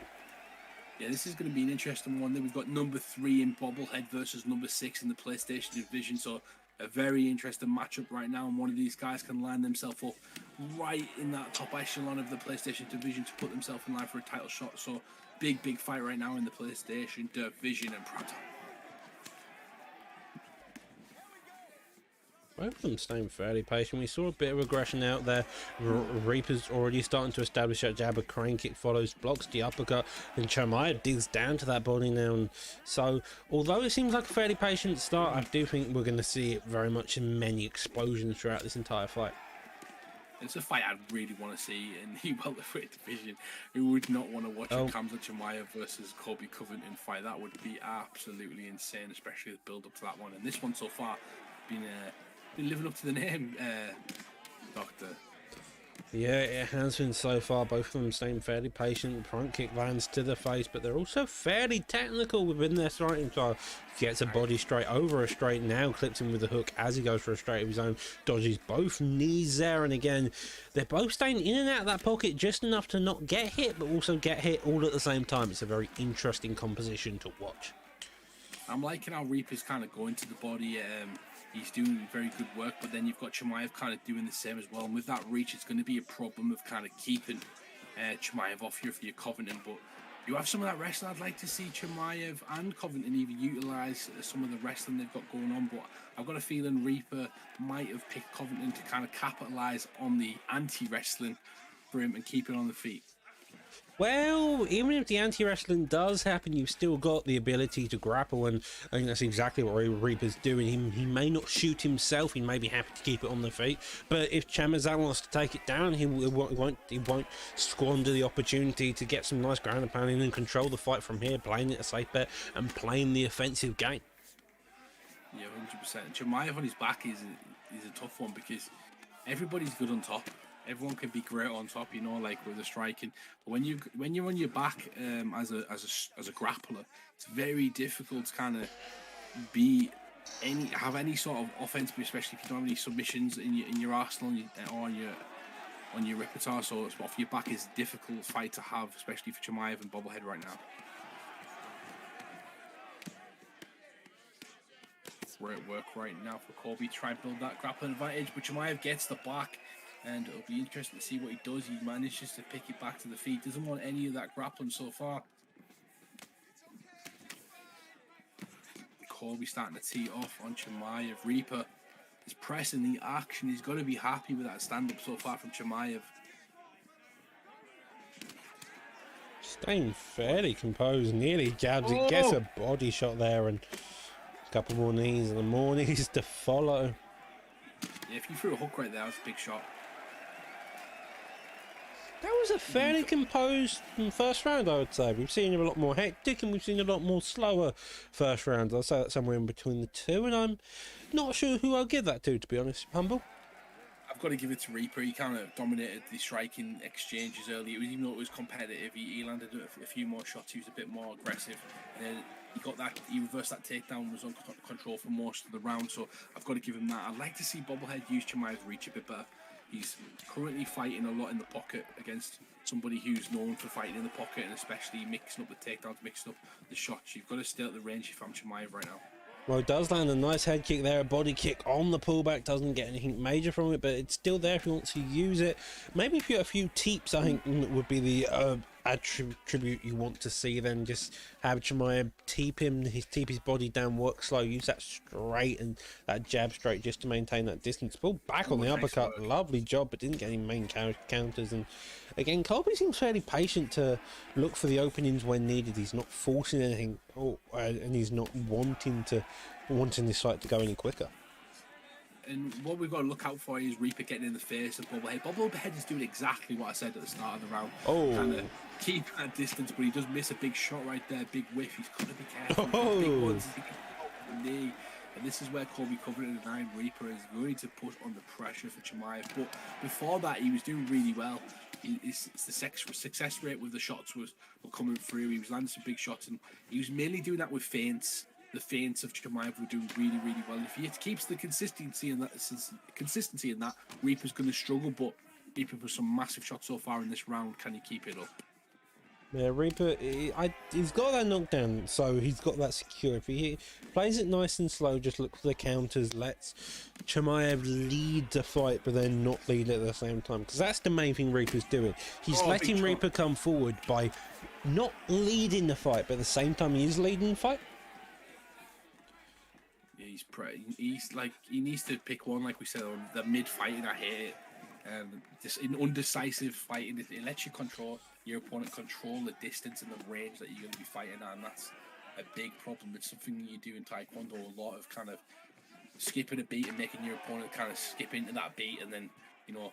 Yeah, this is going to be an interesting one. Then we've got number 3 in Bobblehead versus number 6 in the PlayStation division. So a very interesting matchup right now, and one of these guys can line themselves up right in that top echelon of the PlayStation division to put themselves in line for a title shot. So big fight right now in the PlayStation division and Prata. Both of them staying fairly patient. We saw a bit of aggression out there. Reaper's already starting to establish that jab. A crane kick follows, blocks the uppercut, and Chimaev digs down to that body now. So, although it seems like a fairly patient start, I do think we're going to see it very much in many explosions throughout this entire fight. It's a fight I'd really want to see in the welterweight division. Who would not want to watch a Khamzat Chimaev versus Colby Covington fight? That would be absolutely insane, especially the build up to that one. And this one so far been living up to the name, Doctor. Yeah, it has been so far. Both of them staying fairly patient. Front kick lands to the face, but they're also fairly technical within their striking style. Gets a body straight over a straight, now clips him with the hook as he goes for a straight of his own. Dodges both knees there, and again, they're both staying in and out of that pocket just enough to not get hit, but also get hit all at the same time. It's a very interesting composition to watch. I'm liking how Reaper's kind of going to the body. He's doing very good work, but then you've got Chimaev kind of doing the same as well. And with that reach, it's going to be a problem of kind of keeping Chimaev off here for your Covington. But you have some of that wrestling. I'd like to see Chimaev and Covington even utilise some of the wrestling they've got going on. But I've got a feeling Reaper might have picked Covington to kind of capitalise on the anti-wrestling for him and keep it on the feet. Well, even if the anti-wrestling does happen, you've still got the ability to grapple, and I think that's exactly what Reaper's doing. He may not shoot himself, he may be happy to keep it on the feet, but if Chamazan wants to take it down, he won't squander the opportunity to get some nice ground and pounding and control the fight from here, playing it a safe bet and playing the offensive game. Yeah, 100%. Chimaev on his back is a tough one because everybody's good on top. Everyone can be great on top, you know, like with the striking. But when you're on your back as a grappler, it's very difficult to kind of have any sort of offense, especially if you don't have any submissions in your arsenal or on your repertoire. So off your back is a difficult fight to have, especially for Chimaev and Bobblehead right now. Great work right now for Colby, try and build that grappling advantage, but Chimaev gets the back. And it'll be interesting to see what he does. He manages to pick it back to the feet. Doesn't want any of that grappling so far. Colby starting to tee off on Chimaev. Reaper is pressing the action. He's got to be happy with that stand-up so far from Chimaev. Staying fairly composed, nearly jabs it, gets a body shot there, and a couple more knees and more knees to follow. Yeah, if you threw a hook right there, that's a big shot. That was a fairly composed first round, I would say. We've seen a lot more hectic and we've seen a lot more slower first rounds. I'd say that's somewhere in between the two, and I'm not sure who I'll give that to be honest, Humble. I've got to give it to Reaper. He kind of dominated the striking exchanges early. Even though it was competitive, he landed a few more shots. He was a bit more aggressive, and then he got that. He reversed that takedown. Was on control for most of the round. So I've got to give him that. I'd like to see Bobblehead use Chimaev's reach a bit better. He's currently fighting a lot in the pocket against somebody who's known for fighting in the pocket, and especially mixing up the takedowns, mixing up the shots. You've got to stay at the range if I'm Chimaev right now. Well, it does land a nice head kick there, a body kick on the pullback, doesn't get anything major from it, but it's still there if he wants to use it. Maybe if you get a few teeps, I think would be the attribute you want to see. Then just have Chimaev teep his body down, work slow, use that straight and that jab straight just to maintain that distance. Pull back on the uppercut, lovely job, but didn't get any main counters. And again, Colby seems fairly patient to look for the openings when needed. He's not forcing anything, and he's not wanting this fight to go any quicker. And what we've got to look out for is Reaper getting in the face of Bobblehead. Bobblehead is doing exactly what I said at the start of the round. Kind of keep that distance, but he does miss a big shot right there, big whiff. He's got to be careful. Big ones, he can put the knee. And this is where Colby Covington and Iron Reaper is going to put on the pressure for Chimaev. But before that, he was doing really well. The success rate with the shots were coming through. He was landing some big shots, and he was mainly doing that with feints. The feints of Chimaev were doing really, really well. If he keeps the consistency in that, Reaper's going to struggle. But Reaper with some massive shots so far in this round. Can he keep it up? Yeah, Reaper, he's got that knockdown, so he's got that secure. If he plays it nice and slow, just look for the counters, lets Chimaev lead the fight, but then not lead at the same time. Because that's the main thing Reaper's doing. He's letting Reaper come forward by not leading the fight, but at the same time he is leading the fight. Yeah, he's like, he needs to pick one, like we said, on the mid-fighting, I hate it. Just in undecisive fighting, it lets you control your opponent, control the distance and the range that you're going to be fighting at, and that's a big problem. It's something you do in Taekwondo a lot, of kind of skipping a beat and making your opponent kind of skip into that beat, and then, you know,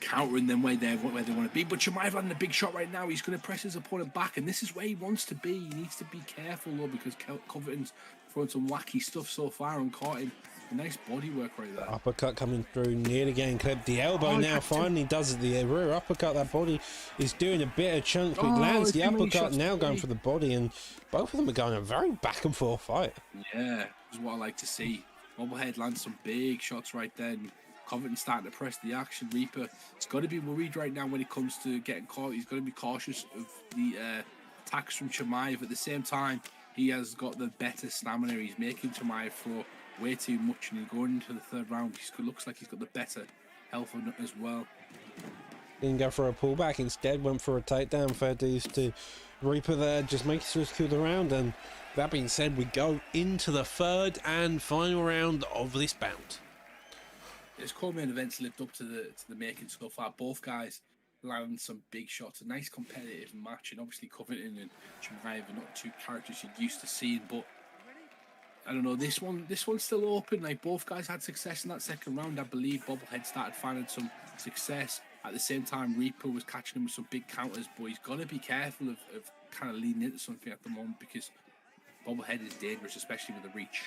countering them where they want to be. But Chimaev landing a big shot right now. He's going to press his opponent back, and this is where he wants to be. He needs to be careful though, because Covington's throwing some wacky stuff so far and caught him. Nice body work right there. Uppercut coming through, nearly getting clipped. The elbow now finally does it. The rear uppercut. That body is doing a bit of chunks, but lands the uppercut. Now going for the body, and both of them are going a very back and forth fight. Yeah, this is what I like to see. Bobblehead lands some big shots right there. And Covington starting to press the action. Reaper, he's got to be worried right now when it comes to getting caught. He's got to be cautious of the attacks from Chimaev. At the same time, he has got the better stamina. He's making Chimaev throw way too much, and going into the third round, he looks like he's got the better health as well. Didn't go for a pullback, instead went for a takedown. Fair dues to Reaper there, just making sure to kill the round. And that being said, we go into the third and final round of this bout. This co-main event's lived up to the making so far. Both guys land some big shots, a nice competitive match, and obviously Covington and Chimaev are not two characters you're used to seeing, but I don't know, this one's still open. Like, both guys had success in that second round. I believe Bobblehead started finding some success. At the same time, Reaper was catching him with some big counters, but he's got to be careful of kind of leaning into something at the moment, because Bobblehead is dangerous, especially with the reach.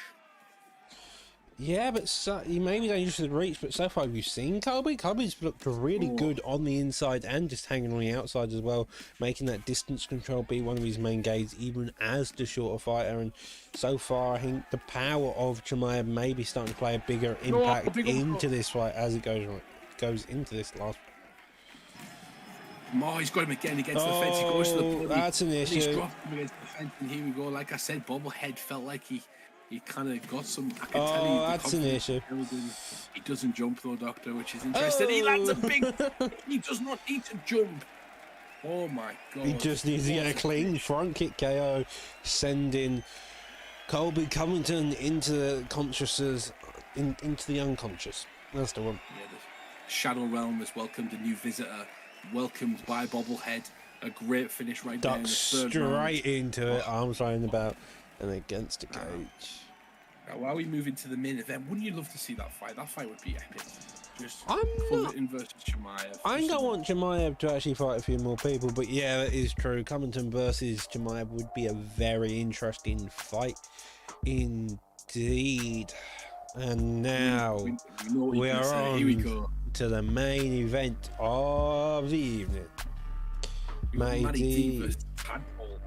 Yeah, but he may be dangerous with the reach, but so far, have you seen Colby? Colby's looked really good on the inside and just hanging on the outside as well, making that distance control be one of his main gains, even as the shorter fighter. And so far, I think the power of Chimaev may be starting to play a bigger impact into this fight as it goes into this last. Oh, he's got him again against the fence. He goes to the body. That's an issue. He's dropped him against the fence, and here we go. Like I said, Bobblehead felt like he kind of got some. I can tell you, that's an issue. He doesn't jump though, Doctor, which is interesting. He lands a big. He does not need to jump. Oh my god! He just needs to get a clean front kick KO, sending Colby Covington into the consciousness, into the unconscious. That's the one. Yeah, the Shadow Realm has welcomed a new visitor. Welcomed by Bobblehead. A great finish right there in the third round. Straight into it, arms flying about and against the cage. Now, while we move into the main event, wouldn't you love to see that fight? That fight would be epic. Just Covington versus Chimaev. I think I want Chimaev to actually fight a few more people, but yeah, that is true. Covington versus Chimaev would be a very interesting fight indeed. And now we know what we you're are gonna say. on Here we go. to the main event of the evening. Matty D D versus Tadpole.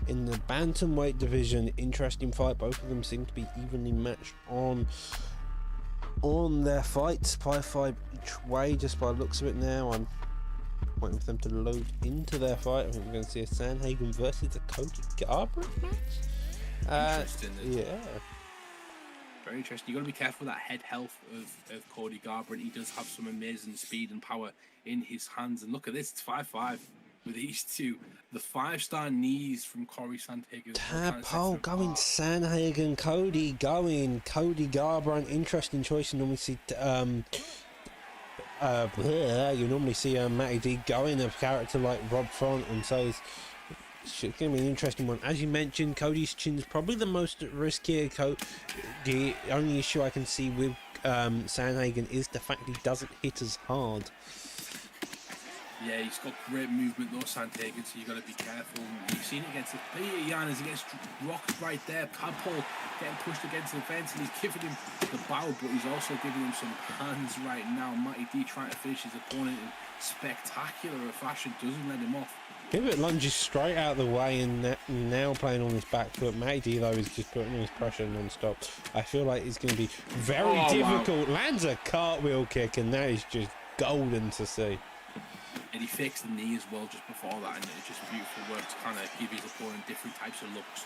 in the bantamweight division, interesting fight. Both of them seem to be evenly matched on their fights, 5-5 each way. Just by the looks of it now, I'm waiting for them to load into their fight. I think we're going to see a Sandhagen versus a Cody Garbrandt match. Interesting. Yeah. Very interesting. You got to be careful with that head health of Cody Garbrandt. He does have some amazing speed and power in his hands. And look at this, it's 5-5 with these two. The 5-star knees from Corey Sandhagen. Tadpole going Sandhagen, Cody going Cody Garbrandt. Interesting choice. You normally see Matty D going a character like Rob Font, and so it's going to be an interesting one. As you mentioned, Cody's chin is probably the most at risk here. The only issue I can see with Sandhagen is the fact he doesn't hit as hard. Yeah, he's got great movement though, Sandhagen, so you've got to be careful. You've seen it against Jan as he gets rocked right there. Tadpole getting pushed against the fence, and he's giving him the bow, but he's also giving him some hands right now. Matty D trying to finish his opponent in spectacular fashion, doesn't let him off. Pivot lunges straight out of the way, and now playing on his back foot. Matty D though is just putting on his pressure non-stop. I feel like it's going to be very difficult. Wow. Lands a cartwheel kick, and that is just golden to see. And he fakes the knee as well just before that, and it's just beautiful work to kind of give his opponent different types of looks.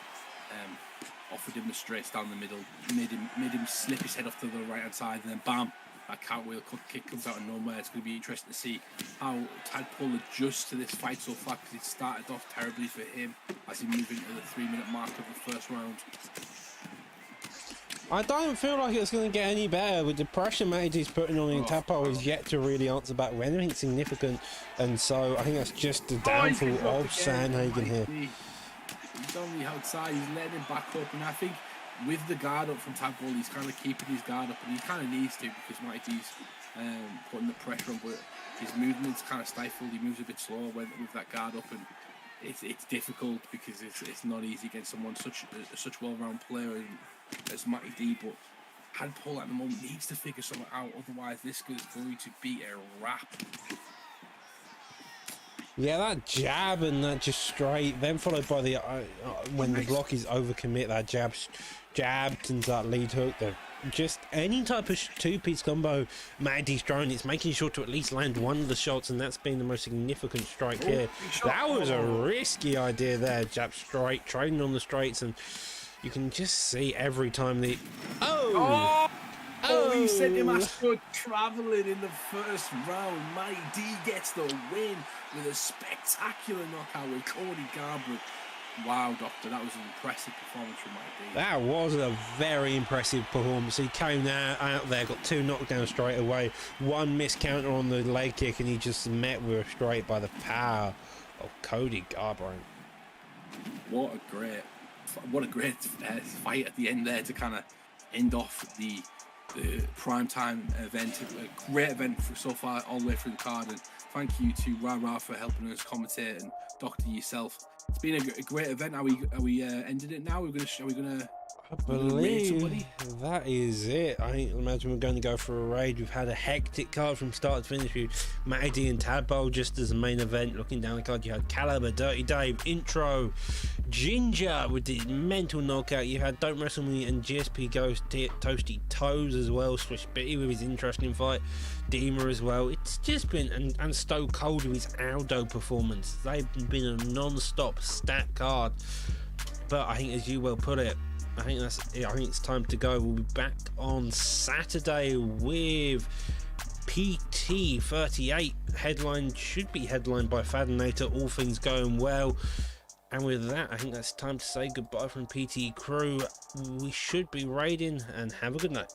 Offered him the straights down the middle, made him slip his head off to the right hand side, and then bam, that cartwheel kick comes out of nowhere. It's going to be interesting to see how Tadpole adjusts to this fight so far, because it started off terribly for him as he moved into the 3-minute mark of the first round. I don't feel like it's going to get any better with the pressure Matty D's putting on him. Tadpole is yet to really answer back with anything significant, and so I think that's just the downfall of Sandhagen here. He's only outside, he's letting him back up, and I think with the guard up from Tadpole, he's kind of keeping his guard up, and he kind of needs to, because Matty D's putting the pressure on, but his movement's kind of stifled. He moves a bit slower with that guard up, and it's difficult because it's not easy against someone such well-rounded player as Matty D, but Tadpole at the moment needs to figure something out, otherwise this is going to be a wrap. Yeah, that jab and that just straight, then followed by the when the block is overcommit, that jab turns that lead hook, just any type of two-piece combo Matty D's throwing, it's making sure to at least land one of the shots, and that's been the most significant strike here. That was a risky idea there, jab straight, trading on the straights, and you can just see every time the... he sent him astro traveling in the first round. Matty D gets the win with a spectacular knockout with Cody Garbrandt. Wow, Doctor, that was an impressive performance from Matty D. That was a very impressive performance. He came out there, got 2 knockdowns straight away, 1 missed counter on the leg kick, and he just met with a straight by the power of Cody Garbrandt. What a great fight at the end there to kind of end off the primetime event. A great event so far, all the way through the card, and thank you to Ra for helping us commentate, and Doctor yourself. It's been a great event. Are we ending it now? Are we gonna I believe that is it. I imagine we're going to go for a raid. We've had a hectic card from start to finish with Matty D and Tadpole just as a main event. Looking down the card, you had Caliber, Dirty Dave, Intro, Ginga with the mental knockout. You had Don't Wrestle Me and GSP Goes Toasty Toes as well. Swish Bitty with his interesting fight. Deemer as well. It's just been, and Stone Cold with his Aldo performance. They've been a non-stop stat card. But I think, as you well put it, I think it's time to go. We'll be back on Saturday with PT 38. Should be headlined by Fadinator, all things going well. And with that, I think that's time to say goodbye from PT Crew. We should be raiding, and have a good night.